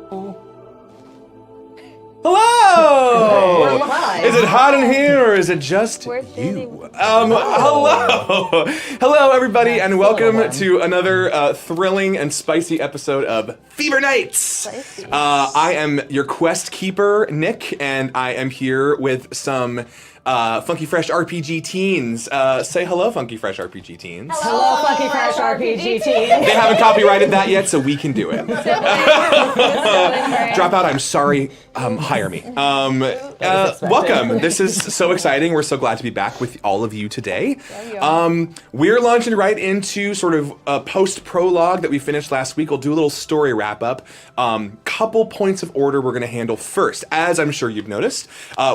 Hello! Hi. Is it hot in here or is it just you? Hello! Hello, everybody, and welcome to another thrilling and spicy episode of Fever Nights! I am your quest keeper, Nick, and I am here with some Funky Fresh RPG teens. Say hello, Funky Fresh RPG teens. Hello, Funky Fresh RPG team. They haven't copyrighted that yet, so we can do it. Drop out, I'm sorry, hire me. Welcome, this is so exciting. We're so glad to be back with all of you today. We're launching right into sort of a post-prologue that we finished last week. We'll do a little story wrap-up. Couple points of order we're going to handle first. As I'm sure you've noticed,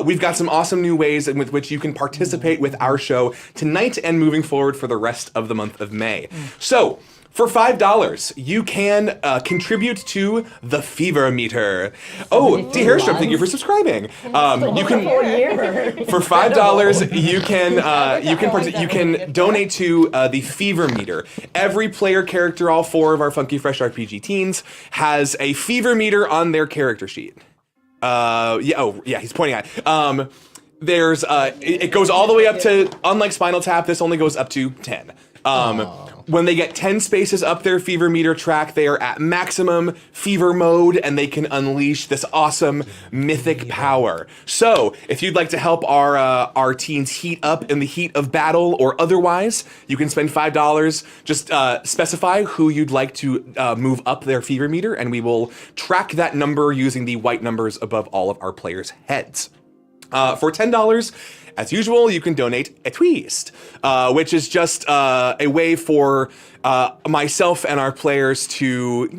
we've got some awesome new ways with which you can participate with our show tonight and moving forward for the rest of the month of May. So, for $5, you can contribute to the Fever Meter. Oh, D. Hairstrip, thank you for subscribing. You can for $5 you can donate to the Fever Meter. Every player character, all four of our Funky Fresh RPG teens, has a Fever Meter on their character sheet. He's pointing at it. There's it goes all the way up to, unlike Spinal Tap, this only goes up to 10. When they get 10 spaces up their Fever Meter track, they are at maximum fever mode and they can unleash this awesome mythic power. So, if you'd like to help our teens heat up in the heat of battle or otherwise, you can spend $5. Just specify who you'd like to move up their Fever Meter, and we will track that number using the white numbers above all of our players' heads. For $10, as usual, you can donate a twist, which is just a way for myself and our players to,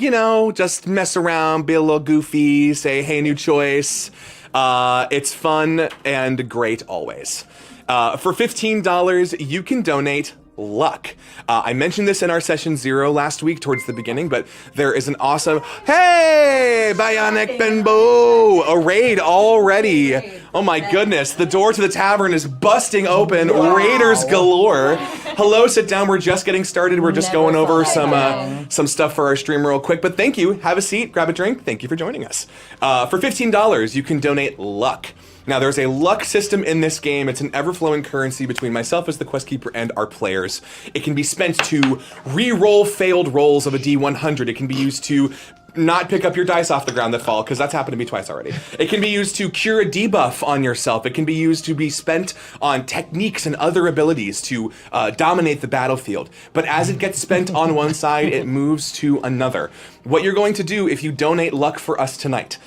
just mess around, be a little goofy, say, hey, new choice. It's fun and great always. For $15, you can donate luck. I mentioned this in our session 0 last week towards the beginning, but there is an awesome, hey, Bionic Benbow, a raid already. Oh my goodness, the door to the tavern is busting open, raiders galore. Hello, sit down, we're just getting started. We're just going over some stuff for our stream real quick, but thank you, have a seat, grab a drink, thank you for joining us. For $15, you can donate luck. Now, there's a luck system in this game. It's an ever-flowing currency between myself as the quest keeper and our players. It can be spent to re-roll failed rolls of a D100. It can be used to not pick up your dice off the ground that fall, because that's happened to me twice already. It can be used to cure a debuff on yourself. It can be used to be spent on techniques and other abilities to dominate the battlefield. But as it gets spent on one side, it moves to another. What you're going to do if you donate luck for us tonight,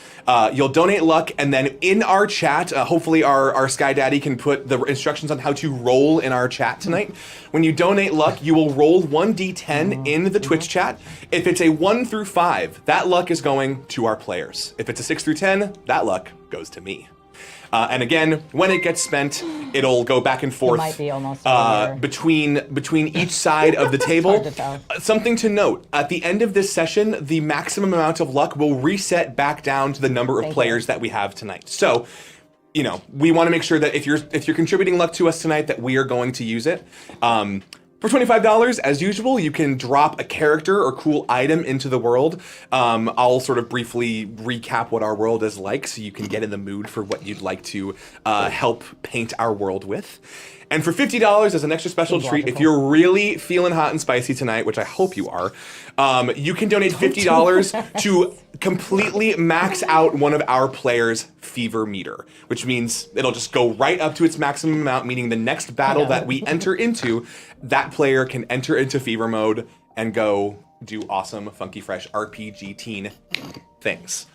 you'll donate luck, and then in our chat, hopefully our Sky Daddy can put the instructions on how to roll in our chat tonight. When you donate luck, you will roll 1d10 in the Twitch chat. If it's a 1 through 5, that luck is going to our players. If it's a 6 through 10, that luck goes to me. And again, when it gets spent, it'll go back and forth between each side of the table. Something to note, at the end of this session, the maximum amount of luck will reset back down to the number of players that we have tonight. So, we want to make sure that if you're contributing luck to us tonight, that we are going to use it. For $25, as usual, you can drop a character or cool item into the world. I'll sort of briefly recap what our world is like so you can get in the mood for what you'd like to help paint our world with. And for $50 as an extra special treat, if you're really feeling hot and spicy tonight, which I hope you are, you can donate $50 to completely max out one of our players' Fever Meter, which means it'll just go right up to its maximum amount, meaning the next battle that we enter into, that player can enter into Fever Mode and go do awesome, funky, fresh RPG teen things.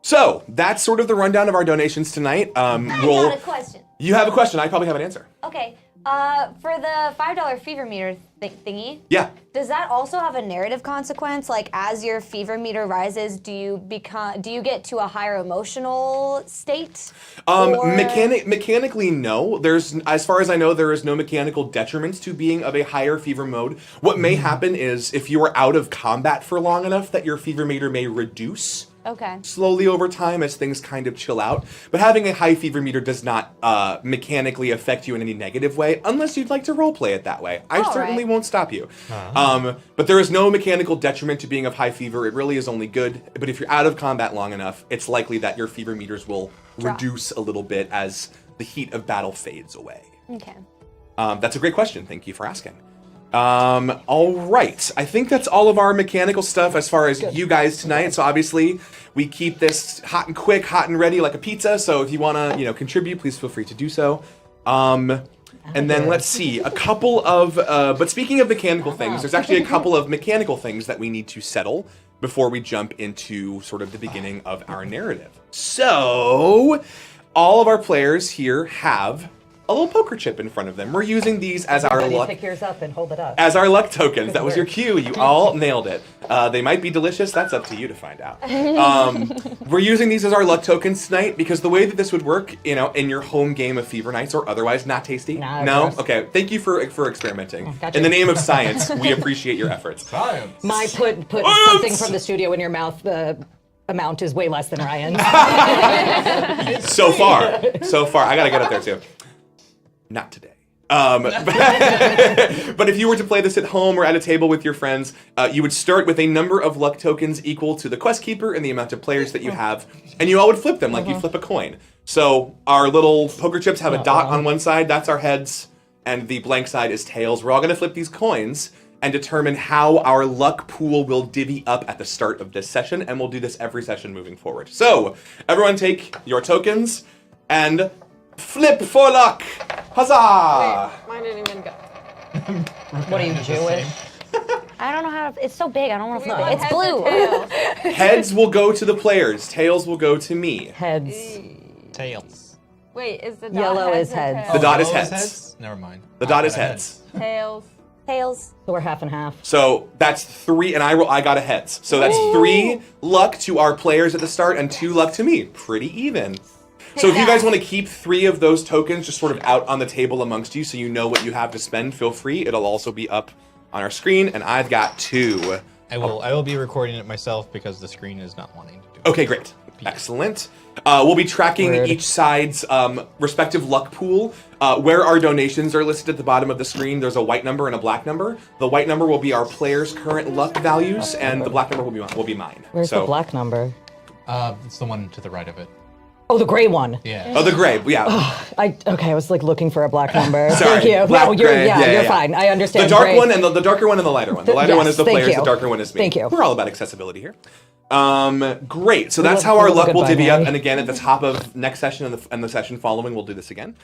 So that's sort of the rundown of our donations tonight. I got a question. You have a question. I probably have an answer. Okay. For the $5 fever meter thingy. Yeah. Does that also have a narrative consequence? Like, as your fever meter rises, do you get to a higher emotional state? Mechanically, no. There's, as far as I know, there is no mechanical detriments to being of a higher fever mode. What may happen is if you are out of combat for long enough that your fever meter may reduce. Okay. slowly over time as things kind of chill out. But having a high fever meter does not mechanically affect you in any negative way, unless you'd like to roleplay it that way. I certainly won't stop you. But there is no mechanical detriment to being of high fever. It really is only good. But if you're out of combat long enough, it's likely that your fever meters will reduce a little bit as the heat of battle fades away. Okay. That's a great question. Thank you for asking. All right. I think that's all of our mechanical stuff as far as you guys tonight. So obviously, we keep this hot and quick, hot and ready like a pizza. So if you want to, contribute, please feel free to do so. And then let's see, a couple of, but speaking of mechanical things, there's actually a couple of mechanical things that we need to settle before we jump into sort of the beginning of our narrative. So, all of our players here have a little poker chip in front of them. We're using these as our luck. Pick yours up and hold it up. As our luck tokens. That was your cue. You all nailed it. They might be delicious. That's up to you to find out. We're using these as our luck tokens tonight because the way that this would work, in your home game of Fever Nights or otherwise not tasty. No? Okay. Thank you for experimenting. Gotcha. In the name of science, we appreciate your efforts. Science. My put something from the studio in your mouth. The amount is way less than Ryan's. So far. I gotta get up there too. Not today. But if you were to play this at home or at a table with your friends, you would start with a number of luck tokens equal to the quest keeper and the amount of players that you have, and you all would flip them like you flip a coin. So our little poker chips have a dot on one side, that's our heads, and the blank side is tails. We're all gonna flip these coins and determine how our luck pool will divvy up at the start of this session, and we'll do this every session moving forward. So, everyone take your tokens and flip for luck! Huzzah! Wait, mine didn't even go. What are you, Jewish? I don't know how to, it's so big, I don't want to flip want it. It's heads or blue. tails? Heads will go to the players, tails will go to me. Heads. Tails. Wait, is the dot Yellow heads is or heads. tails? The dot is Yellow heads. Never mind. The dot I is got a heads. Tails. Tails. So we're half and half. So that's 3, and I got a heads. So that's 3 luck to our players at the start and 2 luck to me. Pretty even. So if you guys want to keep 3 of those tokens just sort of out on the table amongst you so you know what you have to spend, feel free. It'll also be up on our screen, and I've got 2. I will be recording it myself because the screen is not wanting to do it. Okay, great. Excellent. We'll be tracking Word. each side's respective luck pool. Where our donations are listed at the bottom of the screen, there's a white number and a black number. The white number will be our players' current luck values, and the black number will be mine. Where's so, the black number? It's the one to the right of it. Oh, the gray one. Yeah. Oh, the gray. Yeah. I was like looking for a black number. Sorry, Thank you. black, No, you're gray. you're Yeah. fine. I understand. The dark Gray. one and the darker one and the lighter one. The lighter one yes, is the thank players. you. The darker one is me. Thank you. We're all about accessibility here. Great. So that's love- how we our love a luck good will divvy up. binary. And again, at the top of next session and the session following, we'll do this again.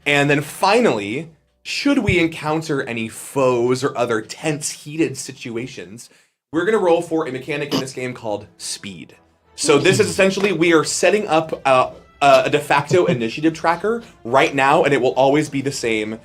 And then finally, should we encounter any foes or other tense, heated situations, we're going to roll for a mechanic in this game called speed. So this is essentially, we are setting up a de facto initiative tracker right now, and it will always be the same.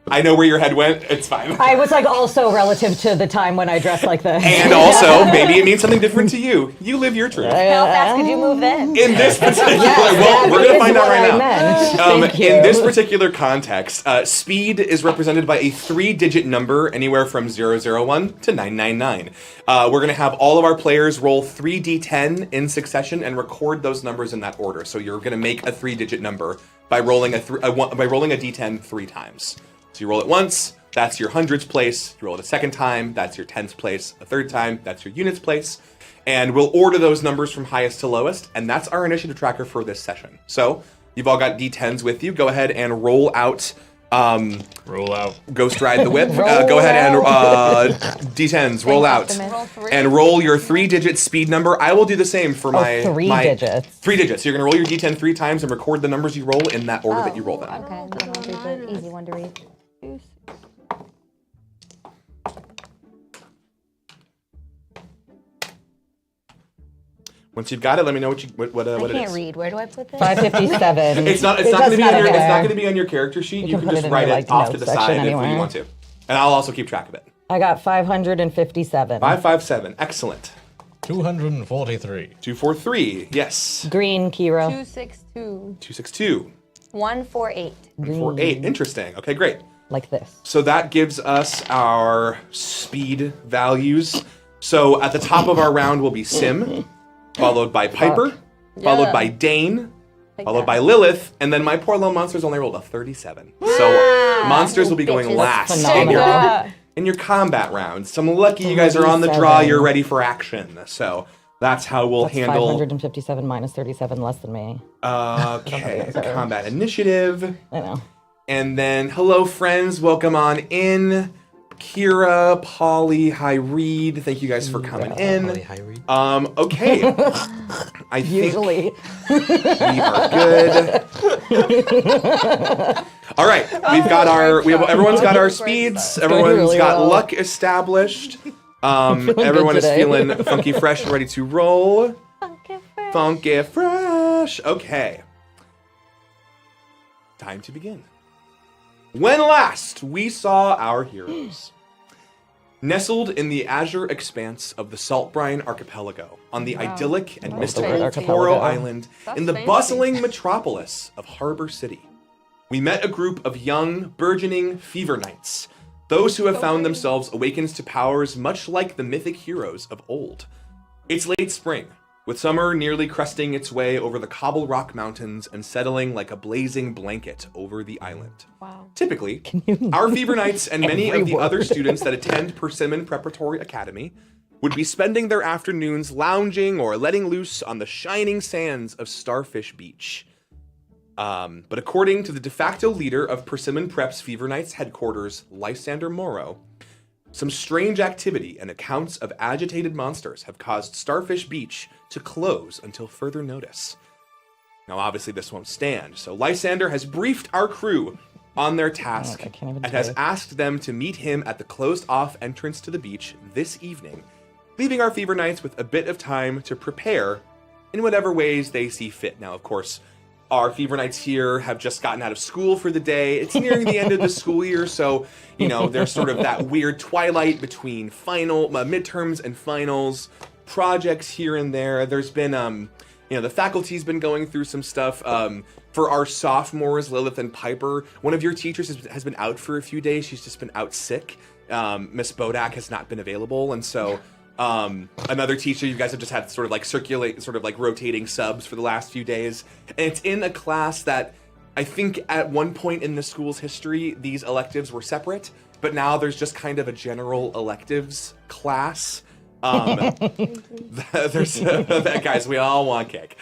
I know where your head went. It's fine. I was like also relative to the time when I dressed like this. And also, maybe it means something different to you. You live your truth. How fast could you move then? In this particular, That we're gonna is find out what right I now. meant. Thank you. In this particular context, speed is represented by a 3-digit number anywhere from 001 to 999. We're going to have all of our players roll 3d10 in succession and record those numbers in that order. So you're going to make a 3-digit number by rolling a d10 3 times. So you roll it once, that's your hundreds place. You roll it a second time, that's your tens place. A third time, that's your units place. And we'll order those numbers from highest to lowest, and that's our initiative tracker for this session. So you've all got d10s with you. Go ahead and roll out. Roll out. Ghost Ride the Whip. Go ahead and d10s, roll out. Roll 3. And roll your 3-digit speed number. I will do the same for my 3 my digits. 3 digits. So you're gonna roll your d10 3 times and record the numbers you roll in that order that you roll them. Okay, then I'll do the easy one to read. Once you've got it, let me know what I it can't is. read. Where do I put this? 557. It's not It going to does be on your. matter. It's not going to be on your character sheet. You can can put just it in write your, it like, off to the notes section side if you anywhere. want to, and I'll also keep track of it. I got 557. 557. Excellent. 243. 243. Yes. Green, Kira. 262. 262. 148. 148. Interesting. Okay, great. Like this. So that gives us our speed values. So at the top of our round will be Sim. followed by Piper, followed by Dane, followed by Lilith, and then my poor little monsters only rolled a 37. So monsters will be going bitches. last Phenomenal. in your combat rounds. So I'm lucky you guys are on the draw. You're ready for action. So that's how we'll That's handle. 557 minus 37 less than me. Okay, combat initiative. I know. And then, hello, friends. Welcome on in. Kira, Polly, hi, Reed. Thank you guys for coming in. Hi, Reed. Okay. I think Usually. we are good. All right, everyone's got our speeds. Everyone's really got well. luck established. Everyone is today. feeling funky fresh and ready to roll. Funky fresh. Funky fresh. Okay. Time to begin. When last we saw our heroes, nestled in the azure expanse of the Saltbrine Archipelago, on the idyllic and mystical fancy. Toro Island, That's in the fancy. bustling metropolis of Harbor City, we met a group of young, burgeoning fever knights, those who have found themselves awakened to powers much like the mythic heroes of old. It's late spring, with summer nearly cresting its way over the Cobble Rock Mountains and settling like a blazing blanket over the island. Wow. Typically, our Fever Knights and many of the other students that attend Persimmon Preparatory Academy would be spending their afternoons lounging or letting loose on the shining sands of Starfish Beach. But according to the de facto leader of Persimmon Prep's Fever Knights headquarters, Lysander Morrow, some strange activity and accounts of agitated monsters have caused Starfish Beach to close until further notice. Now, obviously, this won't stand, so Lysander has briefed our crew on their task I can't even and has type. asked them to meet him at the closed-off entrance to the beach this evening, leaving our Fever Knights with a bit of time to prepare in whatever ways they see fit. Now, of course, our Fever Knights here have just gotten out of school for the day. It's nearing the end of the school year, so, there's sort of that weird twilight between midterms and finals, projects here and there. There's been, the faculty's been going through some stuff. For our sophomores, Lilith and Piper, one of your teachers has been out for a few days. She's just been out sick. Miss Bodak has not been available, and so another teacher, you guys have just had sort of like rotating subs for the last few days. And it's in a class that I think at one point in the school's history, these electives were separate, but now there's just kind of a general electives class. There's guys, we all want cake.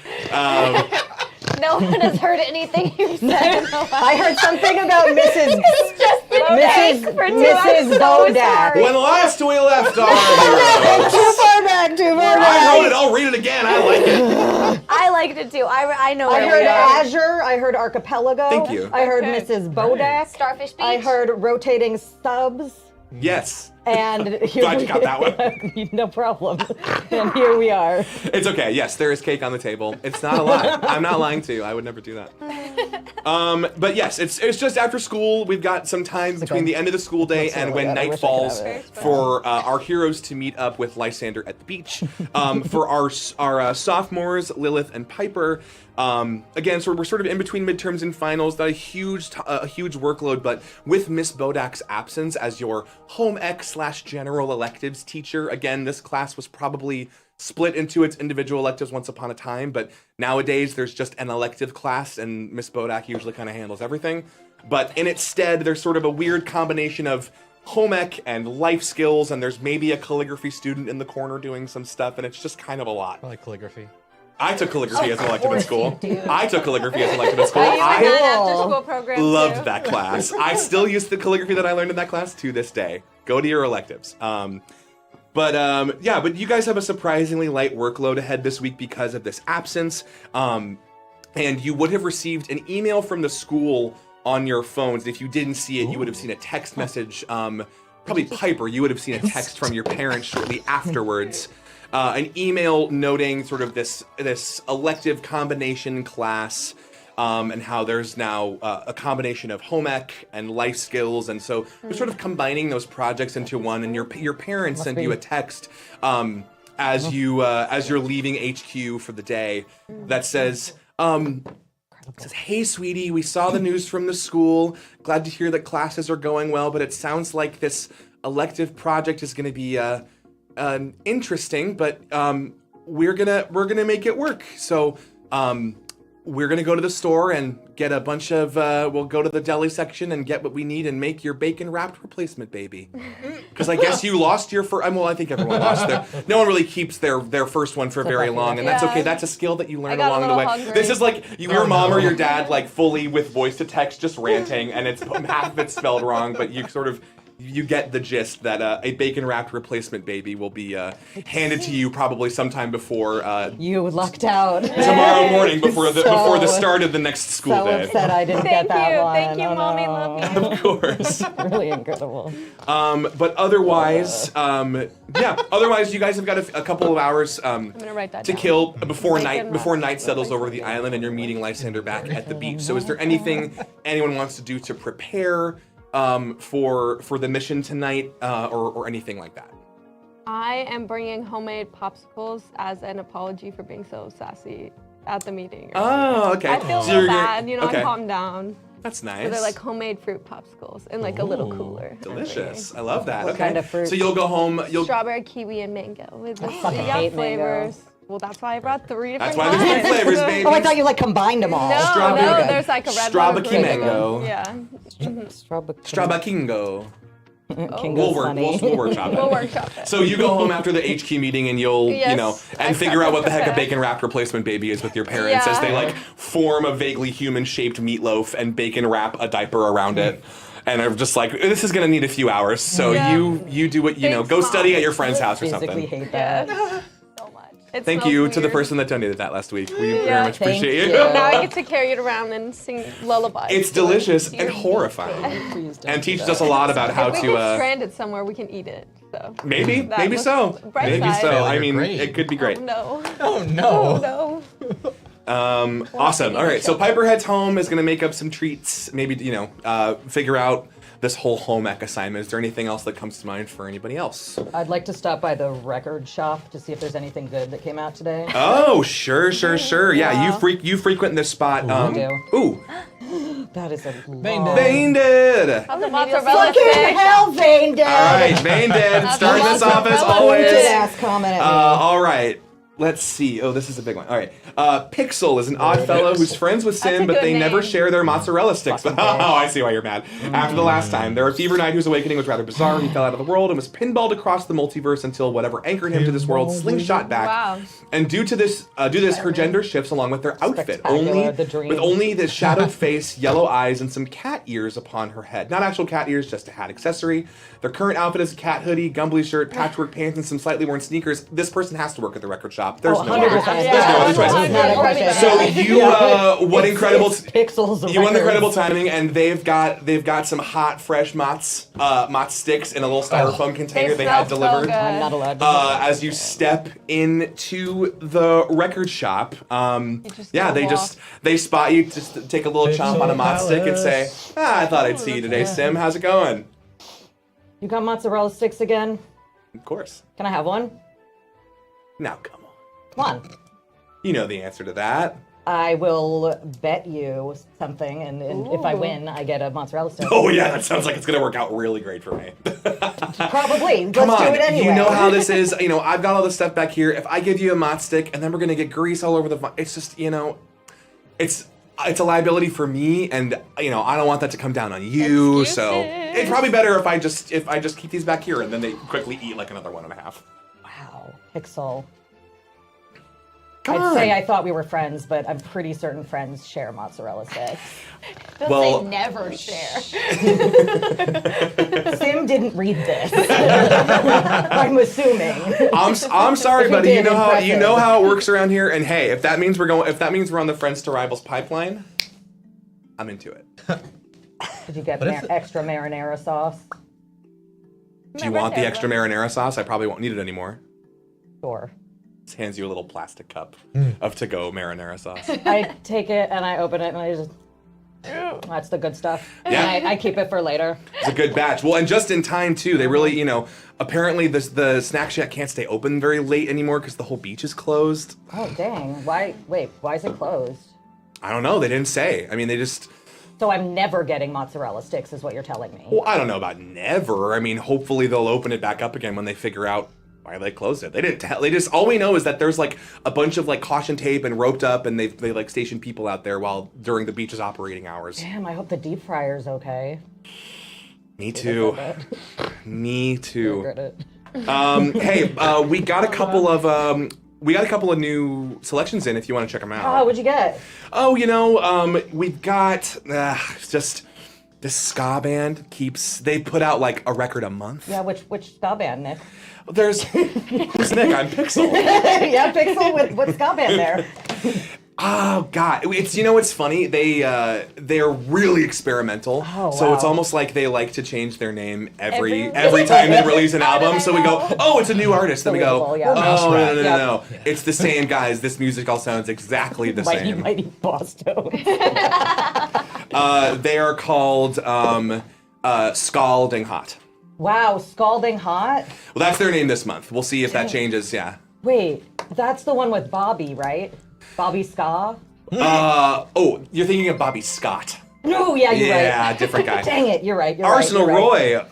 No one has heard anything you've said in the last I heard something about Mrs. just been Mrs. for 2 Mrs. Bodak. When last we left our heroes. Too far back, too far I back. wrote it, I'll read it again, I like it. I liked it too. I know I where heard we are. Azure. I heard Archipelago. Thank you. I heard Okay. Mrs. Bodak. Starfish Beach. I heard rotating subs. Yes. And here Glad you got that one. No problem. And here we are. It's okay. Yes, there is cake on the table. It's not a lie. I'm not lying to you. I would never do that. But yes, it's just after school. We've got some time between the end of the school day Looks and really when good. I night wish I could falls have it. for our heroes to meet up with Lysander at the beach. For our sophomores, Lilith and Piper. Again, so we're sort of in between midterms and finals. Not a huge workload, but with Miss Bodak's absence as your home ec / general electives teacher, again, this class was probably split into its individual electives once upon a time, but nowadays there's just an elective class and Miss Bodak usually kind of handles everything. But in its stead, there's sort of a weird combination of home ec and life skills, and there's maybe a calligraphy student in the corner doing some stuff, and it's just kind of a lot. I like calligraphy. I took calligraphy as an elective in school. I took calligraphy as an elective in school. I used I that after school program loved too. that class. I still use the calligraphy that I learned in that class to this day. Go to your electives. But you guys have a surprisingly light workload ahead this week because of this absence. And you would have received an email from the school on your phones. If you didn't see it, you would have seen a text message. Probably Piper, you would have seen a text from your parents shortly afterwards. An email noting sort of this elective combination class, and how there's now a combination of home ec and life skills, and so they're sort of combining those projects into one. And your parents send you a text as you're leaving HQ for the day that says. Says, "Hey, sweetie, we saw the news from the school. Glad to hear that classes are going well, but it sounds like this elective project is going to be interesting, but we're gonna make it work. So we're gonna go to the store and get a bunch of. We'll go to the deli section and get what we need and make your bacon wrapped replacement baby. Because I guess you lost your first. Well, I think everyone lost their. No one really keeps their first one for very long, and that's Yeah. okay. That's a skill that you learn got a along the little way. hungry. This is like your mom or your dad, like fully with voice to text, just ranting, and it's half of it's spelled wrong, but you sort of. You get the gist that a bacon-wrapped replacement baby will be handed to you probably sometime before You lucked out. tomorrow morning before the So- start of the next school So day. upset I didn't get that one. Thank you, Oh, Mommy. no. Love you. Of course. Really incredible. But otherwise, otherwise you guys have got a couple of hours I'm gonna write that to down. kill before Bacon night wrapped settles over the island and you're meeting Lysander back at the beach. So is there anything anyone wants to do to prepare for the mission tonight or anything like that? I am bringing homemade popsicles as an apology for being so sassy at the meeting. Oh, okay. I feel a So little you're gonna- bad, you know, okay. I calmed down. That's nice. So they're like homemade fruit popsicles in like a little cooler. Delicious. I love that. What okay. kind of fruit? So you'll go home. Strawberry, kiwi, and mango with the fucking yeah, hate mango. flavors. Well, that's why I brought 3 different That's why there's 3 flavors, baby. Oh, I thought you like combined them all. No, Strawberry. no, there's like a red Strawberry one. mango. Yeah. Strabakingo. Kingo's We'll work. funny. We'll workshop it. We'll workshop it. So you go home after the HQ meeting and you'll, Yes, I and figure out what the heck a prepare. bacon wrapped replacement baby is with your parents as Yeah. they like form a vaguely human shaped meatloaf and bacon wrap a diaper around it. And I'm just like, this is gonna need a few hours. So Yeah. you do what Thanks, go Mom. study at your friend's house or Physically something. hate that. Yeah. So much. It Thank smells you to the weird. person that donated that last week. We very Yeah. much Thank appreciate you. Now I get to carry it around and sing lullabies. It's to, like, delicious dear and me. horrifying. Please don't And do teaches that. us a lot about how If we to get stranded somewhere, we can eat it. So. maybe That looks so. bright Maybe side. so. Failure I mean, grade. it could be great. No. Oh no. No. Awesome. All right. So Piper heads home, is going to make up some treats. Maybe, figure out this whole home ec assignment. Is there anything else that comes to mind for anybody else? I'd like to stop by the record shop to see if there's anything good that came out today. Oh, sure. Yeah, you frequent this spot. do. Ooh, That is a Bane long... did. Vane did. How's the mozzarella Fucking stick? hell, Vane did! All right, Vane did. Starting this off as always. Pointed ass comment at me. All right. Let's see. Oh, this is a big one. All right. Pixel is an odd fellow who's friends with Sim, a but good they never name. share their mozzarella sticks. Oh, I see why you're mad. After the last time, their Fever Knight, whose awakening was rather bizarre. He fell out of the world and was pinballed across the multiverse until whatever anchored him to this world slingshot back. Wow. And due to this, her gender shifts along with their outfit, Spectacular, the dream. with only the shadowed face, yellow eyes, and some cat ears upon her head. Not actual cat ears, just a hat accessory. Their current outfit is a cat hoodie, gumbly shirt, patchwork pants, and some slightly worn sneakers. This person has to work at the record shop. There's no 100%. other. There's no other choice. Not a question. So what incredible Pixels you won the records. incredible timing, and they've got some hot fresh Mott's sticks in a little styrofoam container they had smell so delivered. good. I'm not allowed to. As you step into the record shop, just yeah, gotta they spot you, just take a little chomp on a Mott stick and say, Palace. I thought I'd see you today, Sim. How's it going? You got mozzarella sticks again? Of course. Can I have one? Now come on. Come on. You know the answer to that. I will bet you something, and if I win, I get a mozzarella stick. Oh yeah, that sounds like it's gonna work out really great for me. Probably. Come Let's on, do it anyway. you know how this is. I've got all this stuff back here. If I give you a Mott stick and then we're gonna get grease all over the, it's just, it's a liability for me, and I don't want that to come down on you. So Excuses. it's probably better if I just keep these back here and then they quickly eat like another 1.5. Wow, Pixel. Come I'd on. say I thought we were friends, but I'm pretty certain friends share mozzarella sticks. Don't Well- say never share. Sim didn't read this. I'm assuming. I'm sorry, If he buddy. You did, know impressive. how it works around here. And hey, if that means we're on the Friends to Rivals pipeline, I'm into it. Did you get But if- extra marinara sauce? Do you want the extra marinara sauce? I probably won't need it anymore. Sure. Just hands you a little plastic cup of to-go marinara sauce. I take it and I open it and I just. That's the good stuff. Yeah. And I keep it for later. It's a good batch. Well, and just in time too. They really, apparently the snack shack can't stay open very late anymore because the whole beach is closed. Oh dang! Why? Wait, why is it closed? I don't know. They didn't say. I mean, they just. So I'm never getting mozzarella sticks, is what you're telling me. Well, I don't know about never. I mean, hopefully they'll open it back up again when they figure out why they closed it. They didn't tell. They just all we know is that there's like a bunch of like caution tape and roped up, and they like stationed people out there while during the beach's operating hours. Damn, I hope the deep fryer's okay. Me too. Me too. Regret it. Hey, we got a couple of new selections in if you want to check them out. Oh, what'd you get? Oh, we've got just this ska band they put out like a record a month. Yeah, which ska band, Nick? Who's Nick? I'm Pixel. Yeah, Pixel with what ska band there? Oh God, it's funny. They're really experimental. Oh, So it's wow. almost like they like to change their name every Every- time they release an How did album. I So we go, know? oh, it's a new artist. Then we go, Believable, yeah. oh no, Yep. no. It's the same guys. This music all sounds exactly the Mighty, same. mighty Boston. They are called Scalding Hot. Wow, Scalding Hot? Well, that's their name this month. We'll see if that changes. Yeah. Wait, that's the one with Bobby, right? Bobby Ska? Oh, you're thinking of Bobby Scott. No, yeah, you're Yeah, right. different guy. Dang it, you're right. Arsenal you're right. Roy,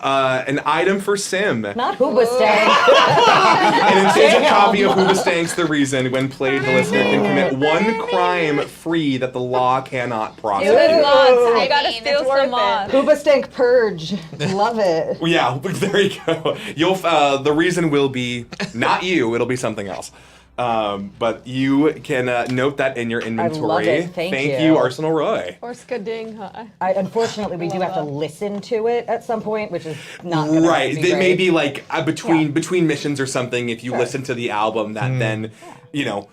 an item for Sim. Not Hoobastank. An enchanted Damn. copy of Hoobastank's The Reason. When played, the listener can commit one crime free that the law cannot prosecute. Good moths. I You gotta mean, steal it's worth some it. moths. Hoobastank Purge. Love it. Well, yeah, there you go. You'll the reason will be not you. It'll be something else. But you can note that in your inventory. love it. Thank you, you. Arsenal Roy. Or skading, huh? Unfortunately, we do have to listen to it at some point, which is not gonna Right. be It may great. be like between Yeah. between missions or something. If you Sure. listen to the album, that then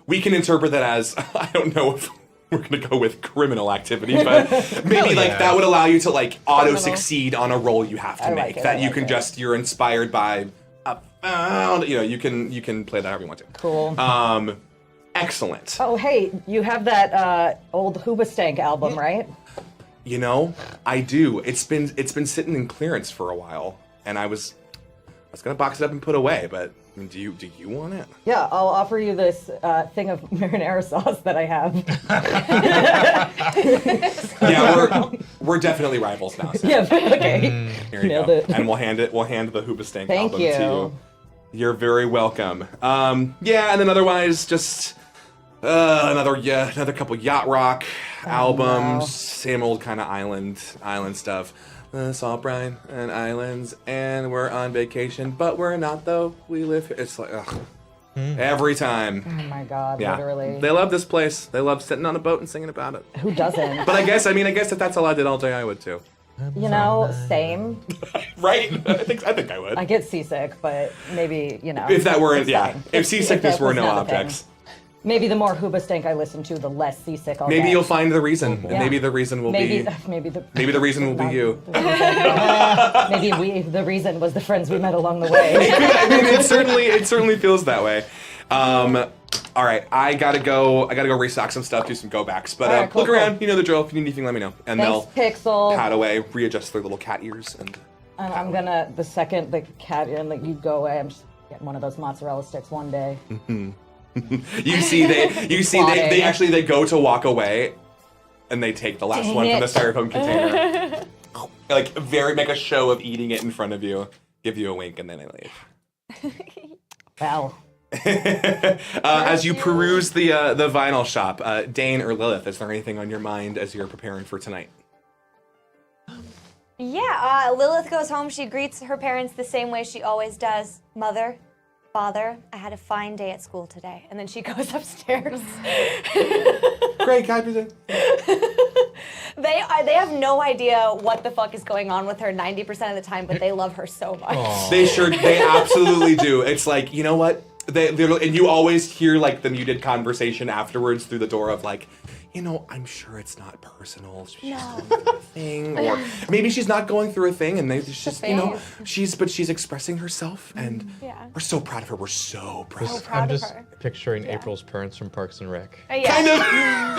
we can interpret that as I don't know if we're gonna go with criminal activity, but maybe like yeah. that would allow you to like auto succeed on a roll you have to I make. like it, That I you like can it. you're inspired by. You can play that however you want to. Cool. Excellent. Oh, hey, you have that old Hoobastank album, right? I do. It's been sitting in clearance for a while, and I was gonna box it up and put away, but I mean, do you want it? Yeah, I'll offer you this thing of marinara sauce that I have. Yeah, we're definitely rivals now. So Yeah, okay. here you Nailed go. it. And we'll hand the Hoobastank Thank album you. to you. You're very welcome. Yeah, and then otherwise just another couple yacht rock albums, wow. same old kind of island stuff. Salt brine and islands, and we're on vacation, but we're not though. We live here. It's like ugh. Every time. Oh my god, Yeah, literally. they love this place. They love sitting on a boat and singing about it. Who doesn't? But I guess if that's all I did all day, I would too. You know, same. Right? I think I would. I get seasick, but maybe, If that weren't, it's yeah. fine. If seasickness that were was no not a objects. thing. Maybe the more Hoobastank I listen to, the less seasick I'll Maybe get. you'll find the reason. And Yeah. maybe the reason will maybe be maybe the reason will be you. maybe the reason was the friends we met along the way. I mean, it certainly feels that way. All right, I gotta go restock some stuff, do some go backs. But All right, cool, look around, cool. you know the drill. If you need anything, let me know, and Thanks, they'll Pixel. pat away, readjust their little cat ears, and And I'm gonna the second the cat and like you go away, I'm just getting one of those mozzarella sticks one day. you see they actually they go to walk away, and they take the last Dang one from the it. styrofoam container, like make a show of eating it in front of you, give you a wink, and then they leave. Well, As you peruse the vinyl shop, Dane or Lilith, is there anything on your mind as you're preparing for tonight? Yeah, Lilith goes home. She greets her parents the same way she always does. Mother, father, I had a fine day at school today. And then she goes upstairs. Great, guy. They have no idea what the fuck is going on with her 90% of the time, but they love her so much. They absolutely do. It's like, you know what? They literally, and you always hear like the muted conversation afterwards through the door of like, I'm sure it's not personal. She's just going through a thing, or maybe she's not going through a thing, and they just, she's expressing herself, and Yeah. we're so proud of her. We're so proud. So of her. proud I'm of just her. picturing April's parents from Parks and Rec. Yeah.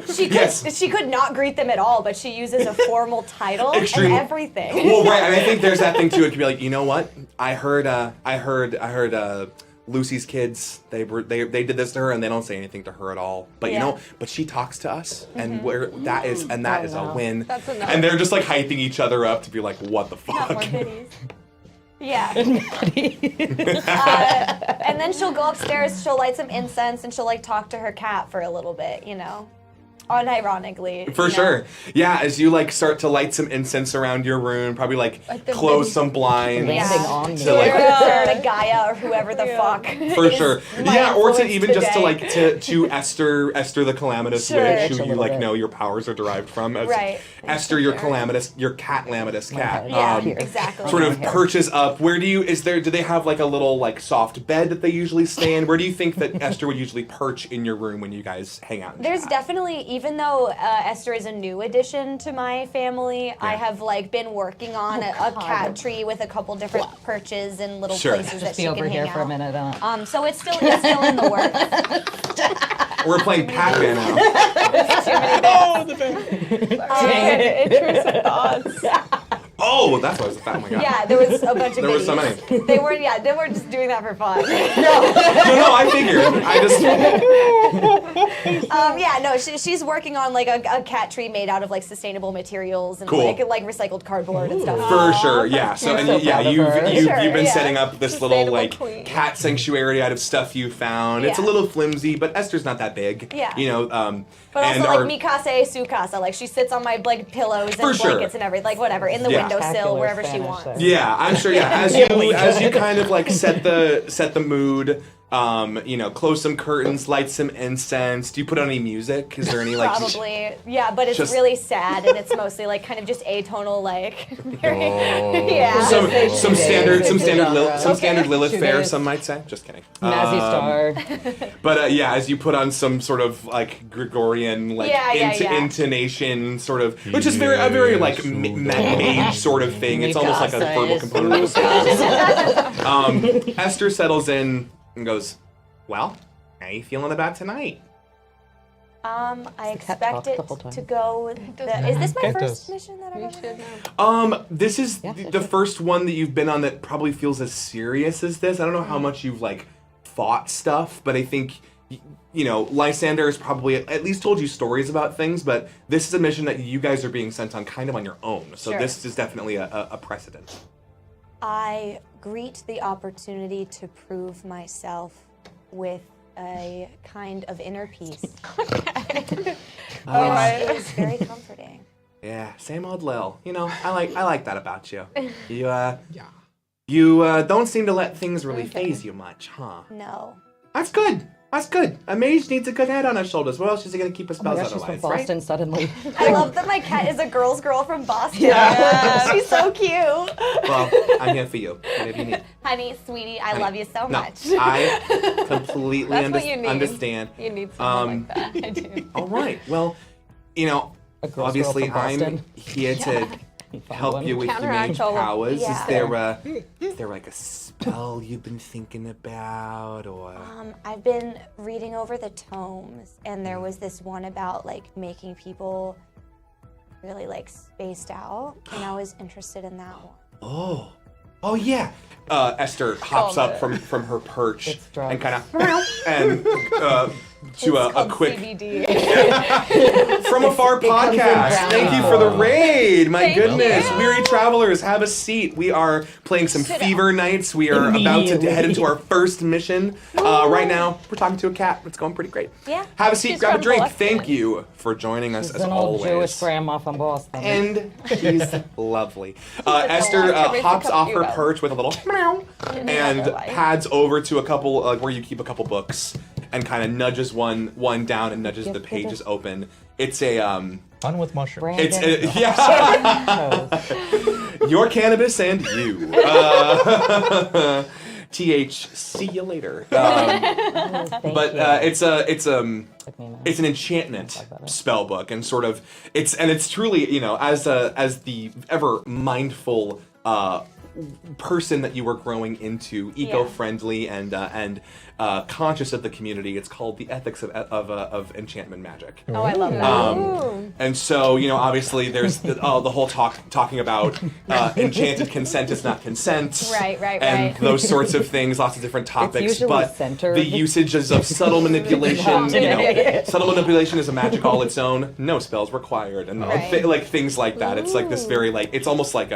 She could, Yes. she could not greet them at all, but she uses a formal title Extreme. and everything. Well, right, and I think there's that thing too. It could be like, you know what? I heard Lucy's kids. They did this to her, and they don't say anything to her at all. But Yeah. but she talks to us, and that is a wow. win. That's enough. And they're just like hyping each other up to be like, what the Not more fuck? biddies. Yeah. And then she'll go upstairs, she'll light some incense, and she'll like talk to her cat for a little bit, you know, unironically. For you know? sure. Yeah, as you like start to light some incense around your room, probably like the close mid- some blinds. Landing on me. To like Or to Gaia or whoever the fuck. for is sure. my Yeah, or to influence even just to today. like to Esther the Calamitous Sure. witch, Just a who you little like bit. know your powers are derived from. As Right. Esther, your Calamitous, your Calamitous cat. Yeah, Here. exactly. Sort of Hair. perches up. Where do they have like a little like soft bed that they usually stay in? Where do you think that Esther would usually perch in your room when you guys hang out? And There's chat? definitely, even though Esther is a new addition to my family, I have like been working on a cat tree with a couple different perches and little Sure. places that Just she be can over hang here out. for a minute. So it's still in the works. We're playing Pac-Man now. Intrusive thoughts. Oh, that's why I was a fat. Oh my god. Yeah, there was a bunch of There were so goodies. many. They weren't just doing that for fun. No, I figured. I just She's working on like a cat tree made out of like sustainable materials and Cool. like recycled cardboard and stuff. for sure. Yeah. So I'm so and yeah, proud of you've her. you've, Sure, you've been yeah. setting up this little Sustainable like queen. cat sanctuary out of stuff you found. It's a Yeah. little flimsy, but Esther's not that big. Yeah. You know. But and also our- like mikase sukasa, like she sits on my like pillows For and sure. blankets and everything, like whatever, in the Yeah. windowsill, Spectacular wherever she Spanish wants. there. Yeah, I'm sure. Yeah, as you kind of like set the mood. You know, close some curtains, light some incense. Do you put on any music? Is there any like? Probably, yeah, but it's Just- really sad and it's mostly like kind of just atonal, like very, Oh. yeah. Some standard Okay. standard Lilith fare, Shoegaze. some might say. Just kidding. Mazzy Star. But yeah, as you put on some sort of like Gregorian like Yeah. intonation, sort of, which is very a very like mage sort of thing. It's almost like a verbal component. Of it. Esther settles in and goes, "Well, how you feeling about tonight?" I cat expect talk a it couple times. to go. Is this my Cat first does. mission that I've You ever should done? know. This is Yeah, the sure. first one that you've been on that probably feels as serious as this. I don't know how much you've like fought stuff, but I think you know Lysander has probably at least told you stories about things. But this is a mission that you guys are being sent on kind of on your own. So Sure. this is definitely a precedent. I greet the opportunity to prove myself with a kind of inner peace. It is very comforting. Yeah, same old Lil. You know, I like that about you. You don't seem to let things really phase you much, huh? No. That's good. That's good. A mage needs a good head on his shoulders. What else is he gonna keep his Oh my spells gosh, she's from otherwise, right? Boston suddenly. I love that my cat is a girl's girl from Boston. Yeah. She's so cute. Well, I'm here for you. Whatever you need. Honey, sweetie, I love you so No, much. I completely That's what you need. understand. You need something like that. I do. All right. Well, you know, A girl's girl obviously from I'm Boston. here to help one. you with your Counteract mage all of- powers. Yeah. Is there like a spell you've been thinking about, or? I've been reading over the tomes, and there was this one about like making people really like spaced out, and I was interested in that one. Oh yeah. Esther hops Called up from her perch It's drugs. and kind of and to It's a called quick CBD. from afar comes in podcast. brown. Thank you for the raid. My Thank goodness, you. weary travelers, have a seat. We are playing some Fever Nights. We are about to head into our first mission. Right now, we're talking to a cat. It's going pretty great. Yeah. Have a seat. She's Grab a from drink. Boston. Thank you for joining us She's as an old always. Jewish grandma from Boston. And she's lovely. Esther lot to hops come off to her about. perch with a little meow and life. pads over to a couple where you keep a couple books and kind of nudges one down and nudges the Give pages it. open. It's a Fun with mushrooms. Brandon. it's yeah. Your cannabis and you. TH. See you later. Thank But you. it's an minute. enchantment spell book, and sort of it's truly, you know, as the ever mindful person that you were growing into, eco-friendly and conscious of the community. It's called the ethics of enchantment magic. Oh, I love that. And so, you know, obviously there's the whole talking about enchanted consent is not consent. Right, And right. those sorts of things, lots of different topics. usually But centered. the usages of subtle manipulation, you know, Yeah. subtle manipulation is a magic all its own, no spells required. And Right. like things like that. It's like this very like, it's almost like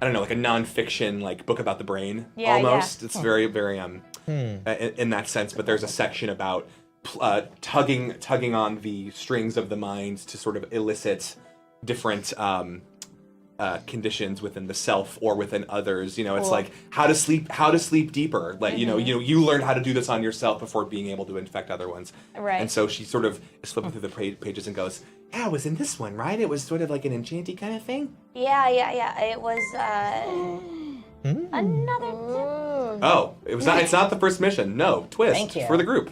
I don't know, like a nonfiction like book about the brain Yeah, almost. yeah. It's very in that sense. But there's a section about tugging on the strings of the mind to sort of elicit different conditions within the self or within others. You know, it's like how to sleep deeper. Like you learned how to do this on yourself before being able to infect other ones. Right. And so she sort of is flipping through the pages and goes, "Yeah, it was in this one, right? It was sort of like an enchanty kind of thing." Yeah. It was another. Oh, it's not the first mission. No, twist Thank you. for the group.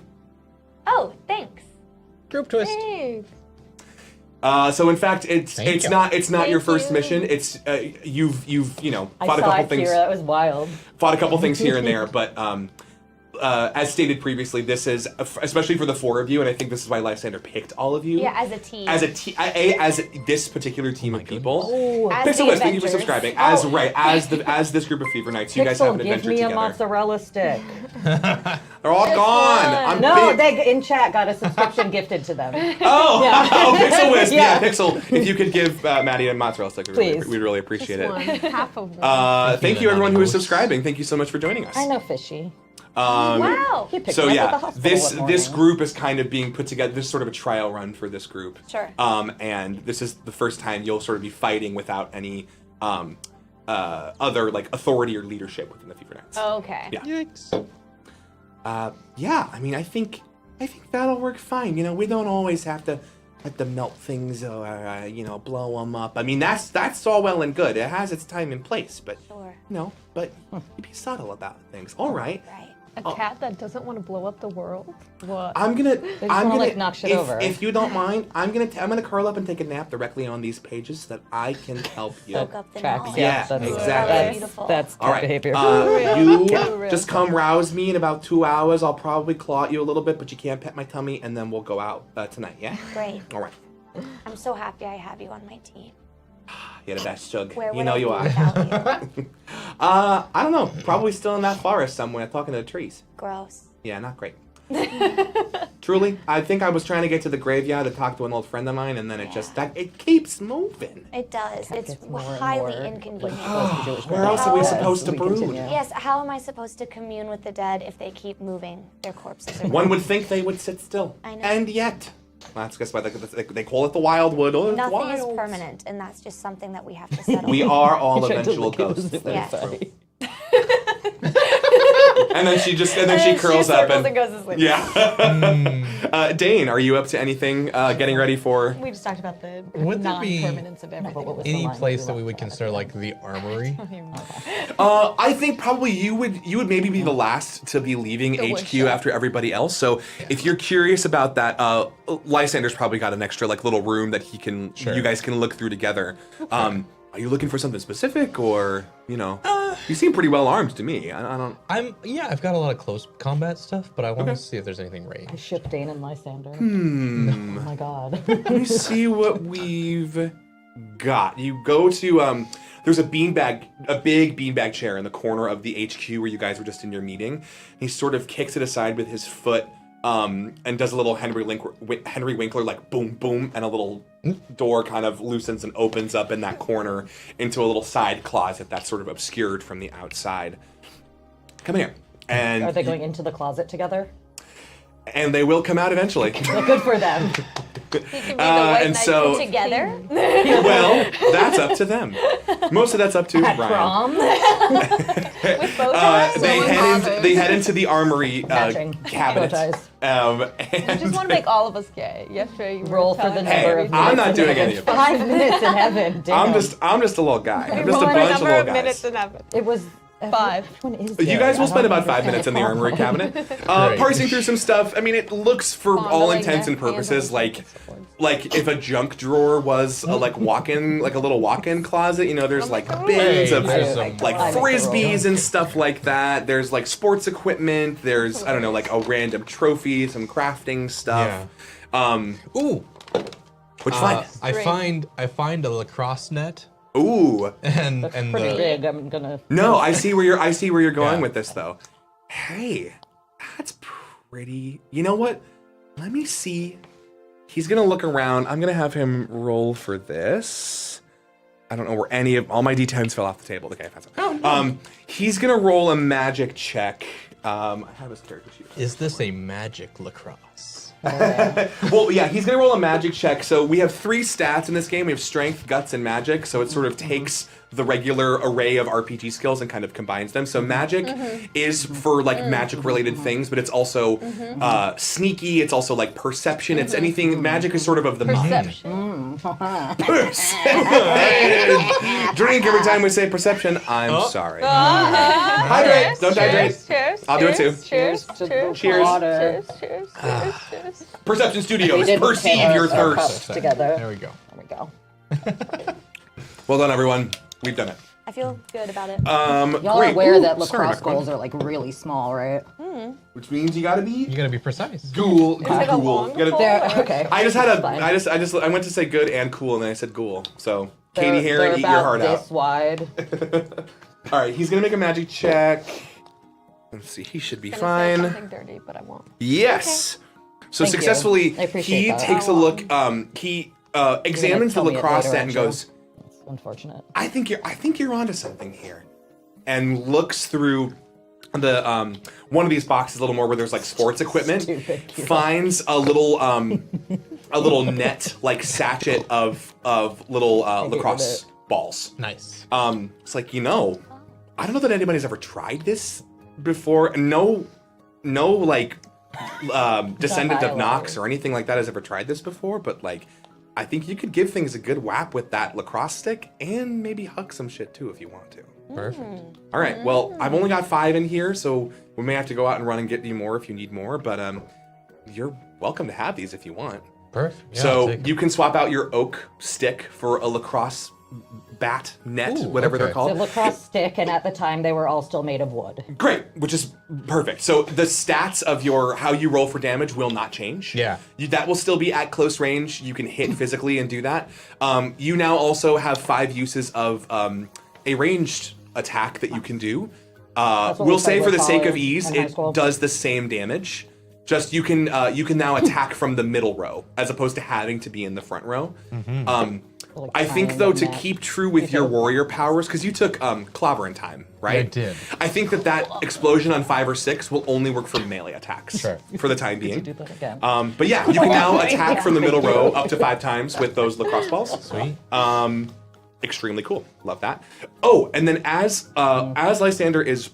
Oh, thanks. Group twist. Thanks. So in fact, it's Thank you. not your Thank first you. mission. It's you've I fought a saw couple it things, here. That was wild. here and there, but as stated previously, this is especially for the four of you, and I think this is why Lysander picked all of you. Yeah, as a team. As this particular team of people. As Pixel the Whisk, thank you for Avengers. subscribing. As this group of Fever Knights, you guys have Pixel, an give adventure me a together. mozzarella stick. They're all gone. I'm No, big. they in chat got a subscription gifted to them. Oh, Pixel Whisk. Yeah. Yeah. Pixel. If you could give Maddie a mozzarella stick, Please. we'd really appreciate Just it. one. Half of one. Thank you everyone who is Anonymous. subscribing. Thank you so much for joining us. I know fishy. Wow. He picked So me up at the yeah, hospital this one morning. group is kind of being put together. This is sort of a trial run for this group. Sure. And this is the first time you'll sort of be fighting without any other like authority or leadership within the Fever Knights. Okay. Yeah. Yikes. Yeah, I mean, I think that'll work fine. You know, we don't always have to melt things or blow them up. I mean, that's all well and good. It has its time and place, but Sure. but you be subtle about things. All right. Right. A cat that doesn't want to blow up the world? What? I'm gonna like, knock shit over. If you don't mind, I'm gonna curl up and take a nap directly on these pages so that I can help you. Soak up the Tracks. knowledge. Yeah, that's, exactly. That's beautiful. That's All cat right. behavior. You Real. just come rouse me in about 2 hours. I'll probably claw at you a little bit, but you can't pet my tummy, and then we'll go out tonight. Yeah. Great. All right. I'm so happy I have you on my team. You're the best, Chug. Where You would know I you be are. without you? I don't know. Probably still in that forest somewhere, talking to the trees. Gross. Yeah, not great. Truly, I think I was trying to get to the graveyard to talk to an old friend of mine, and then it keeps moving. It does. It's Gets more and highly more, inconvenient. like, Jewish Where else are we as supposed to we brood? continue. Yes, how am I supposed to commune with the dead if they keep moving their corpses around? One would think they would sit still. I know. And yet, that's just why they call it the Wildwood. Oh, it's Nothing wild. is permanent, and that's just something that we have to settle. We are all Tried to eventual lick it as ghosts. if Yeah. it's funny. And then she curls up and goes to sleep. yeah. Dane, are you up to anything? Getting ready for? We just talked about the Would there be non-permanence of everything. what was the any line place you that we left would out? consider like the armory? I think probably you would maybe be the last to be leaving HQ after everybody else. So if you're curious about that, Lysander's probably got an extra like little room that you guys can look through together. Are you looking for something specific, or you seem pretty well armed to me. I don't. I've got a lot of close combat stuff, but I want to see if there's anything I range. ship Dane and Lysander. Oh my god. Let me see what we've got. You go to there's a big beanbag chair in the corner of the HQ where you guys were just in your meeting. He sort of kicks it aside with his foot and does a little Henry Winkler like boom boom, and a little door kind of loosens and opens up in that corner into a little side closet that's sort of obscured from the outside. Come here. And Are they going into the closet together? and they will come out eventually. Well, good for them. He can be the white and knight so- together. Well, that's up to them. Most of that's up to At Ryan. prom? With bow ties. They head into the armory Matching cabinet. bow ties. You just want to make all of us gay. Yesterday you were Roll for telling the me number Hey, of everything. I'm minutes not in doing heaven. any of it. 5 minutes in heaven. Damn. I'm just a little guy. I'm just a Roll bunch of number little of minutes guys. in heaven. It was 5. Which one is You gay? guys will I spend don't about 5 understand minutes in the how armory long. cabinet, Great. parsing through some stuff. I mean, it looks for all Fondling intents their and purposes hands on the like if a junk drawer was a like a little walk-in closet. There's like bins of Hey, there's some- like I like the frisbees and stuff like that. There's like sports equipment. There's I don't know like a random trophy, some crafting stuff. Ooh, Which one? I find a lacrosse net Ooh. and Pretty the big. I'm gonna. No, I see where you're going Yeah. with this though. Hey, that's pretty. You know what? Let me see. He's gonna look around. I'm gonna have him roll for this. I don't know where any of all my d10s fell off the table. Okay, I found some. He's gonna roll a magic check. I have his character sheet. Is this a magic lacrosse? Well, yeah, he's gonna roll a magic check. So we have 3 stats in this game. We have strength, guts, and magic. So it sort of takes the regular array of RPG skills and kind of combines them. So magic is for like magic-related things, but it's also sneaky. It's also like perception. It's anything. Magic is sort of the mind. Perception. Drink every time we say perception. I'm sorry. Hydrate. Don't hydrate. Cheers. I'll do it too. Cheers. To the Cheers. Cheers. water. Cheers. Cheers. Perception Studios. didn't Perceive pair your our thirst. cups together. There we go. There we go. Well done, everyone. We've done it. I feel good about it. Y'all Great. are aware Ooh, that sorry, lacrosse Macron. goals are like really small, right? Which means you gotta be You gotta be precise. ghoul. Is it a long You gotta- pole? They're okay. I just had a. Fine. I went to say good and cool, and then I said ghoul. So They're- Katie Heron, they're eat your about heart out. this wide. All right, he's gonna make a magic check. Let's see. He should be I'm gonna say fine. something dirty, but I won't. Yes. So Thank you. successfully, I appreciate he that. takes a look. He examines the tell me it lacrosse later, set and aren't you? goes, It's unfortunate. I think you're onto something here, and looks through the one of these boxes a little more where there's like sports equipment. Stupid. Finds a little net like sachet of little lacrosse balls. Nice. It's like, I don't know that anybody's ever tried this before. No like descendant of highlighted. Nox or anything like that has ever tried this before, but like I think you could give things a good whap with that lacrosse stick and maybe huck some shit too if you want to. Perfect. All right, well, I've only got 5 in here, so we may have to go out and run and get you more if you need more, but you're welcome to have these if you want. Perfect. Yeah, I'll So take it. you can swap out your oak stick for a lacrosse bat, net, Ooh, whatever they're okay. called. The lacrosse stick, and at the time they were all still made of wood. Great, which is perfect. So the stats of how you roll for damage will not change. Yeah. That will still be at close range. You can hit physically and do that. You now also have 5 uses of a ranged attack that you can do. what We'll we say played for the with sake Holly of ease, in high it school. does the same damage. Just you can now attack from the middle row as opposed to having to be in the front row. Like I think triangle though to net. keep true with your warrior powers, because you took Clobber in time, right? I did. I think that explosion on 5 or 6 will only work for melee attacks Sure. for the time being. Do that again. But yeah, you can now attack from the middle row up to 5 times with those lacrosse balls. Sweet. Extremely cool. Love that. Oh, and then as Lysander is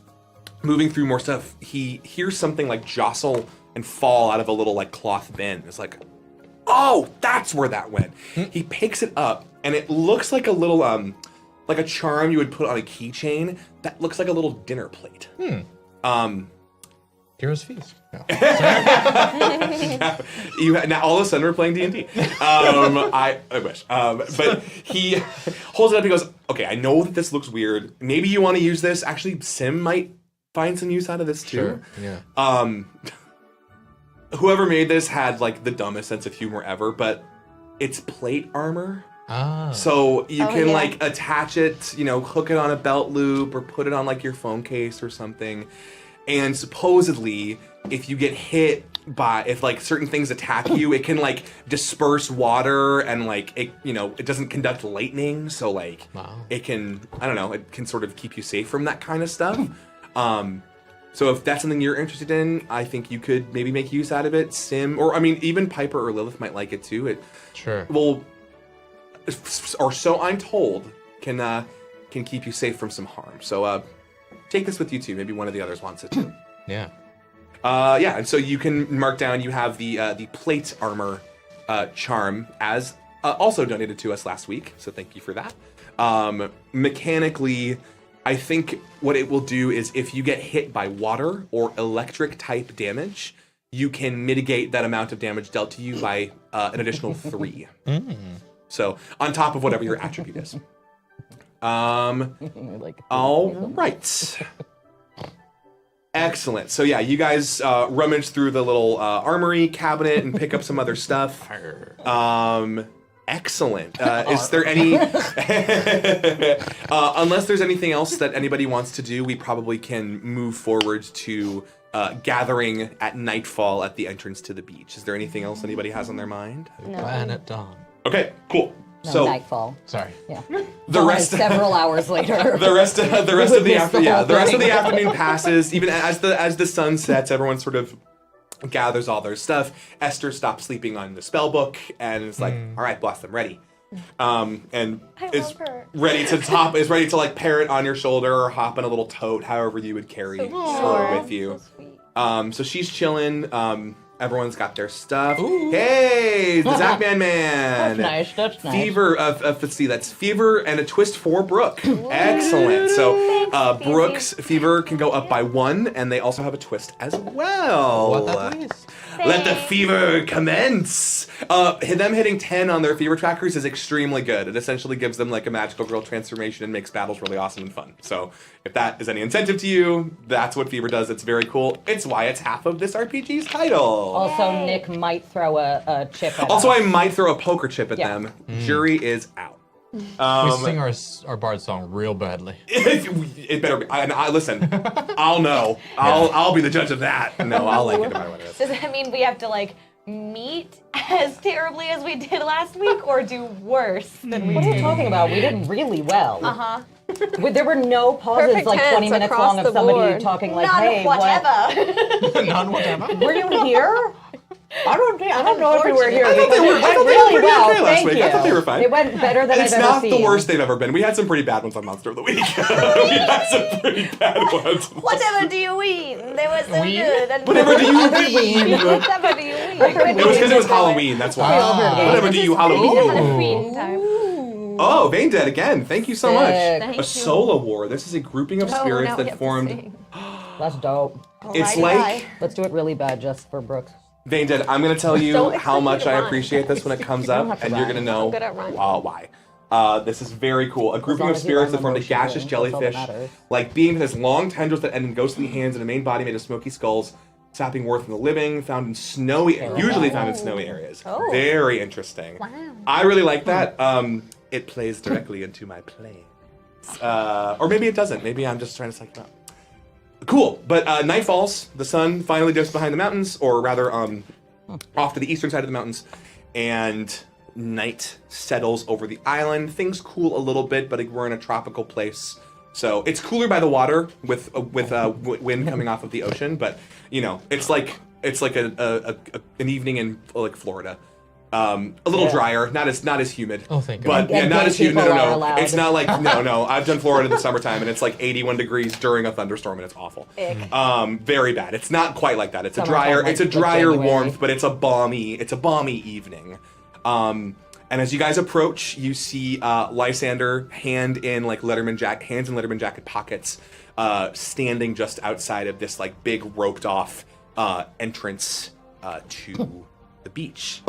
moving through more stuff, he hears something like jostle and fall out of a little like cloth bin. It's like, oh, that's where that went. He picks it up, and it looks like a little like a charm you would put on a keychain that looks like a little dinner plate. Heroes Feast. No. Now all of a sudden we're playing D&D. I wish. But he holds it up. He goes, "Okay, I know that this looks weird. Maybe you want to use this. Actually, Sim might find some use out of this too." Sure. Yeah. Whoever made this had like the dumbest sense of humor ever, but it's plate armor. Ah. So you can yeah. like attach it, hook it on a belt loop or put it on like your phone case or something. And supposedly, if you get hit if like certain things attack you, it can like disperse water and like it doesn't conduct lightning. So like Wow. it can, I don't know, it can sort of keep you safe from that kind of stuff. So if that's something you're interested in, I think you could maybe make use out of it. Sim, or I mean, even Piper or Lilith might like it too. It Sure. will, or so I'm told, can keep you safe from some harm. So take this with you too. Maybe one of the others wants it too. Yeah. Yeah, and so you can mark down. You have the plate armor charm as also donated to us last week. So thank you for that. Mechanically, I think what it will do is if you get hit by water or electric type damage, you can mitigate that amount of damage dealt to you by an additional 3. So on top of whatever your attribute is. Like, All right. Excellent. So yeah, you guys rummage through the little armory cabinet and pick up some other stuff. Excellent. Is there any? Unless there's anything else that anybody wants to do, we probably can move forward to gathering at nightfall at the entrance to the beach. Is there anything else anybody has on their mind? Plan at dawn. Okay, cool. No, So nightfall. Sorry. Yeah. the Dawn rest is several hours later. the rest of the missed the whole afternoon passes. Even as the sun sets, everyone sort of gathers all their stuff. Esther stops sleeping on the spell book and is like, "All right, Blossom, ready." And is love her. ready to like pair it on your shoulder or hop in a little tote, however you would carry her with you. So she's chilling. Everyone's got their stuff. Hey, the Zackman Man. That's nice. Fever. Let's see. That's Fever and a twist for Brooke. Excellent. So Thanks, Brooke's Fever can go up by 1, and they also have a twist as well. What that please? Let the fever commence. Them hitting 10 on their fever trackers is extremely good. It essentially gives them like a magical girl transformation and makes battles really awesome and fun. So if that is any incentive to you, that's what fever does. It's very cool. It's why it's half of this RPG's title. Also, Nick might throw a chip at Also, us. I might throw a poker chip at Yeah. them. Jury is out. We sing our bard song real badly. It better be. Listen, I'll know. I'll be the judge of that. No, I'll like it no matter what it is. Does that mean we have to like meet as terribly as we did last week, or do worse than we What are you did? talking about? We did really well. Uh-huh. There were no pauses Perfect like 20 tense minutes across long of the somebody board. talking like, None hey, whatever. None whatever. were you here? I don't know if you were here. I thought they were- I went thought they were really pretty well. okay last Thank week. you. I thought they were fine. It went better than It's I've ever not seen. the worst they've ever been. We had some pretty bad ones on Monster of the Week. We had some pretty bad ones. Whatever do you mean? They were so Ween? good. And Whatever do you Ween. Whatever do you mean? It was because it was Halloween. That's why. Whatever do you Halloween? Having a queen time. Oh, Vein Dead again. Thank you so much. Sick. Thank A Sola War. This is a grouping of spirits now we that have to formed. sing. That's dope. It's Alrighty, like bye. Let's do it really bad just for Brooks. Vein Dead. I'm gonna tell you Don't how expect me much to I rhyme. appreciate this when it comes don't up, have to and you're rhyme. gonna know I'm good at rhyming. why. This is very cool. A grouping long of as you spirits that remember formed a gaseous shooting, that's all that jellyfish, matters. like being with has long tendrils that end in ghostly hands and a main body made of smoky skulls, sapping worth from the living, found in usually found in snowy areas. Very interesting. Wow. I really like that. It plays directly into my play. Or maybe it doesn't. Maybe I'm just trying to psych it out. Cool, but night falls. The sun finally dips behind the mountains, or rather, off to the eastern side of the mountains, and night settles over the island. Things cool a little bit, but we're in a tropical place, so it's cooler by the water with wind coming off of the ocean. But you know, it's like an evening in like Florida. A little drier, not as humid. Oh, thank But God. yeah, And not gay as humid. people are No. allowed. It's not like no. I've done Florida in the summertime, and it's like 81 degrees during a thunderstorm, and it's awful. Very bad. It's not quite like that. It's a Summertime, drier. like- It's a like drier January. warmth, but it's a balmy evening. And as you guys approach, you see Lysander, hands in Letterman jacket pockets, standing just outside of this like big roped off entrance to the beach.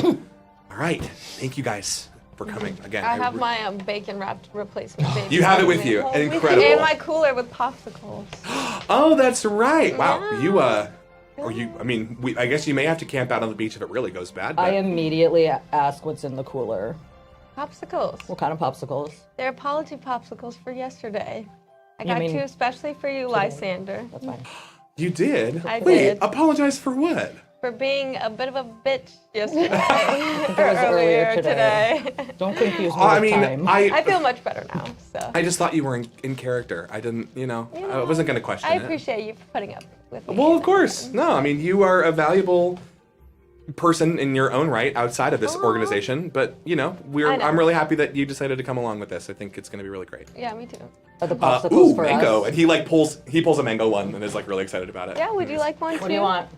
All right, thank you guys for coming again. I have my bacon wrapped replacement baby. You have it with you. Incredible. And my cooler with popsicles. Oh, that's right. Wow, you I guess you may have to camp out on the beach if it really goes bad. I But immediately ask what's in the cooler. Popsicles. What kind of popsicles? They're apology popsicles for yesterday. I You got mean 2 especially for you, Lysander, That's fine. you did. I Wait, did. apologize for what? for being a bit of a bitch yesterday. It was earlier today. today. Don't confuse me I with mean, time. I feel much better now, so. I just thought you were in character. I didn't, I wasn't going to question I it. appreciate you for putting up with me. Well, of course. No, I mean, you are a valuable person in your own right outside of this organization, but I know. I'm really happy that you decided to come along with this. I think it's going to be really great. Yeah, me too. Are the popsicles for mango. us? And he pulls a mango one and is like really excited about it. Yeah, would you like one too? What do you want?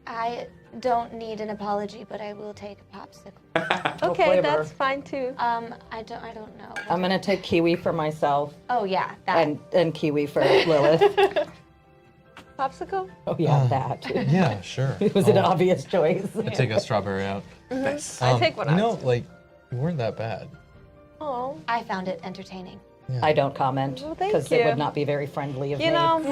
I don't need an apology, but I will take a popsicle. Okay, flavor? that's fine too. I don't know. I'm gonna take kiwi for myself Oh yeah, that. and kiwi for Lilith. Popsicle? Oh yeah, that. Yeah, sure. It was an obvious choice. I'd take a strawberry out. Nice. I take one You know, out. like, you weren't that bad. Oh, I found it entertaining. I don't comment Well, thank because it you. would not be very friendly of me. you know,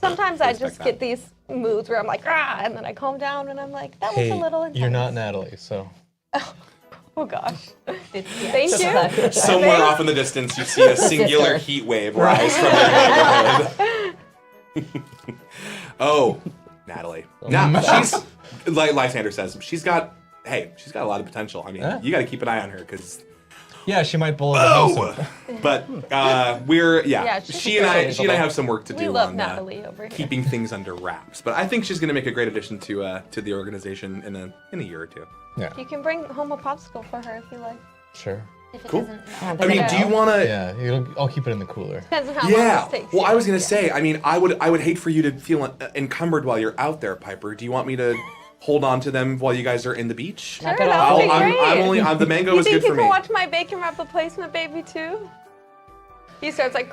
sometimes I just that. get these moods where I'm like, ah, and then I calm down and I'm like, that was Hey, a little intense. you're not Natalie, so. Oh gosh. It's, Thank Just you. that. Somewhere off in the distance, you see a singular Sister. heat wave rise from your neighborhood. Oh, Natalie. Now, she's, like Lysander says, she's got a lot of potential. I mean, Yeah. you got to keep an eye on her because Yeah, she might blow the house Oh, up. but Yeah, she's she and I have some work to do We love on Natalie over here. keeping things under wraps. But I think she's going to make a great addition to the organization in a year or two. Yeah, You can bring home a popsicle for her if you like. sure. If it Cool. doesn't I mean, do you want to? Yeah, I'll keep it in the cooler. Depends on how Yeah. long this takes. Well, you. I was gonna say. I mean, I would hate for you to feel encumbered while you're out there, Piper. Do you want me to hold on to them while you guys are in the beach? Knock Sure, it that off. would be I'm great. only. the mango You is think good you for can me. watch my bacon wrap replacement baby too? He starts like.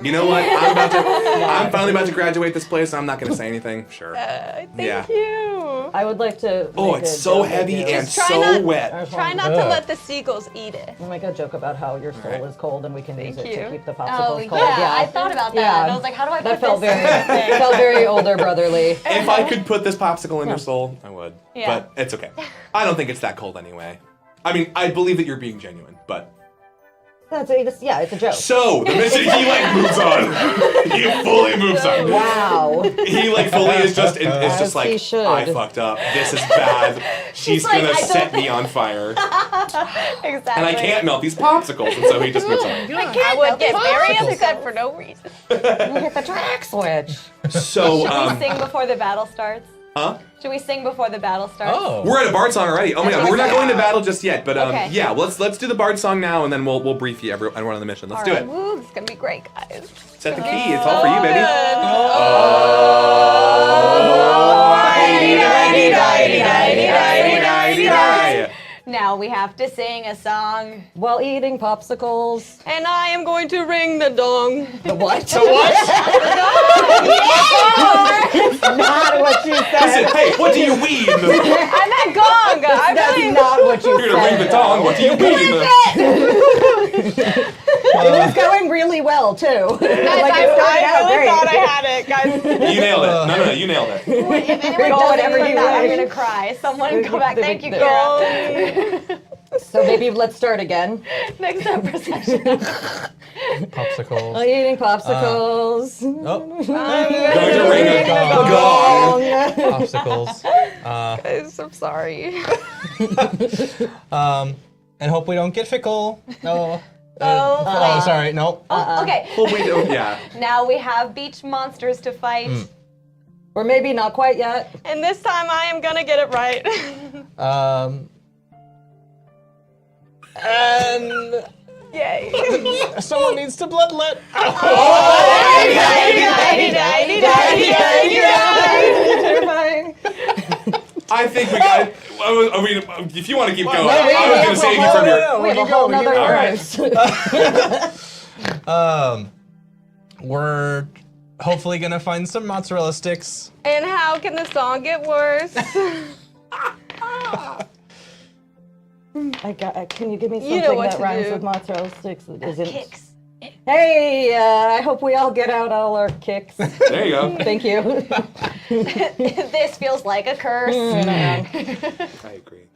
You know what? I'm finally about to graduate this place. I'm not gonna say anything. Sure. Thank Yeah. you. I would like to. Oh, make it's a so joke heavy with you. and Try so not- wet. Try not to let the seagulls eat it. I'll make a joke about how your soul Alright. is cold and we can use it Thank to you. keep the Oh popsicles cold. yeah, I thought about that. Yeah. And I was like, how do I That put felt this? very felt very older brotherly. If I could put this popsicle in your soul, I would. Yeah. But it's okay. I don't think it's that cold anyway. I mean, I believe that you're being genuine, but. It's a joke. So, the mission, he like moves on. He fully moves on. Wow. He like fully is just As just like he should. I fucked up. This is bad. She's like, gonna I don't- set me on fire, Exactly. and I can't melt these popsicles, and so he just moves on. I would get very popsicles. upset for no reason. Hit the track switch. So, Should we sing before the battle starts? huh? Should we sing before the battle starts? Oh. We're at a bard song already. Oh my god, we're not going to battle just yet, but Okay. yeah, let's do the bard song now, and then we'll brief you everyone on the mission. Let's do it. Woo, this is gonna be great, guys. Set the key. It's all for you, baby. Now we have to sing a song. While eating popsicles. And I am going to ring the dong. The what? What? Not what you Listen, said. hey, what do you weed? I meant gong. I That's really. not what you You're gonna ring the said. dong. What do you weed? It was going really well too. Guys, Like, I it started out really great. thought I had it, guys. You nailed it. No, you nailed it. If anyone Go doesn't whatever put you that, I'm wish. gonna cry. Someone go back. Thank you, the- Kara. So maybe let's start again. Next up, procession. Popsicles. While eating popsicles. Oh, Going to ring a gong. popsicles. Guys, I'm sorry. And hope we don't get fickle. No. Oh, Sorry. No. Okay. Well, we do, yeah. Now we have beach monsters to fight. Or maybe not quite yet. And this time I am gonna get it right. And Yay. someone needs to bloodlet. Terrifying. I think we got. I mean, if you want to keep going, wait, I was going to save you from your. We have a whole nother All right. verse. We're hopefully gonna find some mozzarella sticks. And how can the song get worse? Can you give me something You know what that to rhymes do. with mozzarella sticks that isn't? Kicks. Hey, I hope we all get out all our kicks. There you go. Thank you. This feels like a curse. I agree.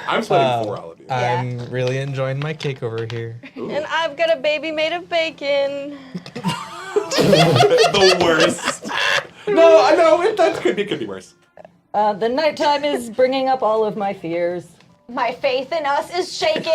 I'm splitting for all of you. I'm really enjoying my cake over here. And I've got a baby made of bacon. The worst. No, I know that could be worse. The nighttime is bringing up all of my fears. My faith in us is shaken.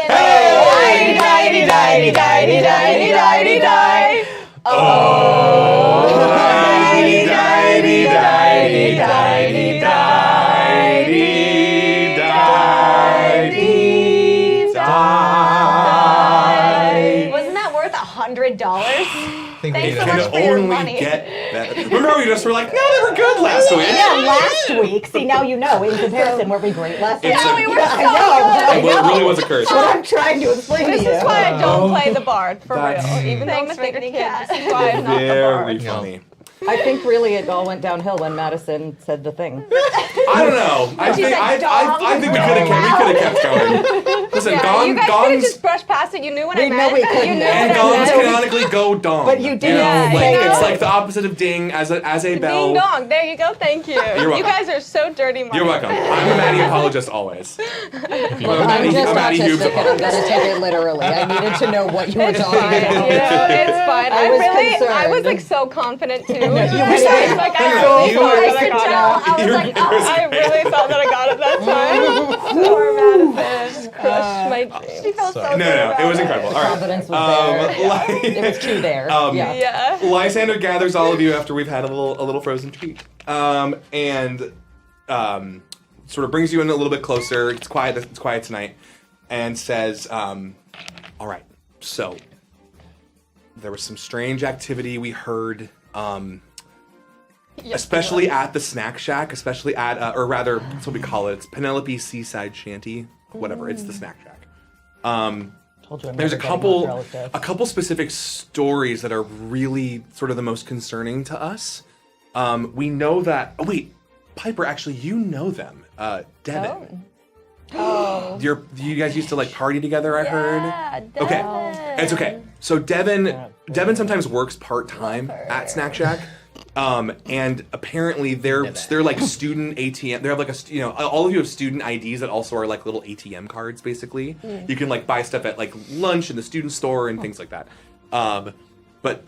Wasn't that worth $100? I think we Thanks need so a- much Can for your only money. get better. Remember how we just were like, no, they were good last week. Yeah, last week. See, now you know. In comparison, were we great last week? It's a- we were Yeah, so I know. It really was a curse. What I'm trying to explain This to you. is why I don't play the bard, for That's real. Even though I'm a Thanks, bigger Mickey kid, Cat. this is why I'm not the Very bard. funny. I think really it all went downhill when Madison said the thing. I don't know. I think said I think we dong. could have kept going. Listen, You gong, guys could have gongs just brushed past it. You knew what I We know meant. we You couldn't. knew and what I gongs meant. canonically go dong. But you didn't say like it. it's like the opposite of ding as a bell. Ding dong. There you go. Thank you. welcome. You guys are so dirty, Mark. You're welcome. I'm a Maddie apologist always. I'm just Maddie Hughes autistic and I'm apologist. gonna take it literally. I needed to know what you were It's talking fine. about. You know, it's fine. I was I was concerned. like so confident too. Like, I No, really you thought were- that I got it. I was You're- like, I really thought that I got it that time. Poor Madison. Crushed my dreams. she felt so Sorry. good No, about it was it. incredible. All right. Confidence was there. Like- It was true there. Yeah. Yeah. Lysander gathers all of you after we've had a little frozen treat, and sort of brings you in a little bit closer. It's quiet tonight, and says, "All right, so there was some strange activity we heard, especially at the snack shack, especially at, or rather, that's what we call it. It's Penelope Seaside Shanty, whatever. It's the snack shack." Told you I'm There's never a getting mozzarella sticks. couple specific stories that are really sort of the most concerning to us. We know that. Oh wait, Piper, actually, you know them. Devin. Oh. You guys used to like party together. I heard. Yeah, Okay, Devin. it's okay. So Devin sometimes works part time at Snack Shack. And apparently they're like student ATM. They have like all of you have student IDs that also are like little ATM cards. Basically, you can like buy stuff at like lunch in the student store and things like that. But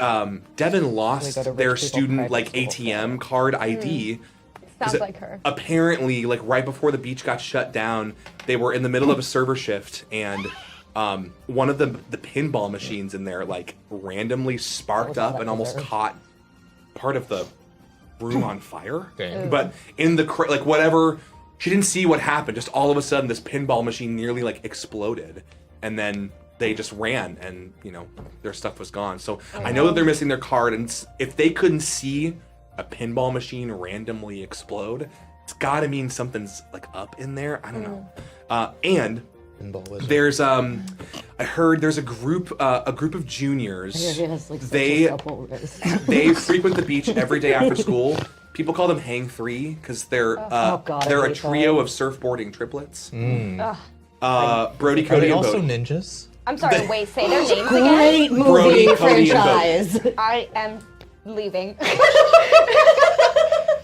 Devin lost go to rich their people student private like school. ATM card ID. Sounds like her. Apparently, like right before the beach got shut down, they were in the middle of a server shift, and one of the pinball machines in there like randomly sparked up and almost caught part of the room on fire. Dang. But in the like whatever, she didn't see what happened. Just all of a sudden, this pinball machine nearly like exploded, and then they just ran, and their stuff was gone. So I know that they're missing their card, and if they couldn't see a pinball machine randomly explode, it's got to mean something's like up in there. I don't know. And Pinball wizard. there's I heard there's a group of juniors. Here he has, like, such They a supple wrist. they frequent the beach every day after school. People call them Hang Three because they're God, I they're a hate trio that. of surfboarding triplets. Ugh. Brody, Are Cody, they and also Bodie. ninjas? I'm sorry, wait, say their names again. Great movie Brody, Cody, and franchise. I am leaving.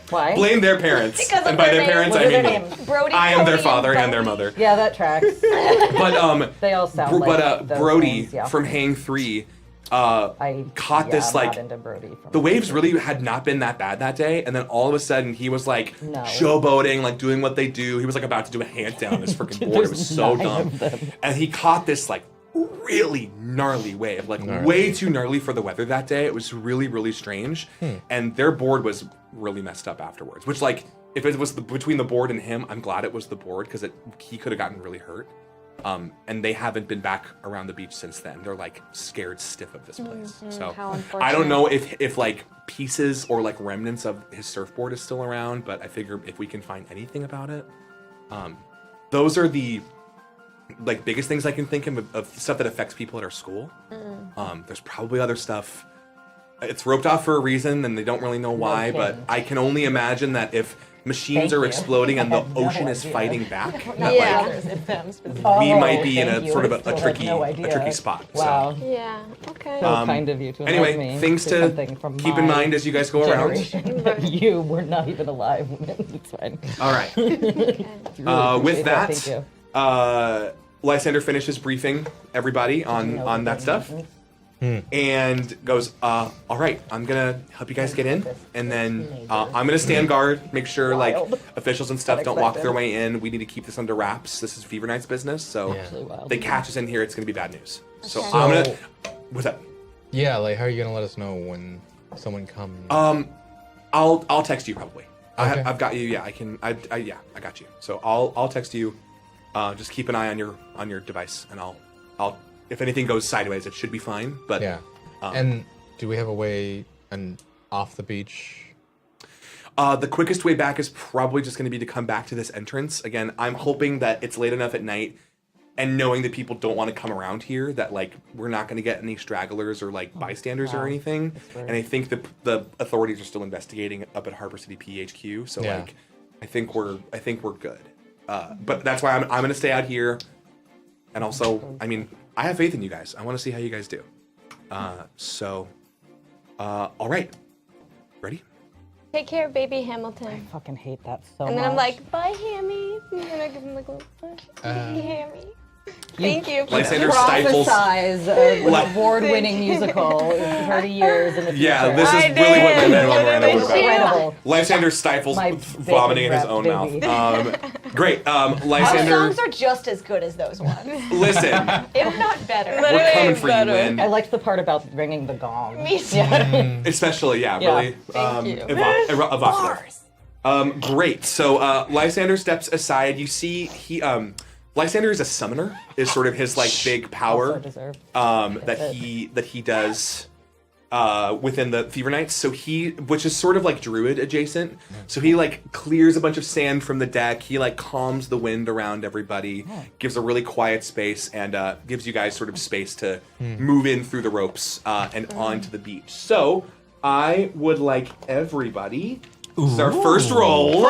Why? Blame their parents, Because of and by their their parents What I are their mean me. names? Brody, I am their Cody, father and their Bodie. mother. Yeah, that tracks. But They all sound like those Brody names, yeah. from Hang Three I caught this I'm like not into Brody from the waves really had not been that bad that day, and then all of a sudden he was like No. showboating, like doing what they do. He was like about to do a handstand on his freaking board. It was so There's 9 dumb. of them. And he caught this like really gnarly wave, like way too gnarly for the weather that day. It was really, really strange. And their board was really messed up afterwards, which like if it was between the board and him, I'm glad it was the board because he could have gotten really hurt. And they haven't been back around the beach since then. They're like scared stiff of this place. So how I don't know if like pieces or like remnants of his surfboard is still around, but I figure if we can find anything about it, those are the like biggest things I can think of stuff that affects people at our school. There's probably other stuff. It's roped off for a reason, and they don't really know why. But kidding. I can only imagine that if machines Thank are you. exploding and I the had no ocean is idea. fighting back, that, Yeah. like, we might be in thank a you. sort of I a still had tricky no idea. a tricky spot. Wow. Yeah. Okay. So kind of you to invite Anyway, me things to to something from keep in my mind as you guys go around. generation. You were not even alive. It's fine. All right. Really With appreciate that, thank you. Lysander finishes briefing everybody on that stuff. And goes, all right, I'm gonna help you guys get in, and then I'm gonna stand guard, make sure like Wild. officials and stuff don't walk their Unexpected. way in. We need to keep this under wraps. This is Fever Night's business, so Yeah. Actually wild. they catch us in here, it's gonna be bad news. So Okay. I'm gonna. What's up? Yeah, like how are you gonna let us know when someone comes? I'll text you probably. Okay. I've got you. Yeah, I can. I got you. So I'll text you. Just keep an eye on your device, and I'll if anything goes sideways, it should be fine. But Yeah. And do we have a way off the beach? the quickest way back is probably just going to be to come back to this entrance. Again, I'm hoping that it's late enough at night, and knowing that people don't want to come around here, that like we're not going to get any stragglers or like bystanders or wow. anything. weird. And I think the authorities are still investigating up at Harbor City PHQ. So Yeah. like, I think we're good. But that's why I'm going to stay out here. And also, I mean, I have faith in you guys. I want to see how you guys do. All right. Ready? Take care, baby Hamilton. Fucking hate that so And much. then I'm like, bye, Hammy. And then I give him like a little push. Hammy. Thank you. Lysander stifles. Prophesize an award-winning musical in 30 years in the future. Yeah, this is I really what did. Manuel Miranda would write. Incredible. Lysander stifles My vomiting in his bacon own wrapped mouth. Great. Our Lysander, songs are just as good as those ones, listen, if not better. we're coming for you, better. Lynn. I liked the part about ringing the gong. Me too. Especially, yeah, Yeah. really Thank you. evocative. Great. So Lysander steps aside. You see, Lysander is a summoner. Is sort of his like big Also power deserved. that he does within the Fever Knights. So which is sort of like druid adjacent. So he like clears a bunch of sand from the deck. He like calms the wind around everybody, gives a really quiet space, and gives you guys sort of space to move in through the ropes and onto the beach. So I would like everybody. This is our first roll.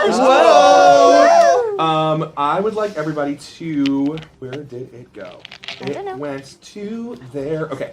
I would like everybody to. Where did it go? don't know. It went to there. Okay.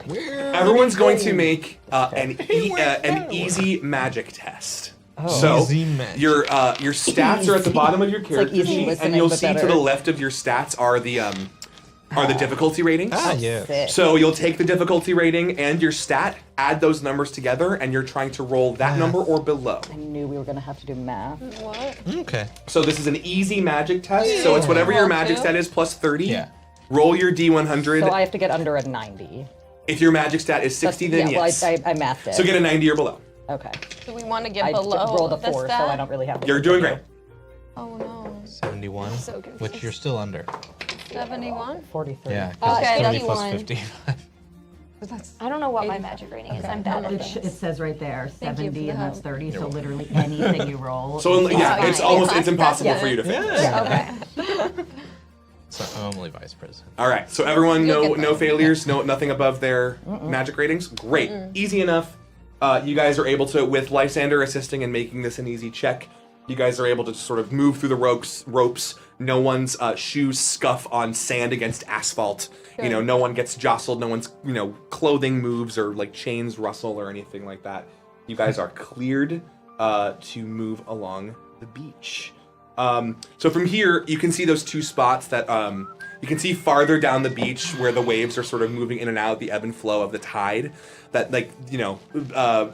Everyone's going to make an easy magic test. So Easy magic. your stats are at the bottom of your character easy sheet, listening, and you'll but see to better. the left of your stats are the difficulty ratings. Yeah. Sick. So you'll take the difficulty rating and your stat, add those numbers together, and you're trying to roll that number or below. I knew we were going to have to do math. What? Okay. So this is an easy magic test. So it's whatever your magic stat is plus 30. Yeah. Roll your D100. So I have to get under a 90. If your magic stat is 60, then yeah, yes. Well, I mathed it. So get a 90 or below. Okay. Do we want to get I below rolled a the 4, so stat? I don't really have. You're doing great. Oh no. 71, So confused. which you're still under. 71? 43. Yeah, because Okay, it's 30 plus 51. 55. I don't know what my magic rating is. I'm bad at It this. says right there, Thank you 70, for and the that's help. 30. So literally anything you roll. So is yeah, fine. it's almost impossible Yeah. for you to fail. Yeah. Okay. So I'm only vice president. All right. So everyone, no get that. failures, nothing above their magic ratings. Great, easy enough. You guys are able to, with Lysander assisting and making this an easy check. You guys are able to sort of move through the ropes. No one's shoes scuff on sand against asphalt. You know, no one gets jostled. No one's clothing moves or like chains rustle or anything like that. You guys are cleared to move along the beach. So from here, you can see those two spots that you can see farther down the beach where the waves are sort of moving in and out, the ebb and flow of the tide. That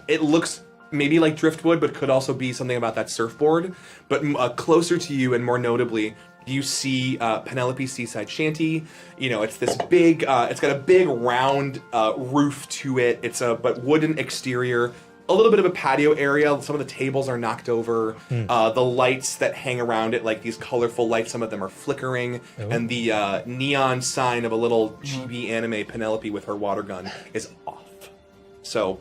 it looks maybe like driftwood, but could also be something about that surfboard. But closer to you, and more notably, you see Penelope's Seaside Shanty. It's this big. It's got a big round roof to it. It's but wooden exterior. A little bit of a patio area. Some of the tables are knocked over. The lights that hang around it, like these colorful lights, some of them are flickering. And the neon sign of a little chibi anime Penelope with her water gun is off. So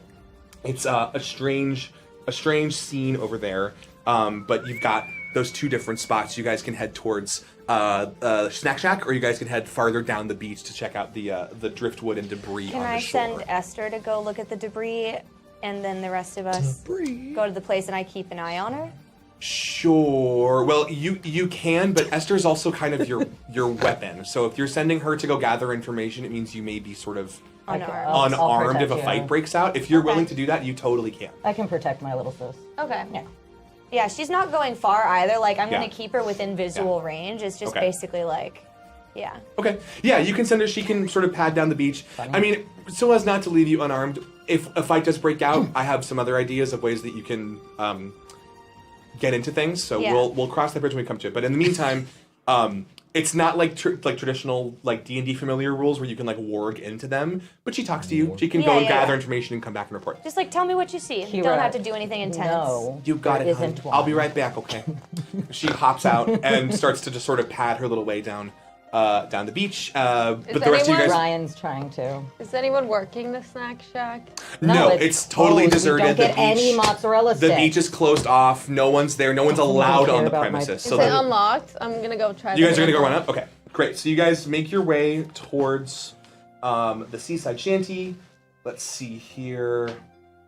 it's a strange scene over there. But you've got those two different spots. You guys can head towards Snack Shack, or you guys can head farther down the beach to check out the driftwood and debris Can on the I shore. send Esther to go look at the debris, and then the rest of us go to the place and I keep an eye on her? Sure. Well, you can, but Esther's also kind of your weapon. So if you're sending her to go gather information, it means you may be sort of Unarmed. I'll unarmed if protect a you. fight breaks out. If you're Okay. willing to do that, you totally can. I can protect my little sis. Okay. Yeah. Yeah, she's not going far either. Like, I'm Yeah. going to keep her within visual range. It's just Okay. basically like, yeah. Okay. Yeah, you can send her. She can sort of pad down the beach. I mean, so as not to leave you unarmed. If a fight does break out, I have some other ideas of ways that you can get into things. So Yeah. we'll cross that bridge when we come to it. But in the meantime, it's not like traditional like D&D familiar rules where you can like warg into them. But she talks to you. She can Yeah, go yeah, gather yeah. information and come back and report. Just like tell me what you see. You Kira, don't have to do anything intense. No. You got there it, hon. isn't one. I'll be right back, okay? She hops out and starts to just sort of pad her little way down the beach. But the rest of you anyone- guys... Ryan's trying to. Is anyone working the snack shack? No, it's totally closed. deserted. We don't get The beach- any mozzarella The sticks. beach is closed off. No one's there. No one's allowed care on the about my- premises. Is So it the- unlocked? I'm gonna go try. you guys are the gonna go run up? Okay, great. So you guys make your way towards the seaside shanty. Let's see here.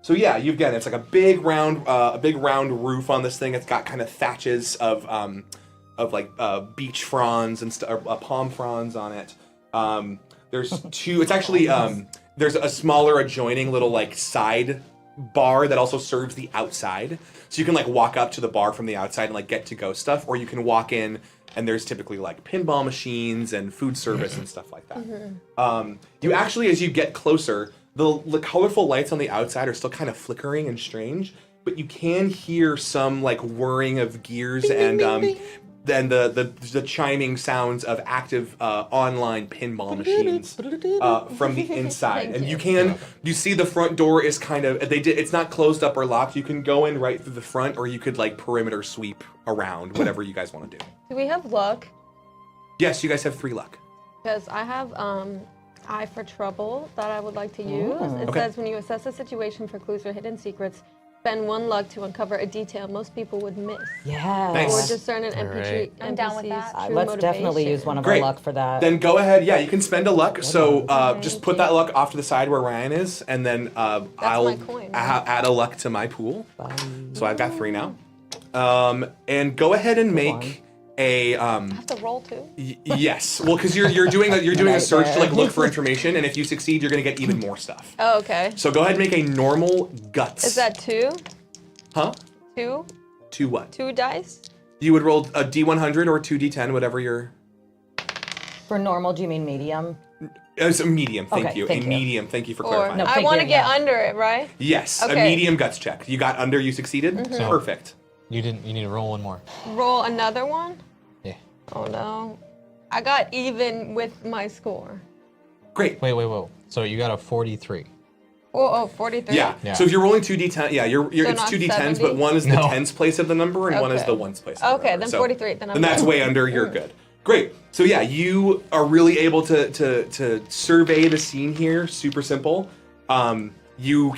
So yeah, it's like a big round roof on this thing. It's got kind of thatches of beach fronds and palm fronds on it. There's two. It's actually there's a smaller adjoining little like side bar that also serves the outside. So you can like walk up to the bar from the outside and like get to go stuff, or you can walk in and there's typically like pinball machines and food service and stuff like that. You actually, as you get closer, the colorful lights on the outside are still kind of flickering and strange, but you can hear some like whirring of gears and then the chiming sounds of active online pinball machines from the inside. And you see the front door is kind of, it's not closed up or locked. You can go in right through the front, or you could like perimeter sweep around, whatever you guys want to do. Do we have luck? Yes, you guys have 3 luck. Because I have Eye for Trouble that I would like to use. It Okay. says when you assess a situation for clues or hidden secrets, spend 1 luck to uncover a detail most people would miss. Yeah. Nice. Or discern an Alright. I'm down with that. true Let's definitely motivation. use one of Great. our luck for that. Then go ahead. Yeah, you can spend a luck. So just put that luck off to the side where Ryan is, and then I'll my coin, right? add a luck to my pool. So I've got 3 now. And go ahead and make a I have to roll too. yes. Well, because you're doing a search to like Nightmare. look for information, and if you succeed, you're gonna get even more stuff. Oh, okay. So go ahead and make a normal guts. Is that 2? Huh? 2? 2 what? 2 dice? You would roll a D100 or 2D10, whatever your. For normal, do you mean medium? It's a medium. Thank Okay, you. thank A you. medium. Thank you for Or clarifying. No, I thank want to you, get yeah. under it, right? Yes, a Okay. medium guts check. You got under. You succeeded. Perfect. You didn't. You need to roll one more. Roll another one? Yeah. Oh no. I got even with my score. Great. Wait. So you got a 43. Oh, 43? Yeah. Yeah. So if you're rolling 2d10, yeah, So it's not 2d10s, 70? but one is the No. tens place of the number and one is Okay. the ones place. Of the Okay, number. then So 43, then I'm that's good. way under. You're good. Great. So yeah, you are really able to survey the scene here. Super simple. You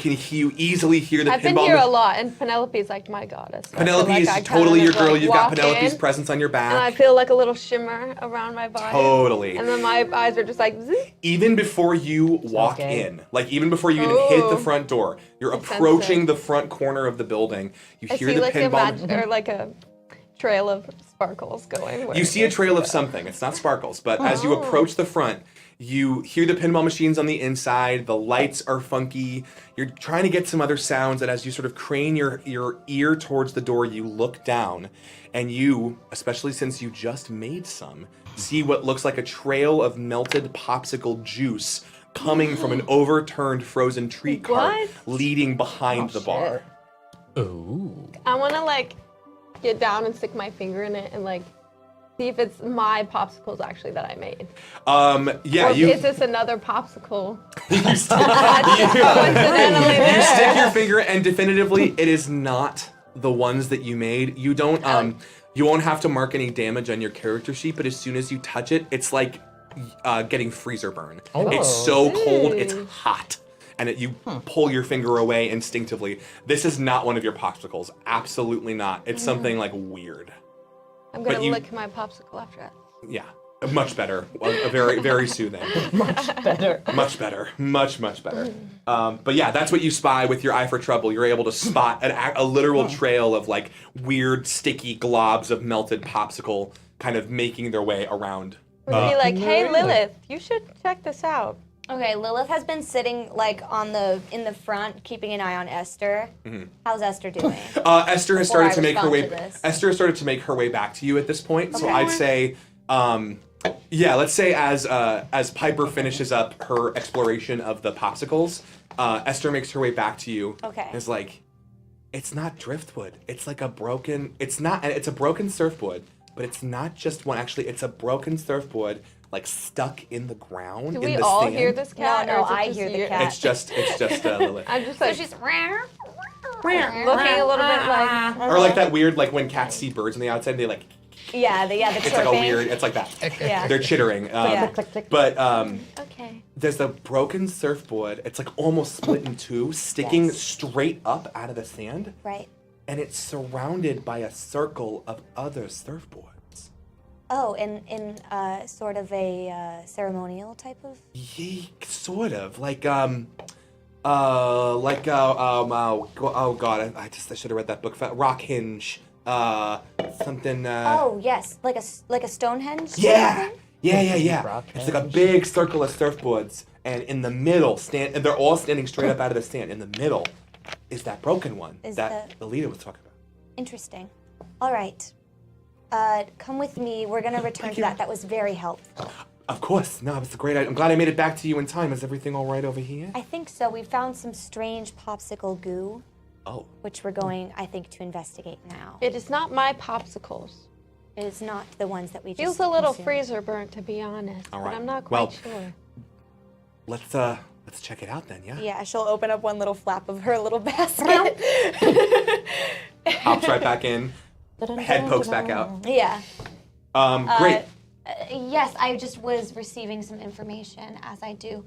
easily hear the I've been pinball. here a lot, and Penelope's like my goddess. I feel Penelope like is I kind totally of, your girl. like, You've got walk Penelope's in, presence on your And I back. feel like a little shimmer around my body. Totally. And then my eyes are just like, zzz. Even before you walk Okay. in, like even before you even hit the Oh. front door, you're I sense approaching it. the front corner of the building. You I hear see the like a pinball. or like a trail of sparkles going. where You see a trail of something. It's not sparkles, but as you approach the front, you hear the pinball machines on the inside. The lights are funky. You're trying to get some other sounds, and as you sort of crane your ear towards the door, you look down, and you, especially since you just made some, see what looks like a trail of melted popsicle juice coming from an overturned frozen treat cart What? leading behind the bar. Ooh. I want to like get down and stick my finger in it and like see if it's my popsicles actually that I made. Yeah, Or you. is this another popsicle? You stick your finger, and definitively, it is not the ones that you made. You don't. You won't have to mark any damage on your character sheet, but as soon as you touch it, it's like getting freezer burn. It's so cold, it's hot, and you pull your finger away instinctively. This is not one of your popsicles. Absolutely not. It's something like weird. I'm gonna But you- lick my popsicle after that. Yeah, much better. A very, very soothing. Better. Much better. Much better. But yeah, that's what you spy with your eye for trouble. You're able to spot a literal trail of like weird sticky globs of melted popsicle kind of making their way around. We'd be like, hey Lilith, you should check this out. Okay, Lilith has been sitting like in the front, keeping an eye on Esther. How's Esther doing? Esther has started I to make her respond way. to this. Esther has started to make her way back to you at this point. So Okay. I'd say, yeah, let's say as Piper finishes up her exploration of the popsicles, Esther makes her way back to you. Okay. And is like, it's not driftwood. It's like a broken. It's not. It's a broken surfboard, but it's not just one. Actually, it's a broken surfboard like stuck in the ground. Do in we the all sand. hear this cat? No, or is it I just hear the you? cat. It's just Lilith. I'm just So like she's looking a little bit like. Or like that weird like when cats see birds on the outside, they like. the It's like a weird. It's like that. Yeah. They're chittering. Yeah. Click, click. But Okay. there's the broken surfboard. It's like almost split in two, sticking Yes. straight up out of the sand, Right. and it's surrounded by a circle of other surfboards. Oh, in sort of a ceremonial type of. Yeek, sort of oh god, I should have read that book. Rock Hinge, something. Oh yes, like a Stonehenge. sort of Yeah, thing? yeah. Rock It's like a big circle of surfboards, and in the middle and they're all standing straight up out of the sand. In the middle is that broken one Is that the leader was talking about. Interesting. All right. Come with me. We're gonna return to that. That was very helpful. Of course. No, it's a great idea. I'm glad I made it back to you in time. Is everything all right over here? I think so. We found some strange popsicle goo, Oh. which we're going, I think, to investigate now. It is not my popsicles. It is not the ones that we just Feels a little consumed. freezer burnt, to be honest. All But right. I'm not Well, quite sure. Let's check it out then, yeah? Yeah, she'll open up one little flap of her little basket. Hops right back in. Head pokes back out. Yeah. Great. Yes, I just was receiving some information as I do.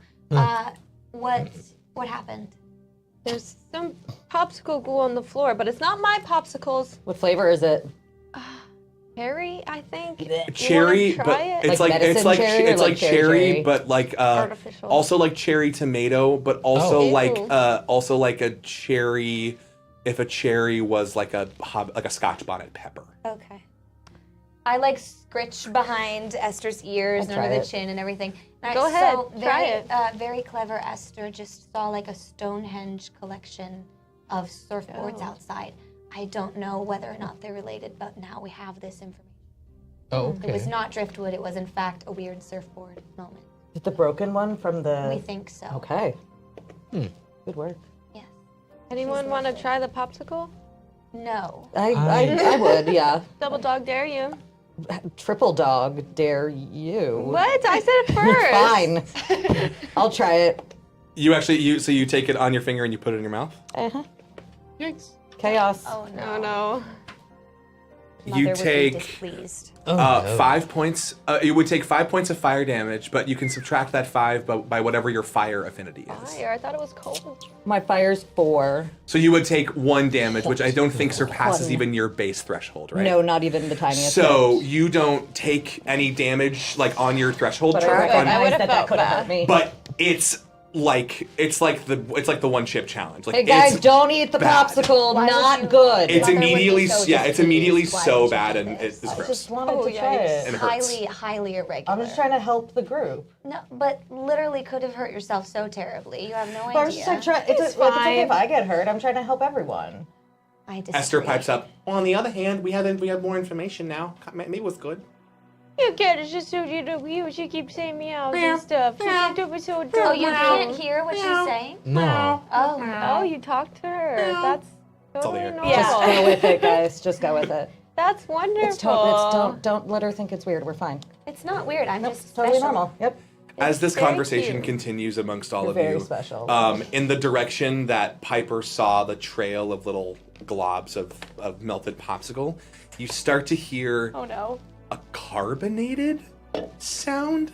What happened? There's some popsicle glue on the floor, but it's not my popsicles. What flavor is it? Cherry, I think. Cherry, you wanna but try it? it's Like like it's medicine like cherry or it's like like cherry cherry, cherry? but like Artificial. also like cherry tomato, but also Oh. like a cherry. If a cherry was like a Scotch bonnet pepper. Okay. I like scritch behind Esther's ears I'll and under try the it. chin and everything. Go ahead, So try very, it. very clever Esther just saw like a Stonehenge collection of surfboards Oh. outside. I don't know whether or not they're related, but now we have this information. Oh, It was okay. not driftwood. It was in fact a weird surfboard moment. Is it the broken one from the? We think so. Okay. Good work. Yes. Anyone want to try the popsicle? No. I would, yeah. Double dog dare you. Triple dog dare you. What? I said it first. Fine. I'll try it. You actually so you take it on your finger and you put it in your mouth. Uh-huh. Yikes. Chaos. Oh Oh no. You Mother would be take displeased. Oh, no. 5 points. It would take 5 points of fire damage, but you can subtract that 5 by whatever your fire affinity is. Fire. I thought it was cold. My fire's 4. So you would take 1 damage, which I don't think surpasses One. even your base threshold, right? No, not even the tiniest So bit. you don't take any damage like on your threshold But I track, recognize would've that felt could have bad. hurt me. but it's like the one chip challenge. Like Hey guys, it's don't eat the bad. popsicle. Why would Not you- good. It's Mother would be immediately so yeah, it's immediately displeased. Why so would you bad do and this? it's I gross. just wanted Oh, to try yikes. it. And it hurts. Highly irregular. I'm just trying to help the group. No, but literally could have hurt yourself so terribly. You have no But I was idea. just like, it's okay fine. if I get hurt. I'm trying to help everyone. I disagree. Esther pipes up. Well, on the other hand, we have more information now. Maybe it was good. You get it. Just so you know, you keep saying meows and stuff. Just do it so Oh, you can't hear what she's saying? No. Oh, you talked to her. That's all totally they hear. normal. Just go with it, guys. Just go with it. That's wonderful. It's don't let her think it's weird. We're fine. It's not weird. I'm Nope, just totally special. normal. Yep. As this very conversation cute. continues amongst all You're of very you, special. in the direction that Piper saw the trail of little globs of melted popsicle, you start to hear Oh no. a carbonated sound,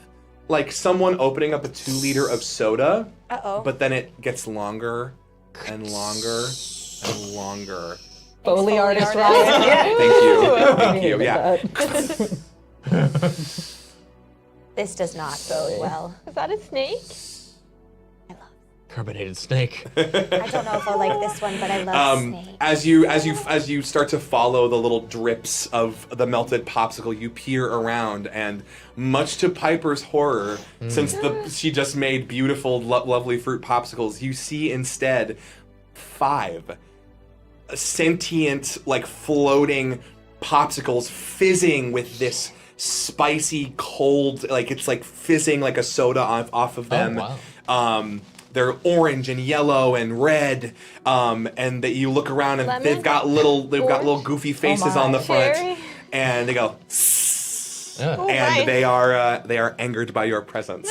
like someone opening up a 2-liter of soda. Uh-oh. But then it gets longer and longer and longer. Foley artist, artist. Ryan. Thank you. Thank you. Yeah. This does not bode well. Is that a snake? Carbonated snake. I don't know if I'll like this one, but I love snakes. As you start to follow the little drips of the melted popsicle, you peer around, and much to Piper's horror, since she just made beautiful, lovely fruit popsicles, you see instead 5 sentient, like floating popsicles fizzing with this spicy, cold, like it's like fizzing like a soda off of them. wow. They're orange and yellow and red, and that you look around and Lemon? they've got little Orange? goofy faces on the my. front, Cherry? and they go, Yeah, and right. they are angered by your presence.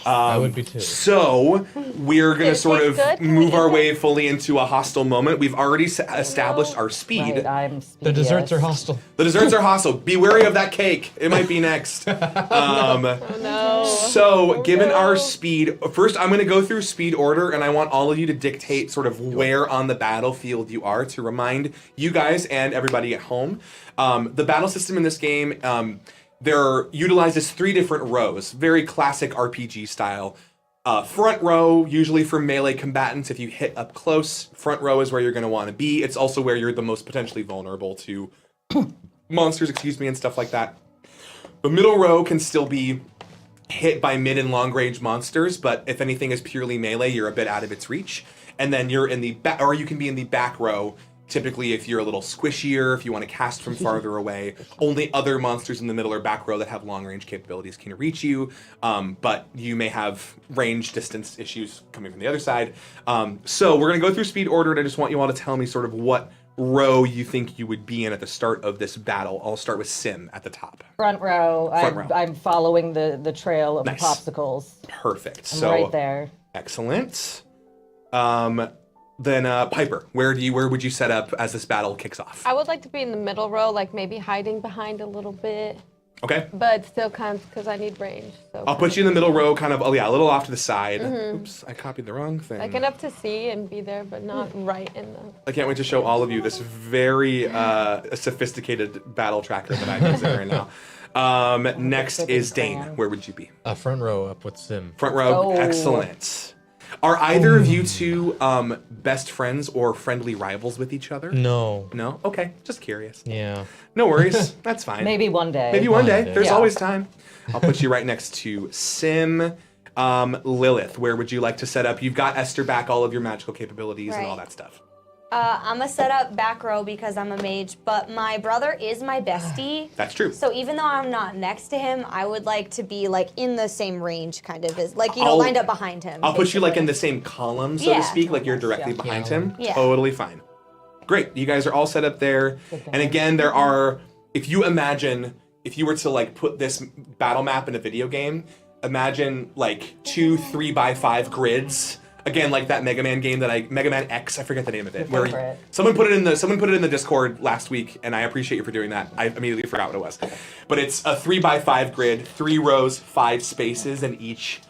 I would be too. So we're gonna Does it sort taste of good? Can we move eat our it? way fully into a hostile moment. We've already established our speed. Right, I'm The desserts are speediest. hostile. The desserts are hostile. Be wary of that cake. It might be next. No. So, given our speed, first I'm going to go through speed order, and I want all of you to dictate sort of where on the battlefield you are to remind you guys and everybody at home. The battle system in this game, there utilizes 3 different rows, very classic RPG style. Front row, usually for melee combatants, if you hit up close, front row is where you're going to want to be. It's also where you're the most potentially vulnerable to monsters, and stuff like that. The middle row can still be hit by mid and long range monsters, but if anything is purely melee, you're a bit out of its reach. and then you're in the back, or you can be in the back row. Typically, if you're a little squishier, if you want to cast from farther away, only other monsters in the middle or back row that have long-range capabilities can reach you, but you may have range distance issues coming from the other side. So we're going to go through speed order, and I just want you all to tell me sort of what row you think you would be in at the start of this battle. I'll start with Sim at the top. Front row. Front row. I'm following the trail of Nice. the popsicles. Perfect. I'm So right there. excellent. Then Piper, where would you set up as this battle kicks off? I would like to be in the middle row, like maybe hiding behind a little bit, Okay. but still kind of because I need range. So I'll put you in the middle row, kind of, a little off to the side. Oops, I copied the wrong thing. like enough to see and be there, but not right in the. I can't wait to show all of you this very sophisticated battle tracker that I'm using right now. Next is Dane. Where would you be? Front row up with Sim. Front row. Oh. Excellent. Are either of you two best friends or friendly rivals with each other? No. No? Okay, just curious. Yeah. No worries. That's fine. Maybe one day. Maybe one day. day. There's Yeah. always time. I'll put you right next to Sim. Lilith, where would you like to set up? You've got Esther back, all of your magical capabilities and all Right. that stuff. I'm gonna set up back row because I'm a mage, but my brother is my bestie. That's true. So even though I'm not next to him, I would like to be like in the same range, kind of, as like I'll- lined up behind him. I'll put you like basically. in the same column, so to Yeah. speak, like you're directly Yeah. behind Yeah. him. Yeah. Totally fine. Great. You guys are all set up there. And again, there are, if you imagine, if you were to like put this battle map in a video game, imagine like 2 3x5 grids. Again, like that Mega Man game Mega Man X, I forget the name of it. Your favorite. Someone put it in the Discord last week, and I appreciate you for doing that. I immediately forgot what it was. But it's a 3x5 grid, 3 rows, 5 spaces in each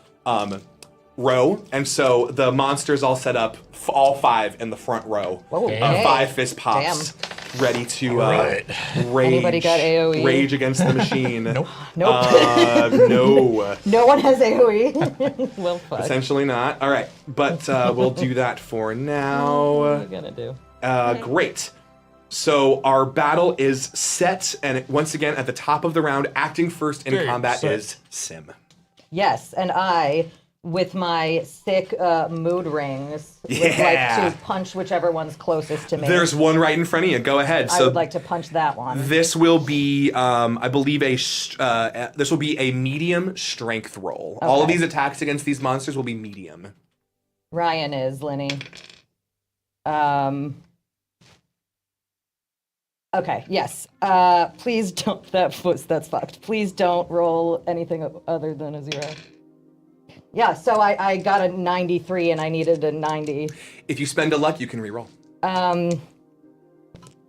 row, and so the monsters all set up, all 5 in the front row. Whoa, Damn. okay. 5 fist pops, ready to Alright. rage. Anybody got AOE? Rage against the machine. Nope. Nope. No. No one has AOE. Well, fuck. Essentially not. All right, but we'll do that for What are now. you gonna do? Great. So our battle is set, and once again, at the top of the round, acting first in Okay, combat set. is Sim. Yes, and I, with my sick mood rings, would Yeah. like to punch whichever one's closest to me. There's one right in front of you. Go ahead. I would like to punch that one. This will be, I believe, this will be a medium strength roll. All of Okay. these attacks against these monsters will be medium. Ryan is, Lenny. Okay, yes. Please don't, that's fucked. Please don't roll anything other than a 0. Yeah, so I got a 93 and I needed a 90. If you spend a luck, you can reroll.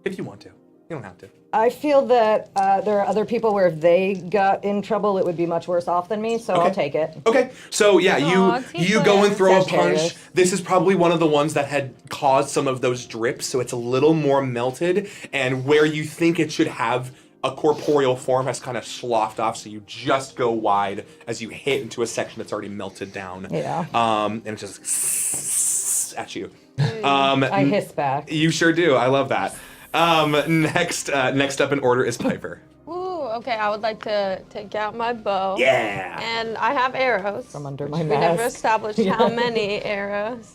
If you want to. You don't have to. I feel that there are other people where if they got in trouble, it would be much worse off than me, so I'll take it. Okay, so yeah, Aw, you go and throw a punch. Sagittarius. This is probably one of the ones that had caused some of those drips, so it's a little more melted, and where you think it should have a corporeal form has kind of sloughed off, so you just go wide as you hit into a section that's already melted down. Yeah. And it just at you. I hiss back. You sure do. I love that. Next up in order is Piper. Ooh, okay. I would like to take out my bow. Yeah. And I have arrows. From under my We never mask. established how many arrows.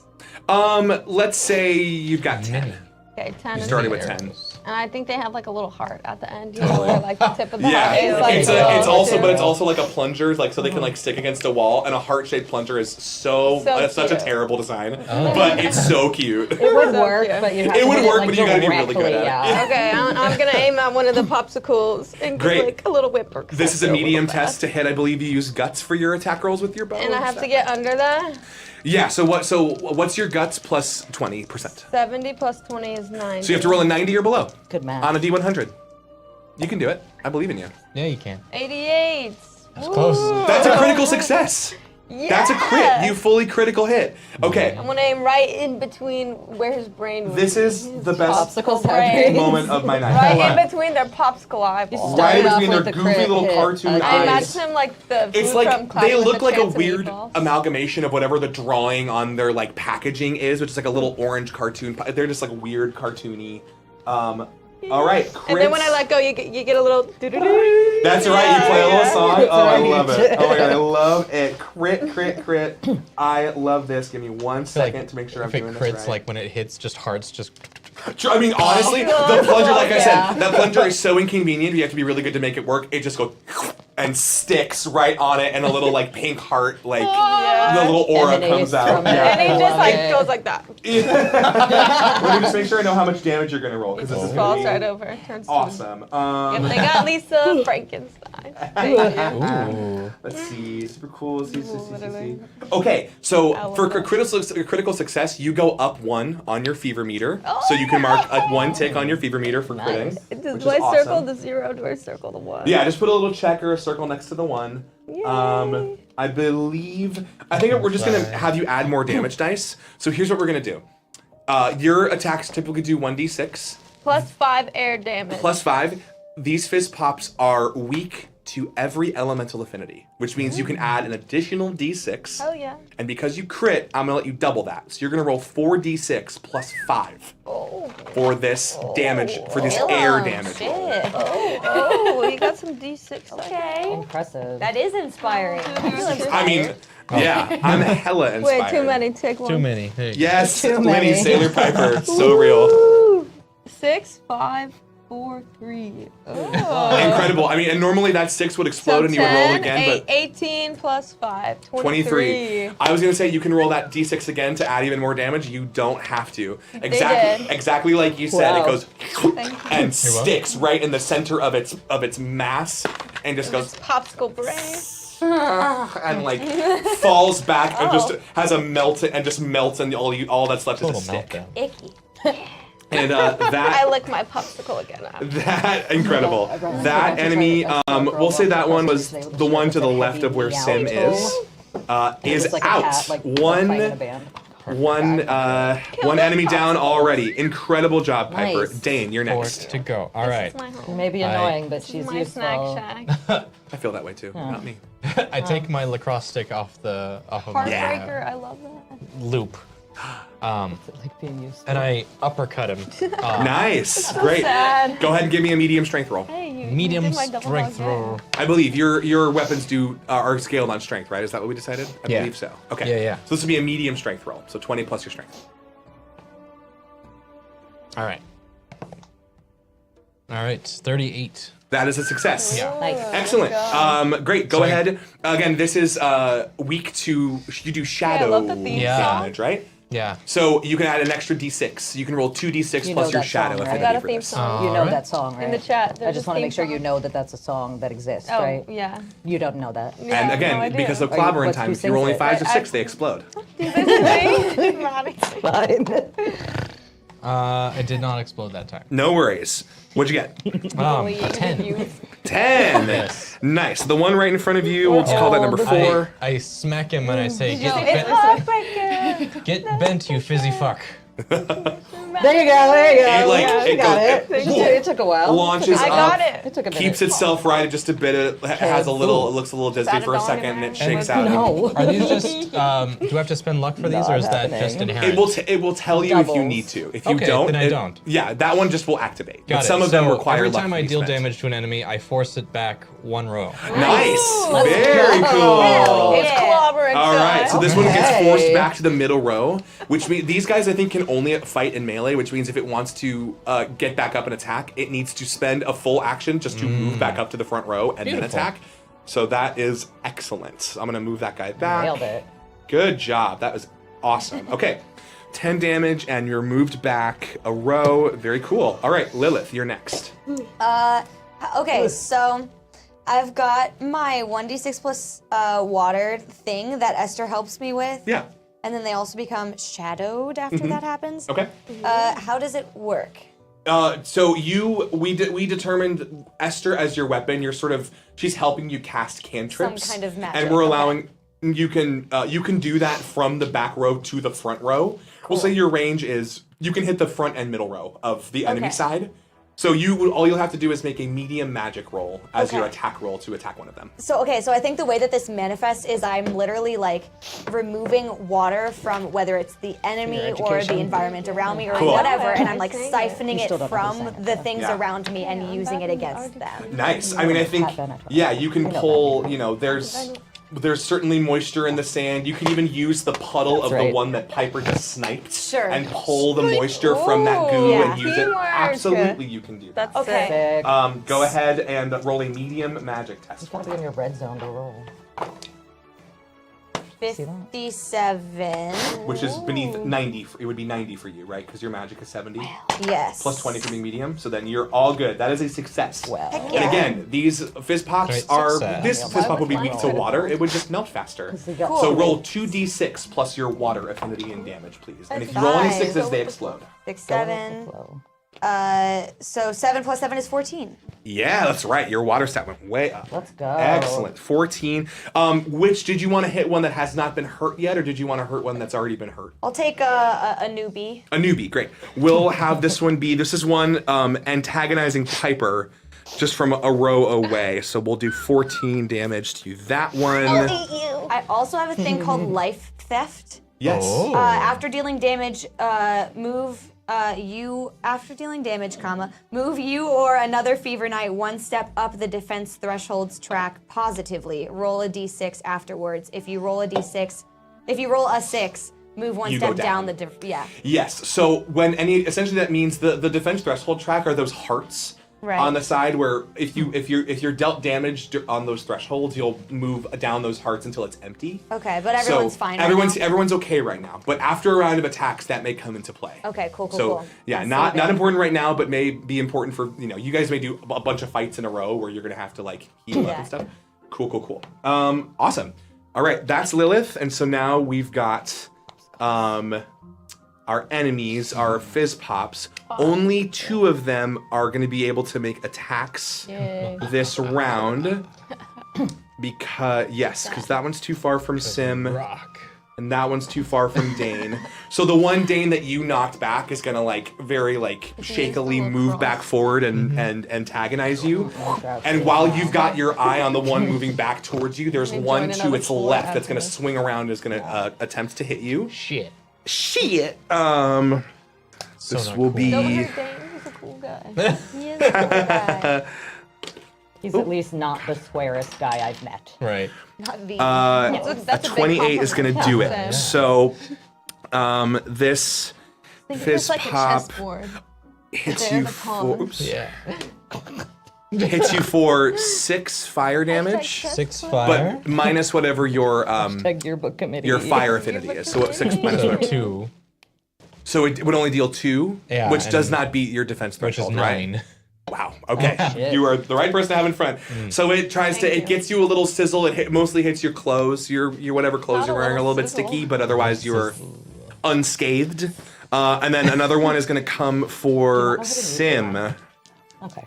Let's say you've got 10. Many. Okay, 10. You is started good. with 10. And I think they have like a little heart at the end, you know, where like the tip of the Yeah, heart is like it's little. also like a plunger, like so they can like stick against a wall, and a heart-shaped plunger is So such a cute. terrible design, but it's so cute. It would So work, cute. but you have It to would hit work, like, but you gotta be really good directly, at it. yeah. Okay, I'm gonna aim at one of the popsicles and give Great. like a little whipper. 'cause This I is a feel medium little test to hit. I believe you use guts for your attack rolls with your bow. And I have to get under that. Yeah. So what's your guts plus 20%? 70 plus 20 is 90. So you have to roll a 90 or below Good math. on a D100. You can do it. I believe in you. Yeah, you can. 88. That's close. That's a critical success. That's a crit. Yeah. You fully critical hit. Okay. I'm gonna aim right in between where his brain was. This is the best Popsicles Right. have brains. moment of my night. Right Hold on. in between their popsicle eyeballs. Start Right off between their with the goofy crit little hit. cartoon Okay. I eyes. imagine him like the It's food like from Clash they of look the like a Chance and weird Meatballs. amalgamation of whatever the drawing on their like packaging is, which is like a little orange cartoon. They're just like weird cartoony. All right, And then when I crits. let go, you get a little doo-doo-doo. That's right, you play a little song. Oh, I love it. Oh my god, I Right. love it. Crit, crit, crit. I love this. Give me 1 I feel like second to make sure I'm if it doing crits, this right. like when it hits, just hearts just. I mean, honestly, the plunger, like I Yeah. said, that plunger is so inconvenient. You have to be really good to make it work. It just goes and sticks right on it, and a little like pink heart, like the little aura Emanates comes out. from it. Yeah. And he I just love like it. goes like that. Let me just make sure I know how much damage you're gonna roll because this is Just gonna falls be right over. Turns to- awesome. Yep, they got Lisa Frankenstein. Thank you. Ooh. Let's see, super cool. See. whatever. Okay, so I love for that. critical success, you go up 1 on your fever meter, so you can mark a 1 tick on your fever meter for critting. Nice. which Do is I circle awesome. the 0? Do I circle the 1? Yeah, just put a little check or a circle next to the 1. I think we're just gonna have you add more damage dice. So here's what we're gonna do. Your attacks typically do 1d6 Plus 5 air damage. plus 5. These fizz pops are weak to every elemental affinity, which means you can add an additional d6. Oh yeah. And because you crit, I'm gonna let you double that. So you're gonna roll 4d6 plus 5 for this damage, for this air damage. roll. Shit. Oh, you got some D6. Okay. Impressive. That is inspiring. I mean, yeah, I'm hella inspired. Wait, too many. Take one. Too many. There you go. Yes, Too Lenny, many. Sailor Piper, so real. Woo. 6, 5, 4, 3. Oh. Incredible. I mean, and normally that 6 would explode So and you would roll 10, it again, but 18 plus 5, 23. I was gonna say you can roll that d6 again to add even more damage. You don't have to. did. Exactly like you said. It Wow. goes Thank you. and welcome. sticks right in the center of its mass and just goes Popsicle brain. and like falls back and just has a melt and just melts and all that's left Total is a stick. meltdown. Icky. And I that lick my popsicle again. that incredible. That enemy, we'll say that one was the one to the left of where Sim is It's like a out. cat, like One playing in a band. one enemy down already. Incredible job, Piper. Nice. Dane, you're 4 next. to go. All right. This is my home. Maybe annoying, but This she's is my useful. snack shack. I feel that way too. Not me. I take my lacrosse stick off of my Heartbreaker. I love that. loop. Like being used. And I uppercut him. Nice. Great. Sad. Go ahead and give me a medium strength roll. Hey, you Medium did my double strength hog roll. game. I believe your weapons are scaled on strength, right? Is that what we decided? I Yeah. believe so. Okay. Yeah, yeah. So this would be a medium strength roll. So 20 plus your strength. All right. All right. 38. That is a success. Yeah. Nice. Excellent. Great. Go So ahead. Again, this is weak to you do shadow love the theme Yeah. damage, right? Yeah. So you can add an extra d6. You can roll 2d6 You plus know your that shadow song, right? affinity I got a for theme this. song. You know Alright. that song, right? In the chat, I there's just a want to theme make sure you song. know that that's a song that exists, Oh, right? yeah. You don't know that. Yeah, And no again, idea. because of Are you- clobbering who time, if sings you're rolling it? 5s or I- 6, they explode. Fine. I did not explode that time. No worries. What'd you get? 10. 10. Yes. Nice. The one right in front of you, we'll just call that number 4. I smack him and I say, No, get, it's Heartbreaker. get bent, you fizzy fuck. There you go. There you go. It, like, Yeah, it you got goes- it. It took a while. Launches I up, got It it. took a minute. keeps itself right just a bit. It has a little. It looks a little dizzy for a Sat it on second, and it and shakes then- out. No. Are these just, do I have to spend luck for these or Not is that just happening. inherent? It will tell you if you Doubles. need to. If you Okay, don't, then I don't. Yeah, that one just will activate. Got but it. some of them So require every luck time to I be deal spent. damage to an enemy, I force it back 1 row. Nice. Let's Very go. cool. It's clobbering All right, so this one gets Okay. forced back to the middle row, which means these guys I think can only fight in melee, which means if it wants to get back up and attack, it needs to spend a full action just to move back up to the front row and then Beautiful. attack. So that is excellent. I'm gonna move that guy back. Nailed it. Good job. That was awesome. Okay. 10 damage and you're moved back a row. Very cool. All right, Lilith, you're next. Okay, so I've got my 1d6 plus water thing that Esther helps me with. Yeah. And then they also become shadowed after that happens. Okay. How does it work? So we determined Esther as your weapon. You're sort of she's helping you cast cantrips. Some kind of magic, And we're okay. allowing you can do that from the back row to the front row. We'll say your range is you can hit the front and middle row of the enemy Okay. side. So all you'll have to do is make a medium magic roll as your attack roll to attack one of them. So so I think the way that this manifests is I'm literally like removing water from whether it's the enemy or the environment around me or Cool. whatever, and I'm like siphoning it still don't from understand the that. things Yeah. around me and using it against them. Nice. I mean, I think, yeah, you can pull, there's certainly moisture in the sand. You can even use the puddle of the right. one that Piper just sniped Sure. and pull the moisture from that goo Yeah. and use it. Teamwork. Absolutely, you can do that. That's Okay. Sick. Go ahead and roll a medium magic test. It's gotta be in your red zone to roll. 57. Which is beneath 90. It would be 90 for you, right? Because your magic is 70. Yes. Plus 20 for being medium. So then you're all good. That is a success. Well. Heck And yeah. again, these fizz pops Great are. success. This fizz pop would be weak to water. It would just melt faster. Cool. So roll 2d6 plus your water affinity and damage, please. And if you roll any Five. sixes, they explode. 6, Go with the 7. flow. So 7 plus 7 is 14. Yeah, that's right. Your water stat went way up. Let's go. Excellent. 14. Which did you want to hit one that has not been hurt yet, or did you want to hurt one that's already been hurt? I'll take a newbie. A newbie, great. We'll have this one be. This is one antagonizing Piper, just from a row away. So we'll do 14 damage to that one. I also have a thing called life theft. Yes. Oh. After dealing damage, move you after dealing damage, move you or another Fever Knight one step up the defense thresholds track positively. Roll a d6 afterwards. If you roll a 6, move one You step go down. down yeah. Yes. So when essentially that means the defense threshold track are those hearts Right. on the side where if you're dealt damage on those thresholds, you'll move down those hearts until it's empty. Okay, but everyone's So fine. right Everyone's now? everyone's okay right now. But after a round of attacks, that may come into play. Okay, cool. So yeah, Let's not save it. important right now, but may be important for you guys may do a bunch of fights in a row where you're gonna have to like heal up Yeah. and stuff. Cool. Awesome. All right, that's Lilith, and so now we've got our enemies, our fizz pops. Only 2 of them are going to be able to make attacks this round. Because that one's too far from Sim. Rock. And that one's too far from Dane. So the one Dane that you knocked back is gonna very shakily move back forward and antagonize you. And while you've got your eye on the one moving back towards you, there's Maybe one join to another its floor left that's gonna after this. swing around and is gonna attempt to hit you. Shit. Shit. So This not will cool. be. Don't hurt Dane, he's a cool guy. He is a cool guy. He's at least not the squarest guy I've met. Right. Not the. That's A 28 is gonna do it. compliment. So, this Think of fizz this like a pop chessboard. hits They're you the for pawns. oops, Yeah. hits you for 6 fire damage, 6 fire. but minus whatever your Tag yearbook committee. your fire affinity is. So 6 minus So whatever. 2, So it would only deal 2, Yeah, which does and- not beat your defense which is threshold, right? 9. Wow. Okay. shit. You are the right person to have in front. So it tries to. It gets you a little sizzle. It mostly hits your clothes. Your whatever clothes Not you're a wearing are a little little bit sizzle. sticky, but otherwise you're unscathed. And then another one is going to come for Sim. Okay.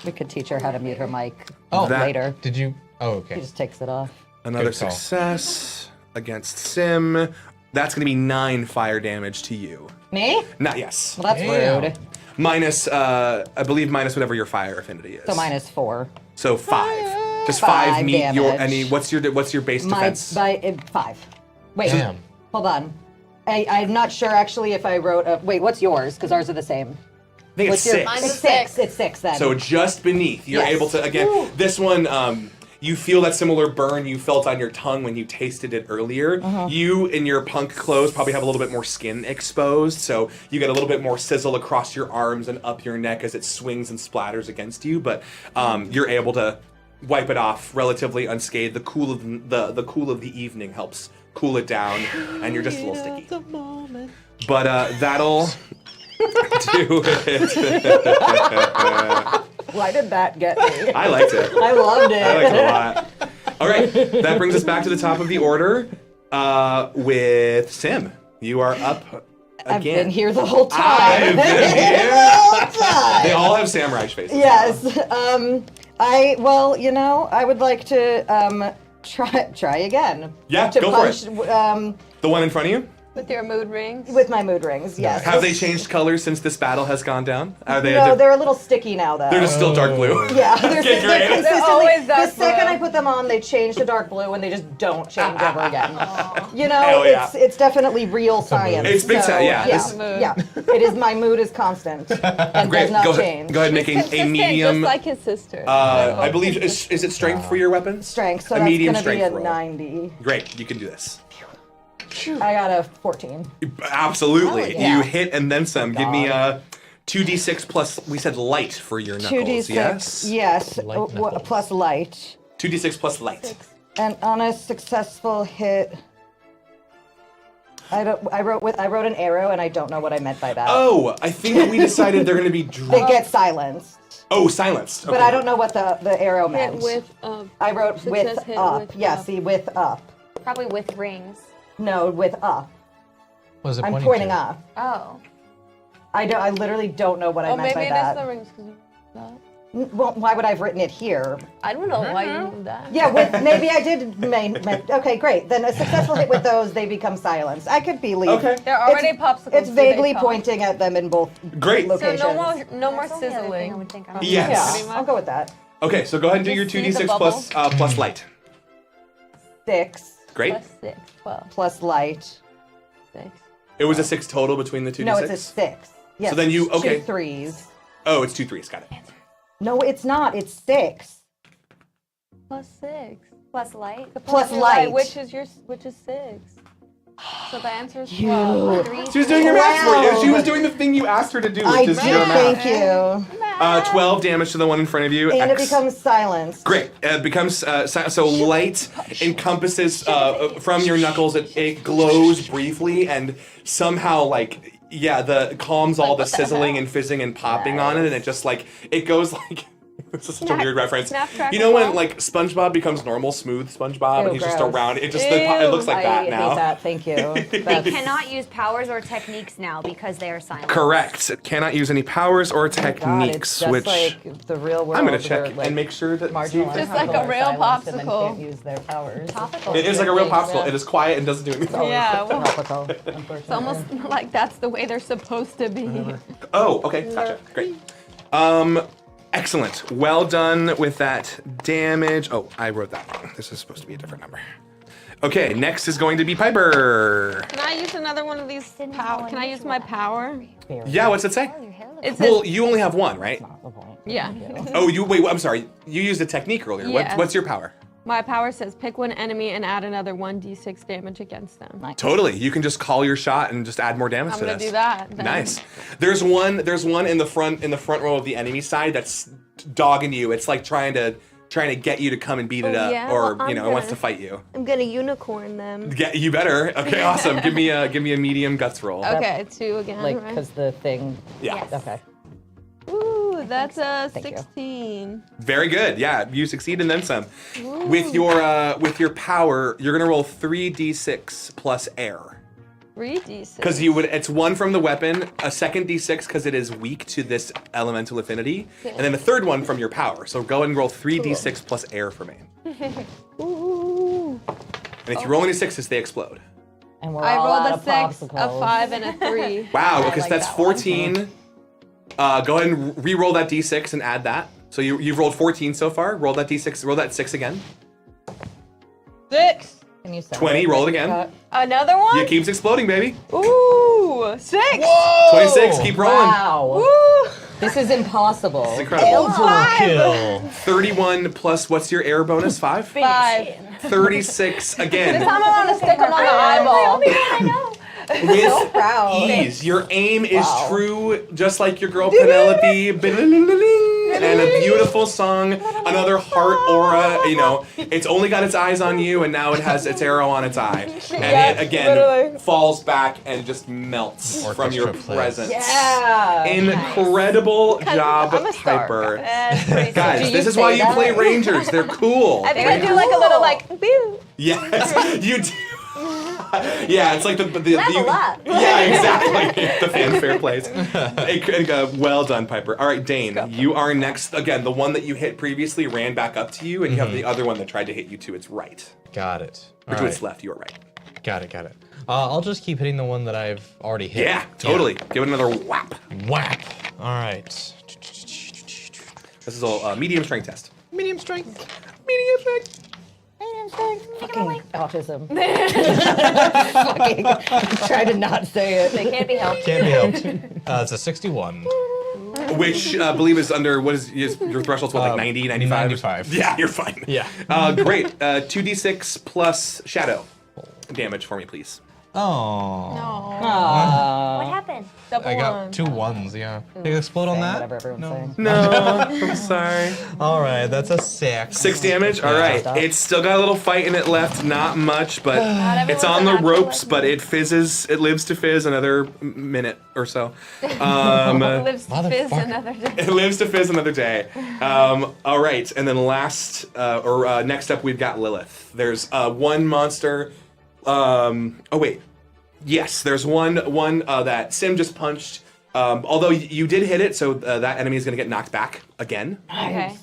We could teach her how to mute her mic Oh, later. Did you? Oh, He okay. just takes it off. Another Good call. success against Sim. That's going to be 9 fire damage to you. Me? Not yes. Well, that's Damn. rude. Minus, I believe minus whatever your fire affinity is. So -4. So 5. Does 5 5 meet your damage. any? What's your base My defense? 5. Wait. Damn. Hold on. I'm not sure actually if I wrote. Wait, what's yours? Because ours are the same. I think it's What's your? 6. Mine's It's a 6. 6. It's 6 then. So just beneath, you're Yes. able to again. This one, you feel that similar burn you felt on your tongue when you tasted it earlier. You in your punk clothes probably have a little bit more skin exposed, so you get a little bit more sizzle across your arms and up your neck as it swings and splatters against you. But you're able to wipe it off relatively unscathed. The cool of the evening helps cool it down, and you're just a little sticky. But that'll do it. Why did that get me? I liked it. I loved it. I liked it a lot. All right, that brings us back to the top of the order with Sim. You are up again. I've been here the whole time. I've been here. the whole time. They all have samurai faces. Yes. I would like to try again. Yeah, to go for punch, The one in front of you? With your mood rings. With my mood rings, yes. Have they changed colors since this battle has gone down? Are they? No, they're a little sticky now, though. they're just still dark blue. Yeah, they're, Okay, great. they're consistently. always dark The second blue. I put them on, they change to dark blue, and they just don't change ever again. You know, Hell yeah. it's definitely real science. It's big time, yeah. Yeah, This- yeah. It is. My mood is constant and Great. does not Go change. ahead. Go ahead and make a Consistent, medium. just like his sister. I believe is it strength for your weapons? Strength, so A that's medium gonna be a strength roll. 90. Great, you can do this. I got a 14. Absolutely, yeah. you hit and then some. Give me a 2d6 plus. We said light for your knuckles. 2d6. Yes. Yes. knuckles. Plus light. 2d6 plus light. And on a successful hit, I wrote an arrow, and I don't know what I meant by that. Oh, I think we decided they're going to be. They get silenced, Oh, silenced. but I don't know what the arrow meant. Hit with I wrote with success hit up. with Yeah, up. see, with up. Probably with rings. No, with up. What was it I'm pointing pointing to? up. Oh. I literally don't know what I Oh, meant maybe by it is that. the rings. 'Cause you that. Well, why would I have written it here? I don't know why you knew that. Yeah, with maybe I did. Okay, great. Then a successful hit with those, they become silenced. I could believe. Okay. They're already popsicles. It's so they vaguely pop. pointing at them in both Great. So locations. So no more That's the only other thing I sizzling. would think of. Yes. Yeah, Pretty much. I'll go with that. Okay, so go ahead and do You your see the 2d6 bubble? plus light. 6 Great. Plus 6, 12, plus light. 6. It was a 6 total between the 2d6. No, it's a 6. Yes. So then you- okay. 2 threes. Oh, it's 2 3s. Got it. No, it's not. It's 6. Plus 6. Plus light. Plus light. Which is 6. So the answer is You. 12. She was doing your math for you. Wow. She was doing the thing you asked her to do, I which is did. your math. Thank you. 12 damage to the one in front of you. And it X. becomes silenced. Great. It becomes so light encompasses from your knuckles. It glows briefly and somehow the calms all the sizzling and fizzing and popping on it, and it just it goes like. This is such a weird reference. Snapcracker You know when ball? SpongeBob becomes normal, smooth SpongeBob, Ew, and he's just gross. around. It just it looks like I that hate now. that. Thank you. They That's- cannot use powers or techniques now because they are silent. Correct. It cannot use any powers or God, it's techniques, just which like the real world. I'm gonna check where, like, and make sure that. marginalized Just like people a are real silenced and then popsicle. can't use their powers. Topical. It is like a real Yeah. popsicle. It is quiet and doesn't do anything. Yeah, well, Topical, it's almost like that's the way they're supposed to be. Oh, okay, gotcha. Great. Excellent. Well done with that damage. Oh, I wrote that wrong. This is supposed to be a different number. Okay, next is going to be Piper. Can I use another one of these power? Can I use my power? Yeah, what's it say? It's Well, you only have one, right? yeah. Oh, I'm sorry. You used a technique earlier. Yeah. What's your power? My power says pick one enemy and add another 1d6 damage against them. Totally. You can just call your shot and just add more damage I'm to gonna this. do that. then. Nice. There's one in the front row of the enemy side that's dogging you. It's like trying to get you to come and beat it Oh, up, yeah? or Well, I'm it wants to gonna- fight you. I'm gonna unicorn them. You better. Okay, awesome. Give me a medium guts roll. Okay, 2 again. Like, right? because the thing. Yeah. Okay. Ooh, that's a Thank you. 16. Very good. Yeah, you succeed and then some. With your power, you're gonna roll 3d6 plus air. 3d6. Because it's 1 from the weapon, a second d6 because it is weak to this elemental affinity, and then a third one from your power. So go and roll 3d6 plus air for me. Ooh. And if you roll any sixes, they explode. And we're I all rolled out a of 6, a popsicles. 5, and a 3. Wow, because like that's that one. 14. Go ahead and re-roll that d6 and add that. So you've rolled 14 so far. Roll that d6. Roll that 6 again. 6. Can you 20. Roll it again. Another one? It keeps exploding, baby. Ooh, 6. Whoa! 26. Keep rolling. Wow. Woo. This is impossible. It's incredible. Kill. 31 plus what's your air bonus? 5? 5. 36 again. I'm gonna stick him on the eyeball. With proud. ease. Your aim is Wow. true, just like your girl Penelope. And a beautiful song, another heart aura. It's only got its eyes on you, and now it has its arrow on its eye. And Yes, it again literally. falls back and just melts from your Orchestra plays. presence. Yeah. Incredible job, I'm a star. Piper. That's pretty Guys, Do you this is say why you that? play Rangers. They're cool. I think I do like a little boo. Yes, you do. Yeah, it's like the Level up. Yeah, exactly. The fanfare plays. Well done, Piper. All right, Dane, you are next. Again, the one that you hit previously ran back up to you, and you have the other one that tried to hit you to its right. Got it. Or All to its right. left, you are right. Got it. I'll just keep hitting the one that I've already hit. Yeah, totally. Give it another whap. Whap. All right. This is a medium strength test. Medium strength. Medium strength. Fucking autism. Fucking try to not say it. They can't be helped. Can't be helped. It's a 61. Which I believe is under, what is your threshold's what, like 90, 95? 95. Yeah, you're fine. Yeah. Great. 2d6 plus shadow damage for me, please. Oh. No. What happened? Double I got one. 2 1s, yeah. Did it explode on that? Whatever everyone's saying. No, I'm sorry. All right, that's a 6. 6 damage? All right. Stop. It's still got a little fight in it left. Not much, but it's on the ropes, but it fizzes. It lives to fizz another minute or so. Lives to fizz Motherfucker. another day. It lives to fizz another day. All right, and then next up, we've got Lilith. There's one monster. Yes, there's one that Sim just punched. Although you did hit it, so that enemy is going to get knocked back again. Okay.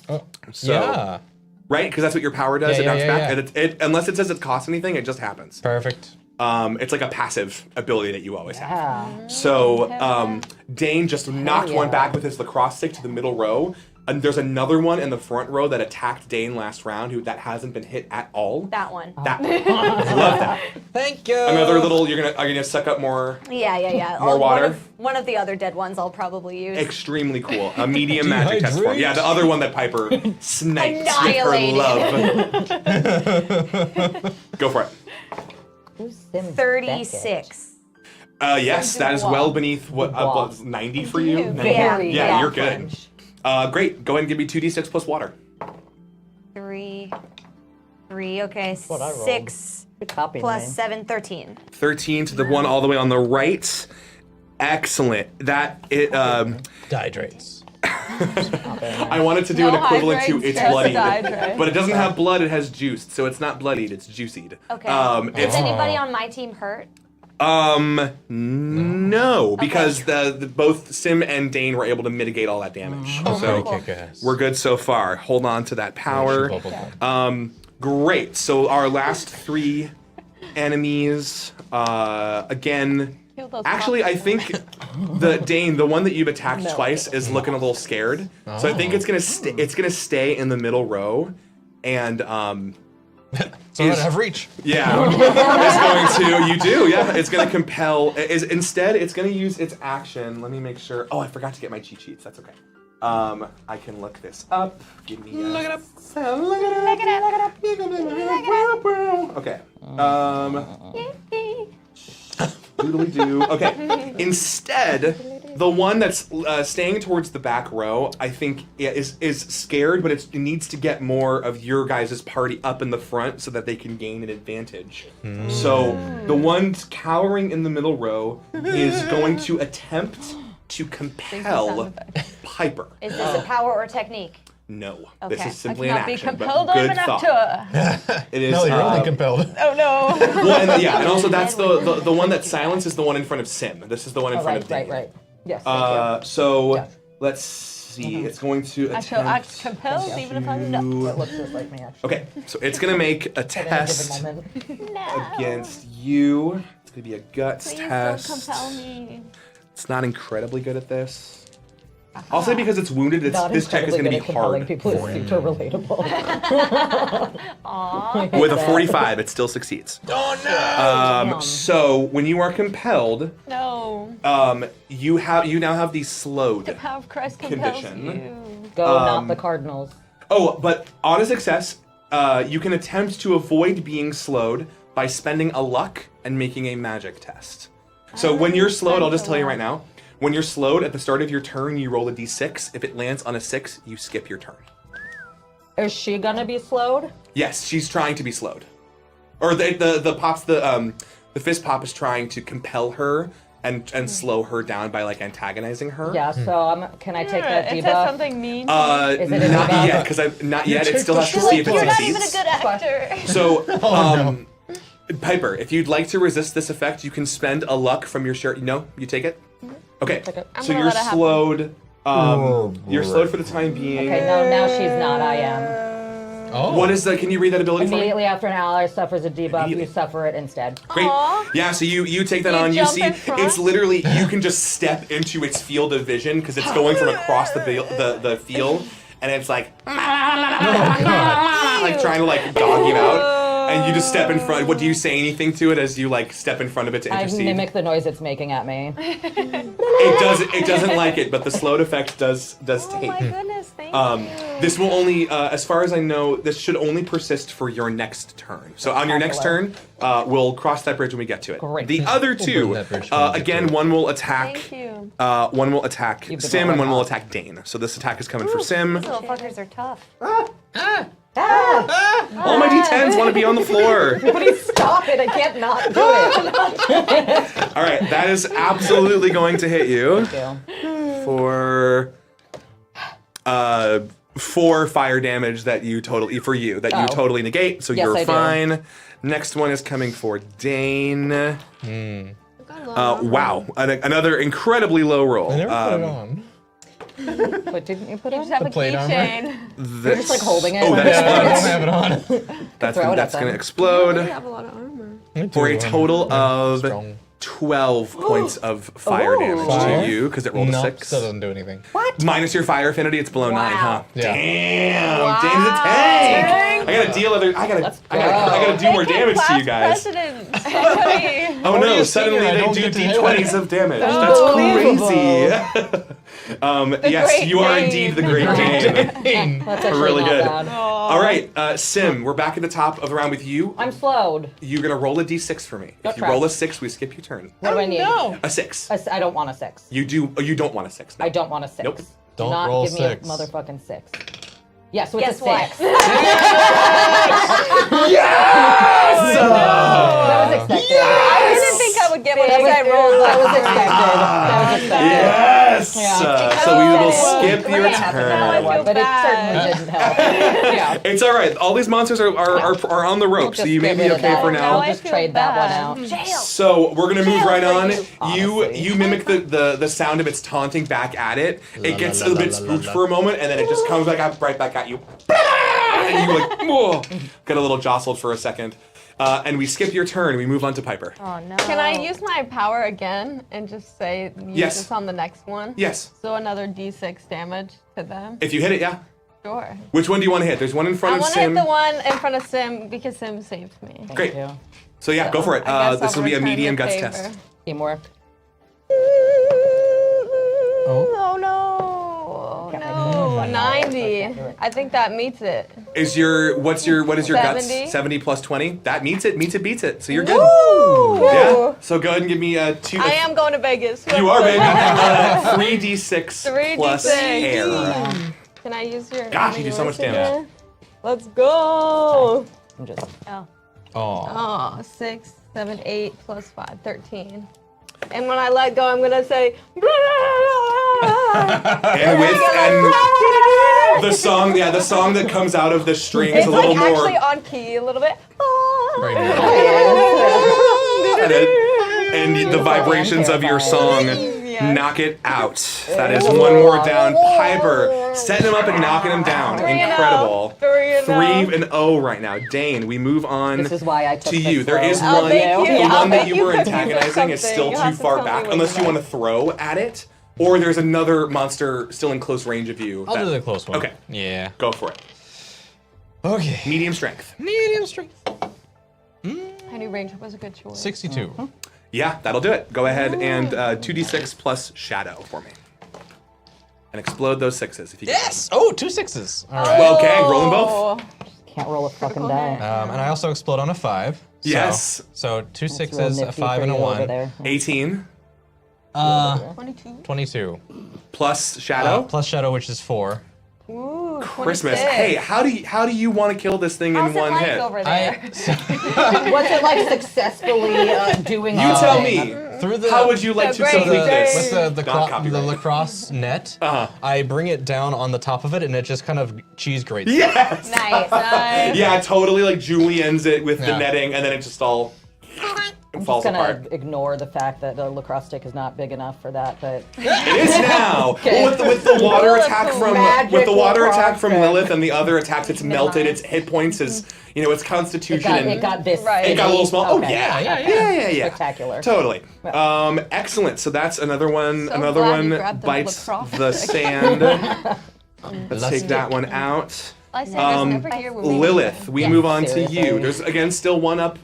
So, Yeah. right? Because that's what your power does. Yeah, it knocks yeah, back. yeah. And it, unless it says it costs anything, it just happens. Perfect. It's like a passive ability that you always have. Yeah. So Dane just knocked one yeah. back with his lacrosse stick to the middle row. And there's another one in the front row that attacked Dane last round that hasn't been hit at all. That one. That love that. Thank you. Another little. Are you gonna suck up more? Yeah. More water? One of the other dead ones I'll probably use. Extremely cool. A medium magic test form. Dehydrate. Yeah, the other one that Piper sniped with her Annihilated. love. Go for it. Who's Sim 36. Yes, that is well beneath what Wow. 90 for you. Yeah. 90? Very Yeah, well you're good. Great. Go ahead and give me 2d6 plus water. 3. Okay. what I rolled. 6 Good copy, plus man. 7, 13. 13 to the one all the way on the right. Excellent. That it. Dehydrates. I wanted to do No an equivalent to hydrates, it's just bloodied, dehydrate. but it doesn't have blood. It has juiced, so it's not bloodied. It's juicied. Okay. It's Is anybody on my team hurt? no, because the both Sim and Dane were able to mitigate all that damage. So Pretty kick-ass. we're good so far. Hold on to that power. Bubble. Great. So our last 3 enemies, again. Kill those Actually, I popcorn. think the one that you've attacked twice is looking a little scared. So I think it's gonna stay in the middle row, and So I have reach. yeah, it's going to. You do, yeah. It's going to compel. Instead, it's going to use its action. Let me make sure. Oh, I forgot to get my cheat sheets. That's okay. I can look this up. Give me. Look it up. Look it up. Okay. Doodly doo. Okay. Instead, the one that's staying towards the back row, I think, is scared, but it needs to get more of your guys' party up in the front so that they can gain an advantage. So the one cowering in the middle row is going to attempt to compel Piper. Is this a power or technique? No, Okay. this is I simply an Cannot be action. compelled But good enough thought. to. It is. No, you're only compelled. Oh no. Well, and, yeah, and also that's the one that silence is the one in front of Sim. This is the one in Oh, front right, of Dane. right. Yes. thank So Yeah. let's see. It's going to I feel attempt act compelled even if I'm not. you. It looks just like me, actually. Okay, so it's gonna make a At any given test moment. against you. It's gonna be a guts Please test. don't compel me. It's not incredibly good at this. I'll say because it's wounded, Not this check is gonna incredibly be good at compelling hard. people is super relatable. With a 45, it still succeeds. Oh no! So when you are compelled, No. you now have these slowed. The power of Christ compels Condition. you. Go, not the Cardinals. Oh, but on a success, you can attempt to avoid being slowed by spending a luck and making a magic test. So when you're slowed, I'll just tell you right now. When you're slowed, at the start of your turn, you roll a d6. If it lands on a 6, you skip your turn. Is she gonna be slowed? Yes, she's trying to be slowed. Or the fist pop is trying to compel her and slow her down by like antagonizing her. Yeah, so can I take that It debuff? says something mean. Is it a Not debuff? yet, because not yet. It still has to You're see if it You're not succeeds. even a good actor. So, Piper, if you'd like to resist this effect, you can spend a luck from your shirt. No, you take it. Okay, it. I'm so gonna you're let it happen. slowed. You're slowed for the time being. Okay, no, now she's not. I am. Oh. What is the? Can you read that ability for me? Immediately after an ally suffers a debuff, you Immediately. suffer it instead. Great. Aw. Yeah, so you take that on. You jump see, in front? it's literally you can just step into its field of vision because it's going from across the field, and it's like like trying to like dog you out, and you just step in front. What do you say anything to it as you like step in front of it to I intercede? mimic the noise it's making at me. It doesn't like it, but the slowed effect does Oh take. my goodness, thank you. This will only, as far as I know, this should only persist for your next turn. So on your next turn, we'll cross that bridge when we get to it. Great. The other burn two, that bridge when we get again, to it. one will attack. Thank you. One will attack You've been Sim, and rolling one will off. attack Dane. So this attack is coming for Sim. These little fuckers are tough. All my D10s want to be on the floor. Please stop it! I can't not do it. All right, that is absolutely going to hit you for 4 fire damage that you totally totally negate. So Yes, you're I do. fine. Next one is coming for Dane. Wow, another incredibly low roll. I never put it on. What didn't you put You on? just have a plate armor? keychain. You're just like holding it. Oh, that Yeah, I don't explodes. have it on. That's Throw it that's at going to them. explode You have a lot of armor. for a total of Strong. 12 points of fire damage Five? to you because it rolled a No, 6. still doesn't do anything. Minus your fire affinity, it's below 9, huh? Yeah. Damn, Dane's a tank. I gotta deal other. I gotta do more damage to you guys. Precedent. Oh do no! you Suddenly figure I they don't do get to do d20s it? of damage. That's crazy. Yes, Great you are Dane. indeed the Great Dane. That's actually Really not good. bad. All right, Sim, we're back at the top of the round with you. I'm slowed. You're gonna roll a d6 for me. If you try. roll a 6, we skip your turn. What do I need? No. A 6. I don't want a 6. You do. Oh, you don't want a 6. No. I don't want a 6. Nope. Do Don't not roll give me 6. a motherfucking 6. Yeah, so it's Guess a what? 6. That was expected. I didn't think I would get one That as I was, rolled. that was expected. That was expected. Yes. Yeah. So we will Oh, skip it your wouldn't happen no matter turn. what, but it certainly didn't help. Yeah. It's all right. All these monsters are on the rope, so Just you may get be rid of okay that. for Now now. I Just feel trade that one bad. out. Jail. So we're gonna move right on. You honestly. mimic the sound of its taunting back at it. It gets a little bit spooked for a moment, and then it just comes right back at you. And you like whoa, get a little jostled for a second. And we skip your turn. We move on to Piper. Oh no. Can I use my power again and just say use Yes. this on the next one? Yes. So another d6 damage to them? If you hit it, yeah. Sure. Which one do you want to hit? There's one in front I of want to hit Sim. the one in front of Sim because Sim saved me. Great. Yeah. So yeah, go for it. I guess This I'll will be a return medium the guts favor. test. Teamwork. Oh no. 90. I think that meets it. What is your guts? 70. 70 plus 20. That meets it, beats it. So you're good. Woo! Yeah. So go ahead and give me 2. I am going to Vegas. You are, baby. 3d6 3d6. plus air. Can I use your? Gosh, you do so much damage. Let's go. I'm just. Oh. Oh. Oh, 6, 7, 8 plus 5, 13. And when I let go, I'm gonna say. And the song that comes out of the string is It's a like little actually more. on key a little bit. Very good. And the vibrations of your song Yes. knock it out. That is one more down. Piper setting him up and knocking him down. 3-0. Incredible. 3-0. 3-0 right now. Dane, we move on This is why I took to this you. There slow. is I'll one. make you- The I'll one that make you you were confuse antagonizing is something. still You too have to far tell me back, what unless you you want to throw at it, or there's another monster still in close range of you. I'll that- do the close one. Okay. Yeah. Go for it. Okay. Medium strength. Medium strength. I knew range was a good choice. 62. Yeah, that'll do it. Go ahead and 2d6 plus shadow for me. And explode those 6s if you can. Yes! Oh, 2 6s. All right. Well, okay, roll them both. Oh, Can't roll a fucking die. And I also explode on a 5. So, Yes. So 2 It's real 6s, a nifty 5, for and a you over 1. there. 18 22. 22. plus shadow. Plus shadow, which is 4. Ooh, Christmas. 26. Hey, how do you want to kill this thing How's in it one like hit? over there? What's it like successfully doing? You the tell thing? me. Through the How would you like to Great complete Dane. this? with the Not copyright. lacrosse net, I bring it down on the top of it, and it just kind of cheese grates. Yes. Nice. Nice. Yeah, totally like juliennes it with the Yeah. netting, and then it just all falls I'm just apart. gonna ignore the fact that the lacrosse stick is not big enough for that, but It is now. Well, with the water attack from Magical Lilith and the other attacks, it's melted. Its hit points is its constitution. it got this. Right. It got a little small. Okay. Oh yeah. Yeah. Spectacular. Totally. Excellent. So that's another one. So Another glad you one grabbed the bites lacrosse the stick. sand. Let's take that one out. Lysander's never here. We're moving Lilith, we move on to seriously. you. There's again still one up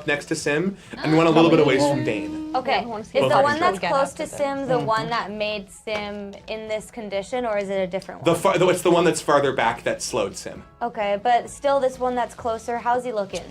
next to Sim, and one a little bit away from Dane. Okay. I wanna see Is what the Both one parties that's go. close to Sim the one that made Sim in this condition, or is it a different one? It's the one that's farther back that slowed Sim. Okay, but still, this one that's closer. How's he looking?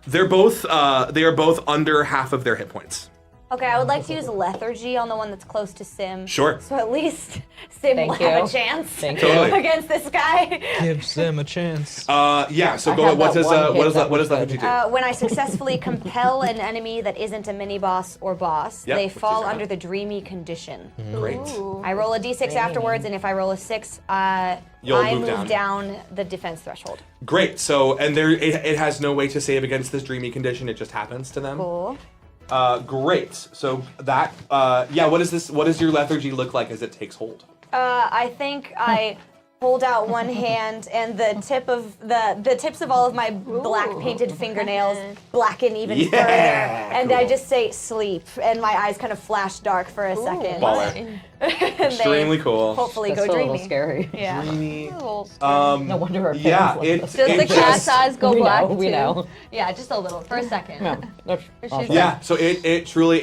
They're both they are both under half of their hit points. Okay, I would like to use lethargy on the one that's close to Sim. Sure. So at least Sim Thank will have you. a chance Thank Totally. against this guy. Gives them a chance. Yeah. So I go. had What that does one hit that what was does lethargy good. do? When I successfully compel an enemy that isn't a mini boss or boss, Yep, they which fall is under the dreamy condition. Great. I roll a d6 afterwards, and if I roll a 6, You'll I move move down. down the defense threshold. Great. So and it has no way to save against this dreamy condition. It just happens to them. Cool. Great. So that what is this? What does your lethargy look like as it takes hold? I think I hold out one hand, and the tips of all of my black painted fingernails blacken even Yeah, further, and I cool. just say sleep, and my eyes kind of flash dark for a second. Baller. And they Extremely cool. Hopefully That's go still a little dreamy. scary. Yeah. Dreamy. No No wonder our parents Yeah. love It. us. Does it the cat's just- eyes go We black know, we too? know. Yeah, just a little for a second. No, that's awful. Yeah. So it truly.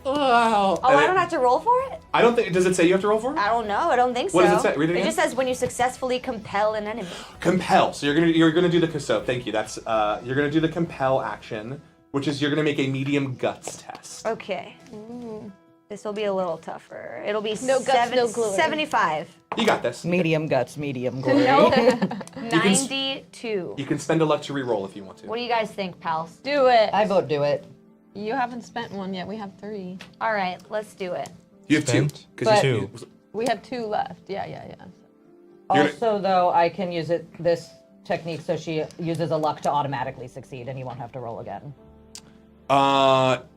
Oh, I don't have to roll for it? I don't think. Does it say you have to roll for it? I don't know. I don't think so. What does it say? Read it again. just says when you successfully compel an enemy. Compel. So you're gonna do the so thank you. That's you're gonna do the compel action, which is you're gonna make a medium guts test. Okay. This will be a little tougher. It'll be No guts, no glory. 75. You got this. Medium guts, medium glory. 92. You can spend a luck to re-roll if you want to. What do you guys think, pals? Do it. I vote do it. You haven't spent one yet. We have 3. All right, let's do it. You have two. Spent? 'cause But- you- We have 2 left. Yeah. You're- Also, though, I can use this technique so she uses a luck to automatically succeed, and you won't have to roll again.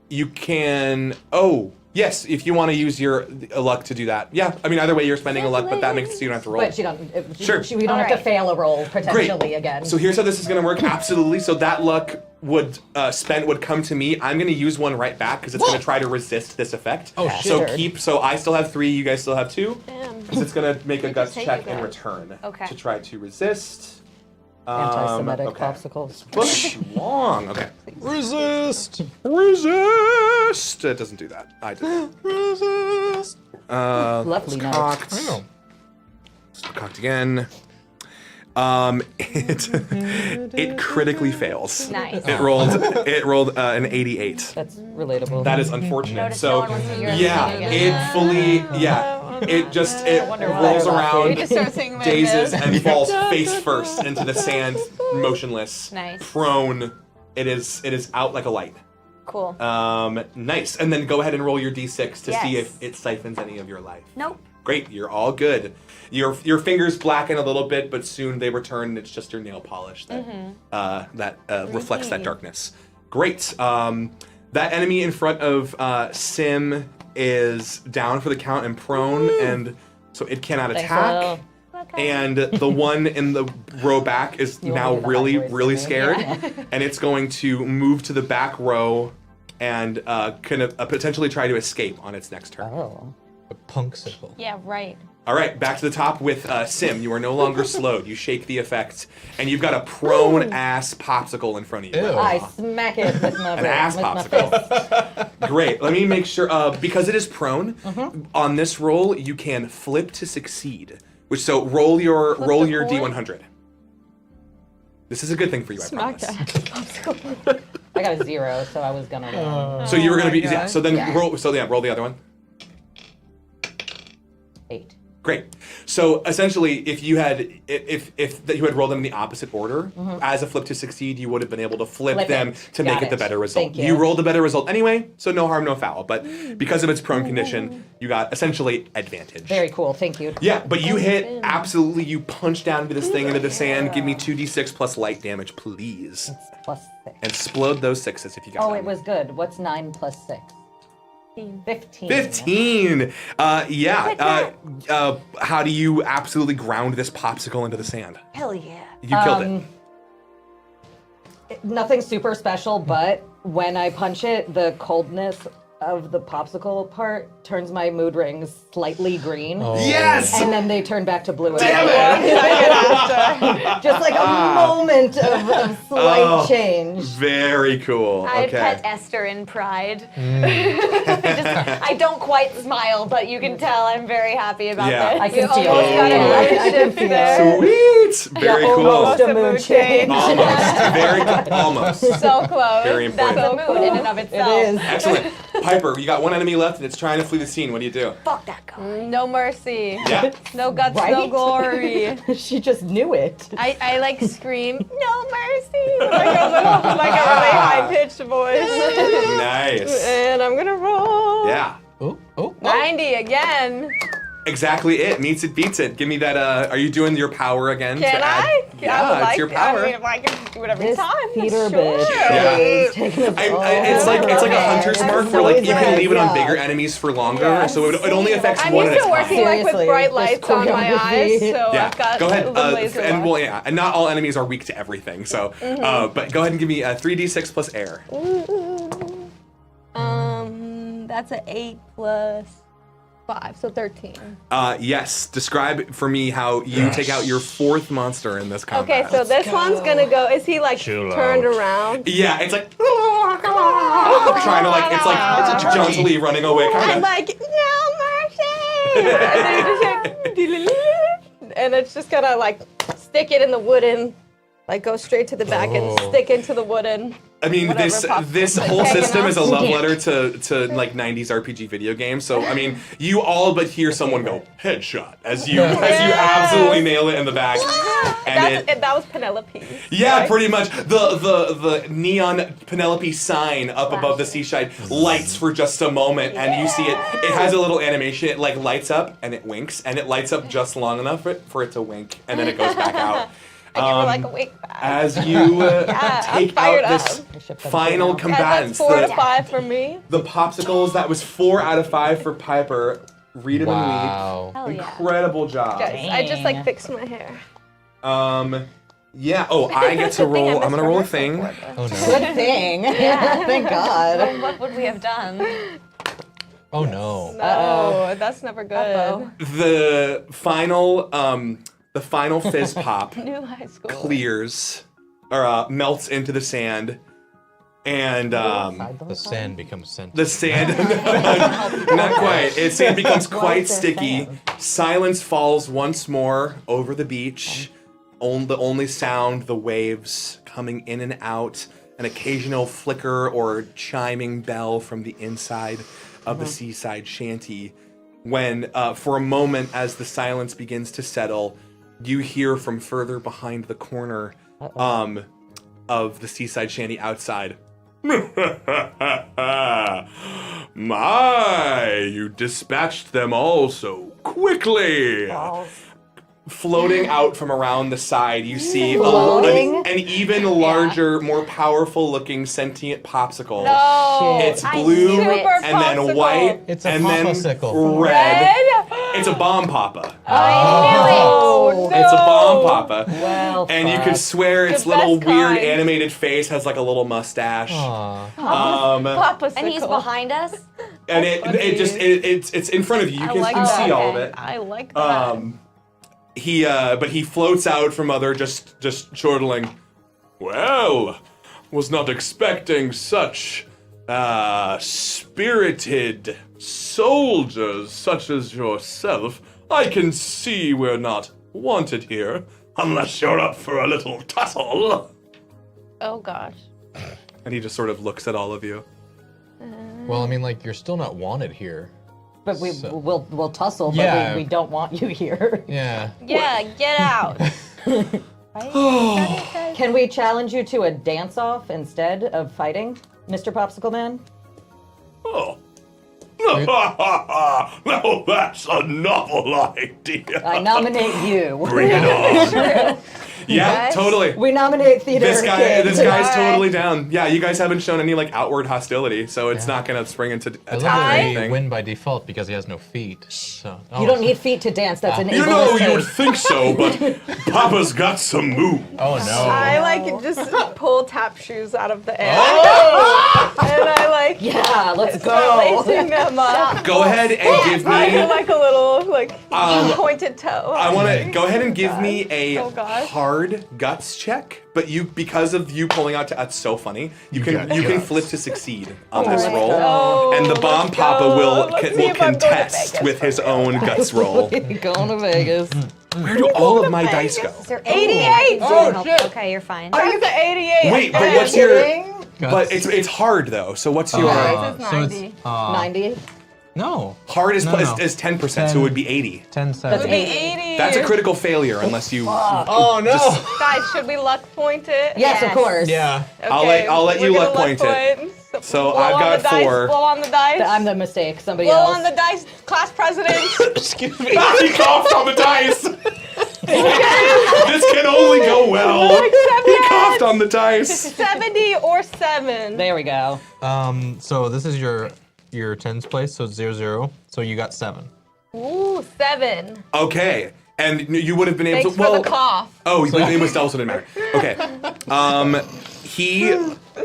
You can. Oh, yes. If you want to use your luck to do that, yeah. I mean, either way, you're spending a luck, but that makes it so you don't have to roll. But she don't. Sure. We don't have to Alright. fail a roll Great. potentially again. So here's how this is going to work. Absolutely. So that luck would would come to me. I'm going to use one right back because it's going to try to resist this effect. Oh, So shit. So I still have 3. You guys still have 2. Damn. So it's going to make a guts take check you in guys. return. Okay. To try to resist. Anti-Semitic Okay. popsicles. Push long. Okay. Resist. Resist. It doesn't do that. I did. Resist. Lovely night. Cocked. I know. Cocked again. It critically fails. Nice. It rolled an 88. That's relatable. That is unfortunate. Notice So no one wants to hear yeah, anything it fully it wonder why rolls they're around, We just start singing dazes, Vegas. and falls face first into the sand, motionless, Nice. prone. It is out like a light. Cool. Nice. And then go ahead and roll your d6 to see Yes. if it siphons any of your life. Nope. Great, you're all good. Your fingers blacken a little bit, but soon they return. And it's just your nail polish that reflects that darkness. Great. That enemy in front of Sim is down for the count and prone, and so it cannot Thanks, attack. Will. And the one in the row back is You now wanna do the really, high voice really for me? scared, and it's going to move to the back row and kind of potentially try to escape on its next turn. Oh. A punksicle. Yeah, right. All right, back to the top with Sim. You are no longer slowed. You shake the effect, and you've got a prone ass popsicle in front of you. Ew. I smack it with my An ass with my popsicle. fist. Great. Let me make sure because it is prone. On this roll, you can flip to succeed. Which roll your the coin? d100. This is a good thing for you, I Smack promise. that. I got a 0, so I was gonna So you were gonna my be God. So then Yeah. roll. So yeah, roll the other one. 8. Great. So essentially, if you had rolled them in the opposite order, as a flip to succeed, you would have been able to flip Flip them it. to Got make it the it. better result. Thank you. rolled the better result anyway, so no harm, no foul. But because of its prone condition, you got essentially advantage. Very cool. Thank you. Yeah, but you hit absolutely. You punch down into this thing into the sand. Give me 2d6 plus light damage, please, Plus 6. and explode those 6s if you got Oh, them. it was good. What's 9 plus 6? 15. 15. How do you absolutely ground this popsicle into the sand? Hell yeah. You killed it. Nothing super special, but when I punch it, the coldness of the popsicle part turns my mood rings slightly green. Yes. And then they turn back to blue. Damn it! Just like a moment of slight change. Very cool. I Okay. pet Esther in pride. I don't quite smile, but you can tell I'm very happy about Yeah. this. I can You feel almost it. got a Yeah, mood I can shift feel there. it. Sweet. Very cool. Almost a mood change. Almost. Very almost. So close. Very That's important. a mood in and of It itself. is. Excellent. Piper, you got one enemy left and it's trying to flee the scene. What do you do? Fuck that guy. No mercy. Yeah. No guts, no Right? glory. She just knew it. I like scream, no mercy, like a really high pitched voice. Nice. And I'm gonna roll. Yeah. Oh, oh, 90 again. Exactly it. Meets it, beats it. Give me that. Are you doing your power again? Can to add- I? Yeah, I would it's like, your power. I mean, if I can do it every This time. Peter sure. bitch Yeah. is taking us all it's like a hunter's over. mark where like you can leave it on Yeah. bigger enemies for longer, so it only affects I'm one used at a to time. working like with Seriously, bright this lights on my eyes, choreography. so Yeah, I've got go ahead. the laser And lock. well, yeah, and not all enemies are weak to everything. So, but go ahead and give me a 3d6 plus air. That's an 8 plus 5, so 13. Yes. Describe for me how you take out your fourth monster in this combat. Okay, so this one's gonna go. Is he like Chill turned out. around? Yeah, it's like trying to like it's like jauntily running away. I'm Kind of. like, no mercy! And then you just hear, and it's just gonna like stick it in the wooden, like go straight to the back and stick into the wooden. I mean, whatever this pops this up. whole Like, system is a love Yeah. letter to like 90s RPG video games. So I mean, you all but hear someone go headshot as you absolutely nail it in the back, and That was Penelope. yeah, pretty much the neon Penelope sign up above the seaside lights for just a moment, and you see it. It has a little animation. It like lights up and it winks, and it lights up just long enough for it to wink, and then it goes back out. And you were like awake back. As you I'm take fired out this up. final And combatants, that's 4 to the, 5 for me. the popsicles, that was 4 out of 5 for Piper. Read them wow. Hell and yeah. weep. Incredible job. Guys, I just like fixed my hair. Yeah. Oh, I get to Good thing I roll. I'm gonna roll a missed thing. rehearsal for this. Oh no. Good thing. Thank God. What would we have done? Oh no. No, that's never good. The final fizz pop New high school. clears or melts into the sand, and The sand becomes sentient. the sand not quite. Sand becomes quite is there sticky. sand? Silence falls once more over the beach. The only sound, the waves coming in and out, an occasional flicker or chiming bell from the inside of the seaside shanty. When, for a moment, as the silence begins to settle, you hear from further behind the corner of the seaside shanty outside. My, you dispatched them all so quickly. Floating out from around the side, you see Floating? an even larger, more powerful looking sentient popsicle. No. It's I blue knew it. and then Popsicle. white It's a and then popsicle. red. Red? It's a bomb papa. Oh, no. It's a bomb papa. Well, And you fuck. could swear its The little best weird kind. animated face has like a little mustache. Aw. Popsicle. And he's behind us? And it's in front of you. You I can, like can that. see all of it. I like that. But he floats out from other just chortling. Well, was not expecting such spirited soldiers such as yourself. I can see we're not wanted here unless you're up for a little tussle. Oh gosh. And he just sort of looks at all of you. Well, I mean, like, you're still not wanted here. But we'll tussle, but Yeah. we don't want you here. Yeah. Yeah, get out. Can we challenge you to a dance-off instead of fighting, Mr. Popsicle Man? Oh. No, that's a novel idea. I nominate you. Bring it on. Yeah, totally. We nominate Theater This Kid. guy's totally down. Yeah, you guys haven't shown any like outward hostility, so it's not gonna spring into I love attack or that we anything. win by default because he has no feet. So You don't need feet to dance. That's an You evil know, you would mistake. think so, but Papa's got some moves. Oh no. I like just pull tap shoes out of the air. Oh! And I like Yeah, let's start go. lacing them up. Go ahead and give I do me. like a little pointed toe. I want to go ahead and give me a Oh, gosh. hard guts check, but because of you pulling out, that's so funny. You can guts. flip to succeed on this right. roll, Oh, and the bomb let's papa go. will Let's see will if I'm going to contest Vegas with his for real. own guts roll. Going to Vegas. Where do all of my dice go? Is there 88. Oh, okay, you're fine. Are you the 88? Wait, but Are what's you your? kidding? But it's hard though. So what's your This is so 90. it's 90. no. hard is No. 10%, so it would be 80. 10 That's 7. 80. That's a critical failure unless you. Oh no. Guys, should we luck point it? Yes, of course. Yeah. Okay, I'll let you we're luck gonna point it. So blow I've on got the dice, 4. Blow on the dice. I'm the mistake. Somebody Blow else. on the dice, class president. Excuse me. He coughed on the dice. This can only go well. He coughed on the dice. 70 or 7. There we go. So this is your tens place, so it's 0 0. So you got 7. Ooh, 7. Okay, and you would have been able Thanks to. for Well, the cough. oh, but it was also didn't matter. Okay, he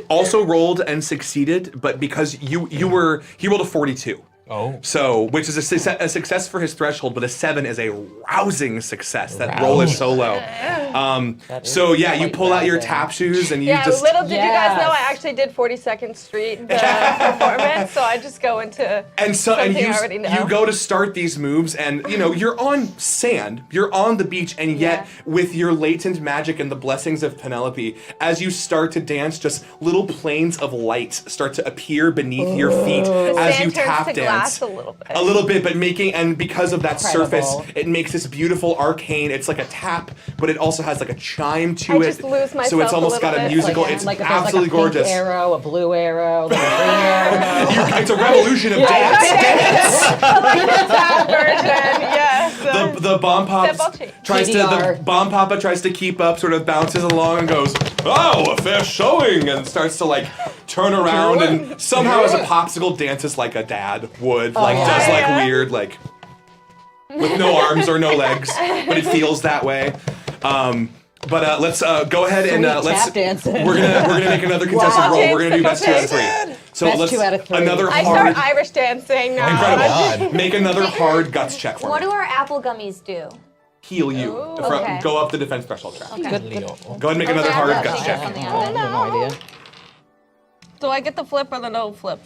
also rolled and succeeded, but because he rolled a 42. Oh. So, which is a success for his threshold, but a 7 is a rousing success. That roll is so low. So yeah, you pull out your tap shoes and you Yeah, just. little did you guys know I Yes. actually did 42nd Street the performance, so I just go into And something I already know. you go to start these moves, and you're on sand, you're on the beach, and yet with your latent magic and the blessings of Penelope, as you start to dance, just little planes of light start to appear beneath your feet as you sand turns tap to dance. glass a little bit. A little bit, but because of that surface, Incredible. it makes this beautiful arcane. It's like a tap, but it also has like a chime to I it. just lose so myself it's a almost little got a bit. musical. Like, it's like if there's absolutely like a pink gorgeous. arrow, a blue arrow, like a green arrow. It's a revolution of dance. That version, yes. The bomb pop Step change. tries to PDR. the bomb papa tries to keep up, sort of bounces along and goes, "Oh, a fair showing," and starts to like turn around and somehow as a popsicle dances like a dad would, like does like weird like with no arms or no legs, but it feels that way. But let's go ahead and Sweet let's tap dancing. we're gonna make another contested Wow. roll. We're gonna do best 2 out of 3. So Best let's 2 out of 3. another I hard, start Irish dancing now. incredible. Make another hard guts check for What me. do our apple gummies do? Heal you. Okay. Go up the defense threshold track. Leo. Go ahead and make another Okay, hard I've got guts to check. get something I out of it. have no idea. Do I get the flip or the no flip?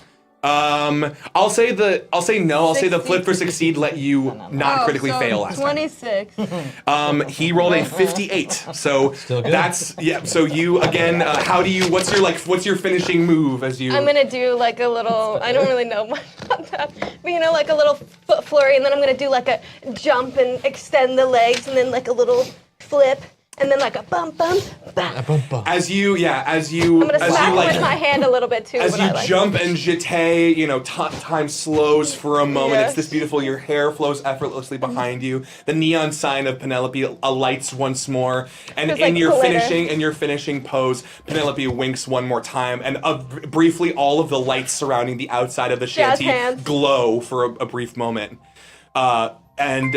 I'll say no. I'll say the 60. flip for succeed let you not critically fail last time. 26. He rolled a 58. So Still good. that's so you again. What's your finishing move as you? I'm gonna do like a little, I don't really know much about that, but like a little foot flurry, and then I'm gonna do like a jump and extend the legs, and then like a little flip, and then like a bump, bump, bump. as you I'm gonna as smack you with my hand a little bit too. as but you I like jump and jeté, time slows for a moment. Yes. It's this beautiful. Your hair flows effortlessly behind you. The neon sign of Penelope alights once more, and There's, in like, your glitter. finishing pose, Penelope winks one more time, and briefly, all of the lights surrounding the outside of the Jazz shanty hands. glow for a brief moment, and.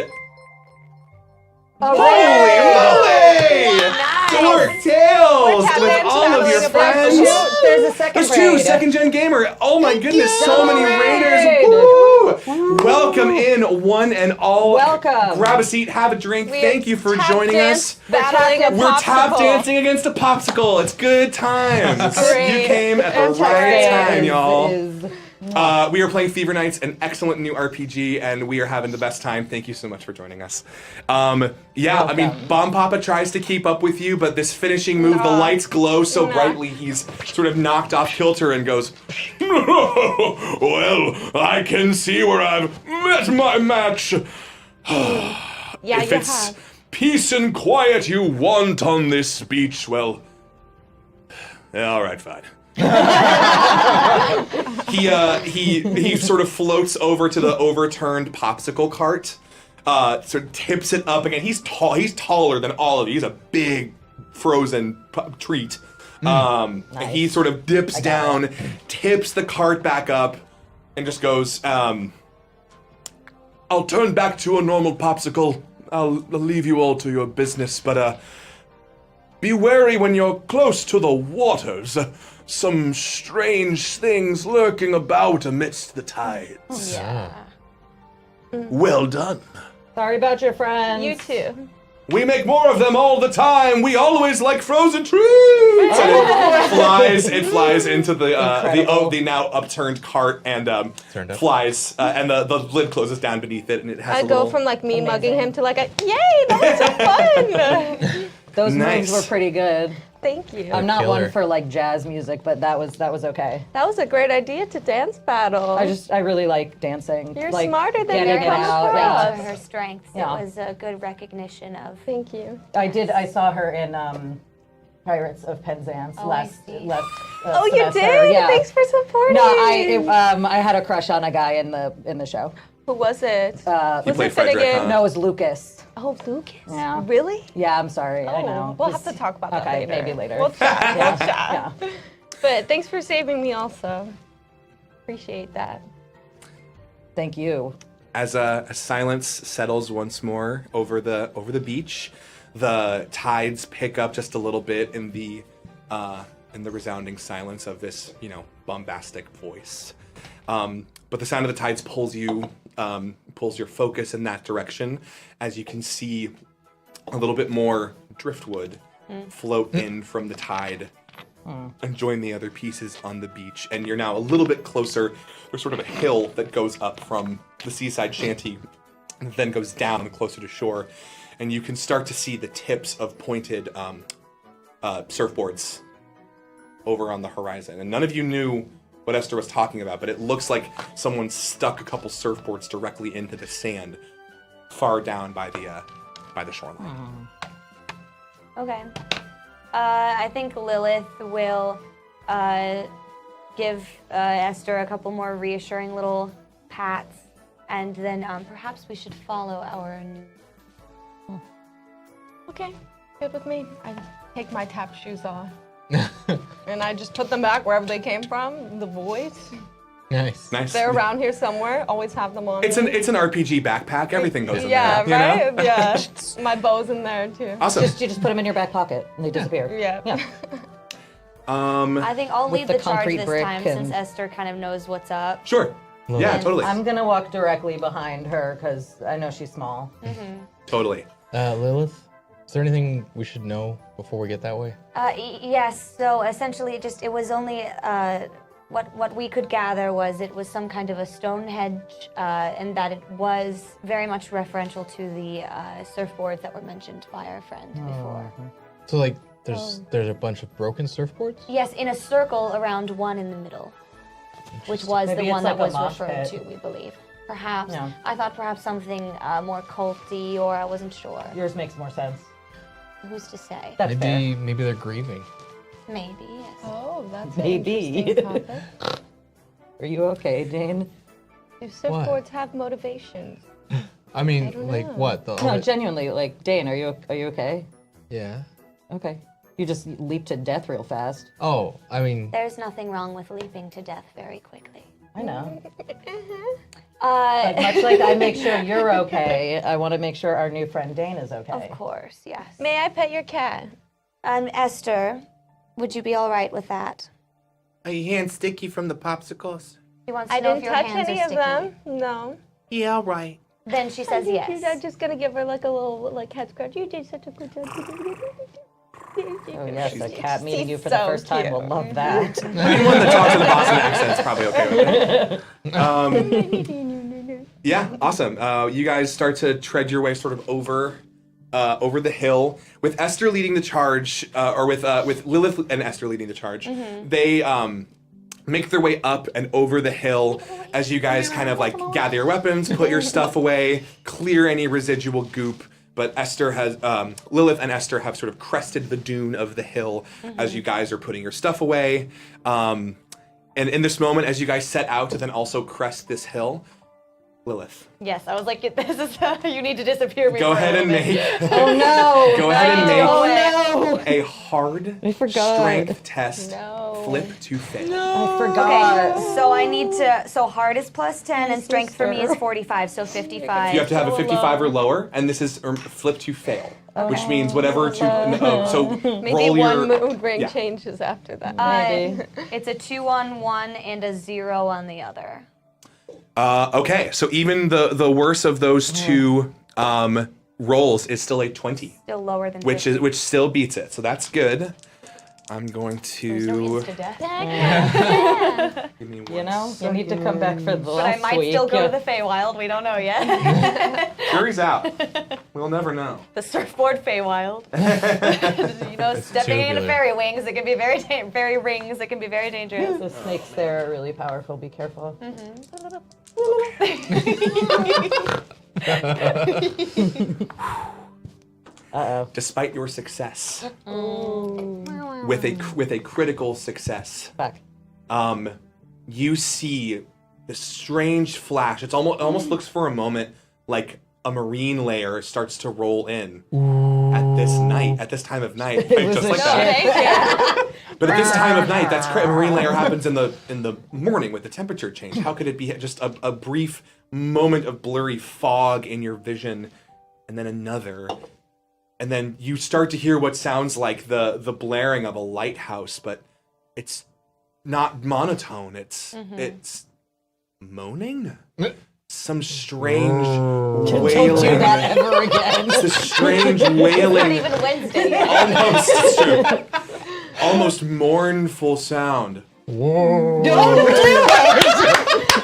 Oh, Holy moly! Dork Tales Tap with dance all of your battling friends. about There's a second There's 2 raid. second gen gamer. Oh my goodness, so many raiders. Raid. Woo! Welcome in, one and all. Welcome. Grab a seat, have a drink. We Thank you for tap joining dance us. Battling a We're tap popsicle. dancing against a popsicle. It's good times. Great. You came at the And tap right dance time, y'all. Is We are playing Fever Nights, an excellent new RPG, and we are having the best time. Thank you so much for joining us. Yeah, I mean, Bomb Papa tries to keep up with you, but this finishing move, the lights glow so brightly, he's sort of knocked off kilter and goes, well, I can see where I've met my match. Yeah, If you it's have. peace and quiet you want on this beach, well, yeah, all right, fine. He sort of floats over to the overturned popsicle cart, sort of tips it up again. He's tall. He's taller than all of you. He's a big frozen treat. And he sort of dips down, tips the cart back up, and just goes, I'll turn back to a normal popsicle. I'll leave you all to your business, but be wary when you're close to the waters. Some strange things lurking about amidst the tides. Yeah. Well done. Sorry about your friends. You too. We make more of them all the time. We always like frozen treats. And it flies into the now upturned cart and Turned up. flies, and the lid closes down beneath it, and it has I a go little. from like me mugging him to like a yay, that was so fun. Those Nice. moves were pretty good. Thank you. I'm not Killer. one for like jazz music, but that was okay. That was a great idea to dance battle. I really like dancing. You're like, smarter than getting your it out. counterpart. Yeah. For her strengths, Yeah. it was a good recognition of. Thank you. I saw her in Pirates of Penzance Oh, I last see. Oh, you semester. did? Yeah. Thanks for supporting. No, I had a crush on a guy in the show. Who was it? You was played it Frederick, Finnegan? huh? No, it was Lucas. Oh, Lucas. Yeah. Really? Yeah, I'm sorry. I know. We'll have to talk about that Okay, later. maybe later. We'll chat. Yeah. We'll chat. Yeah. But thanks for saving me also. Appreciate that. Thank you. As a silence settles once more over the beach, the tides pick up just a little bit in the resounding silence of this, bombastic voice. But the sound of the tides pulls your focus in that direction, as you can see a little bit more driftwood float in from the tide and join the other pieces on the beach. And you're now a little bit closer. There's sort of a hill that goes up from the seaside shanty and then goes down closer to shore. And you can start to see the tips of pointed surfboards over on the horizon. And none of you knew what Esther was talking about, but it looks like someone stuck a couple surfboards directly into the sand far down by the shoreline. Okay. I think Lilith will give Esther a couple more reassuring little pats, and then perhaps we should follow our new. Okay, good with me. I take my tap shoes off. And I just put them back wherever they came from. The voice. Nice. Nice. They're around here somewhere. Always have them on. It's an RPG backpack. Everything goes in yeah, there. You know? right? Yeah. My bow's in there too. Awesome. You just put them in your back pocket and they disappear. Yeah. Yeah. I think I'll With lead the the charge concrete this brick time, and- since Esther kind of knows what's up. Sure. Yeah, And totally. I'm gonna walk directly behind her because I know she's small. Totally. Lilith, is there anything we should know before we get that way? Yes. So essentially, it was only what we could gather was it was some kind of a Stonehenge, and that it was very much referential to the surfboards that were mentioned by our friend before. So like, there's a bunch of broken surfboards. Yes, in a circle around one in the middle, which was Maybe the it's one like that a was mosh referred pit. to, we believe. Perhaps. Yeah. I thought perhaps something more culty, or I wasn't sure. Yours makes more sense. Who's to say? That's fair. Maybe they're grieving. Maybe, yes. Oh, that's Maybe. an interesting topic. Are you okay, Dane? Do surfboards have motivations? I mean, don't like know. what? No, genuinely, like Dane, are you okay? Yeah. Okay. You just leaped to death real fast. Oh, I mean, There's nothing wrong with leaping to death very quickly. I know. Uh, But much like I make sure you're okay, I want to make sure our new friend Dane is okay. of course, yes. May I pet your cat? Esther, would you be all right with that? Are your hands sticky from the popsicles? She wants to I know didn't if your touch hands any are of sticky. them. No. Yeah, all right. Then she says yes. I'm just gonna give her like a little like head scratch. You did such a good job. Oh yes, a cat meeting you for so the first time will cute. love that. Anyone that talks in a Boston accent is probably okay with it. Yeah, awesome. You guys start to tread your way sort of over the hill with Esther leading the charge, or with Lilith and Esther leading the charge. They make their way up and over the hill as you guys kind of like gather your weapons, put your stuff away, clear any residual goop. But Lilith and Esther have sort of crested the dune of the hill as you guys are putting your stuff away. And in this moment, as you guys set out to then also crest this hill, Lilith, Yes, I was like, this is you need to disappear. go ahead and make Oh no! go ahead and make Oh no! a hard I forgot. strength test. No. Flip to fail. I forgot. Okay, so I need to. So hard is plus 10, and strength for me is 45, so 55. You have to have a 55 or lower, and this is flip to fail, which means whatever to. So Maybe roll your. one mood ring yeah. changes after that. Maybe. It's a 2 on one and a 0 on the other. Okay, so even the worst of those two rolls is still a 20, Still lower than which 50. still beats it. So that's good. I'm going to. death. Give me You know, you need to come back for the But I last might week. still go to the Feywild. We don't know yet. Jury's out. We'll never know. The surfboard Feywild. You know, stepping into tubular. fairy wings, it can be fairy rings. It can be very dangerous. The snakes there are really powerful. Be careful. Uh-oh. Despite your success, with a critical success, Fuck. you see this strange flash. It almost looks for a moment like a marine layer starts to roll in at this time of night, just like that. But at this time of night, a marine layer happens in the morning with the temperature change. How could it be just a brief moment of blurry fog in your vision, and then another? And then you start to hear what sounds like the blaring of a lighthouse, but it's not monotone. It's moaning. Some strange wailing. Don't do that ever again. It's a strange Not wailing, even Wednesday. almost it's true, almost mournful sound. Don't do it!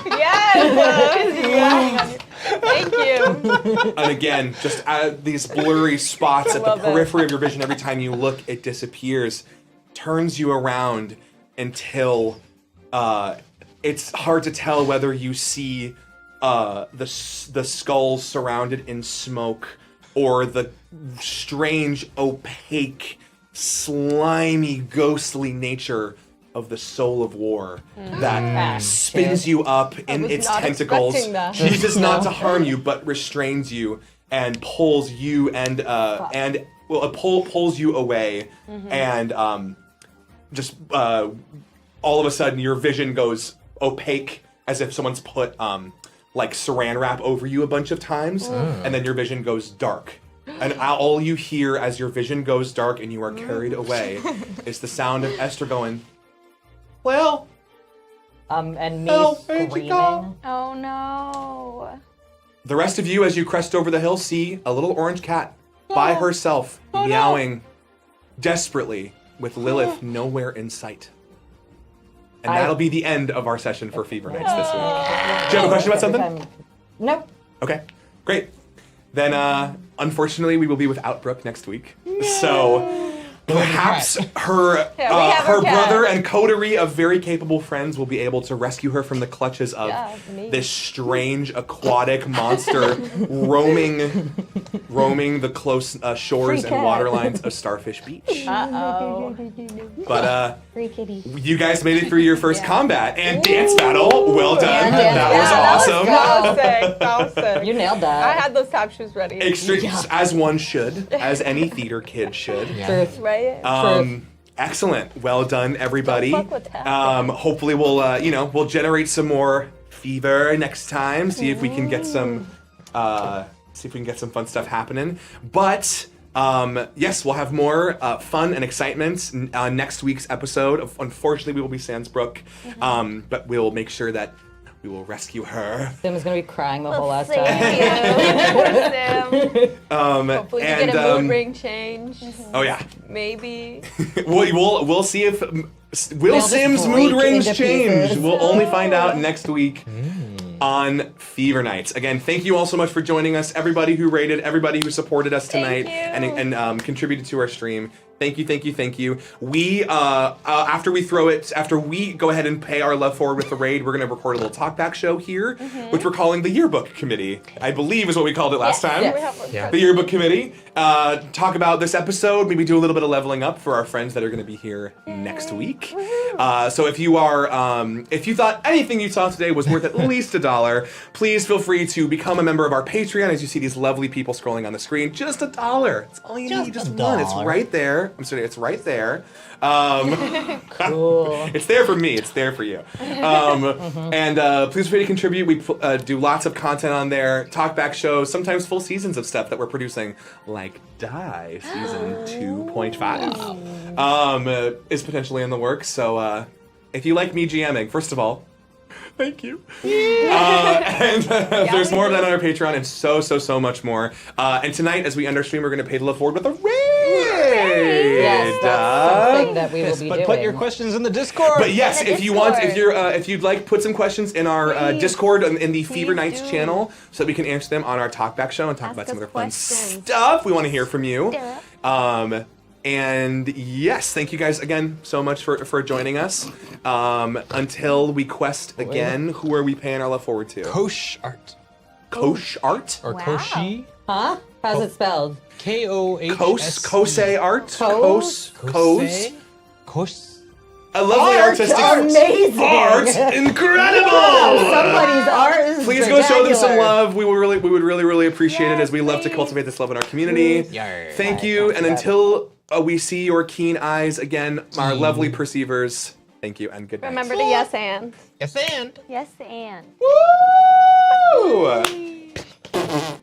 Yes! Thank you. And again, just these blurry spots at the love it. periphery of your vision. Every time you look, it disappears, turns you around until it's hard to tell whether you see the skulls surrounded in smoke or the strange, opaque, slimy, ghostly nature of the soul of war that spins you up in was its not tentacles, expecting that. chooses not to harm you but restrains you and pulls you pulls you away, and just all of a sudden your vision goes opaque as if someone's put like saran wrap over you a bunch of times, and then your vision goes dark. And all you hear as your vision goes dark and you are carried away is the sound of Esther going, "Well, And me where'd you screaming. go? Oh no. The rest of you, as you crest over the hill, see a little orange cat by herself, meowing desperately, with Lilith nowhere in sight. And that'll be the end of our session for Fever Nights this week. Do you have a question about something? Nope. Okay, great. Then, unfortunately, we will be without Brooke next week. So perhaps her have her cat. brother and coterie of very capable friends will be able to rescue her from the clutches of me. this strange aquatic monster roaming the close shores Free and cat. waterlines of Starfish Beach. Uh-oh. But Free kitty. you guys made it through your first combat and dance battle. Well done. dance That battle. was awesome. That was sick. That was sick. You nailed that. I had those tap shoes ready. Extreme, as one should, as any theater kid should. Truth. Right? Excellent. Well done, everybody. Don't fuck with that. Hopefully, we'll generate some more fever next time. See if we can get some fun stuff happening. But yes, we'll have more fun and excitement next week's episode. Unfortunately, we will be Sandsbrook, but we'll make sure that We will rescue her. Sim is gonna be crying the whole last Thank time. you. Poor Sim. Hopefully you and, get a mood ring change. Oh yeah. Maybe. We'll see if will just Sim's break mood rings into change. pieces. We'll only find out next week on Fever Nights. Again, thank you all so much for joining us. Everybody who rated, everybody who supported us tonight, you. and contributed to our stream. Thank you, thank you, thank you. We after we go ahead and pay our love forward with the raid, we're gonna record a little talkback show here, which we're calling the Yearbook Committee. I believe is what we called it last time. Yes. The Yearbook Committee. Talk about this episode, maybe do a little bit of leveling up for our friends that are going to be here next week. So if you are, if you thought anything you saw today was worth at least $1, please feel free to become a member of our Patreon. As you see these lovely people scrolling on the screen, just $1. It's all you need, just one. It's right there. I'm sorry, it's right there. Cool. It's there for me. It's there for you. And please feel free to contribute. We do lots of content on there, talkback shows, sometimes full seasons of stuff that we're producing, like Die season 2.5 is potentially in the works. So if you like me GMing, first of all, thank you. And there's more of that on our Patreon and so much more. And tonight, as we end our stream, we're going to pay the love forward with a raid. Yes, that's something that we will be But doing. put your questions in the Discord. But yes, In the if you want, Discord. if you'd like, put some questions in our Discord in the Fever Nights do. channel, so that we can answer them on our talkback show and talk Ask about some us other fun questions. stuff. We want to hear from you. Yeah. And yes, thank you guys again so much for joining us. Until we quest again, who are we paying our love forward to? Kosh Art. Kosh Art? Or Wow. Koshi. Huh? How's it spelled? K-O-H-S. Kose Art? Kose? Kose? Kos. A lovely artistic Amazing. art. Incredible! Somebody's art is Please go show them some spectacular. love. We would really appreciate it, as we love to cultivate this love in our community. Yar. Thank you, and until we see your keen eyes again, our lovely perceivers. Thank you, and good night. Remember to yes and. Yes, and. Yes, and. Woo!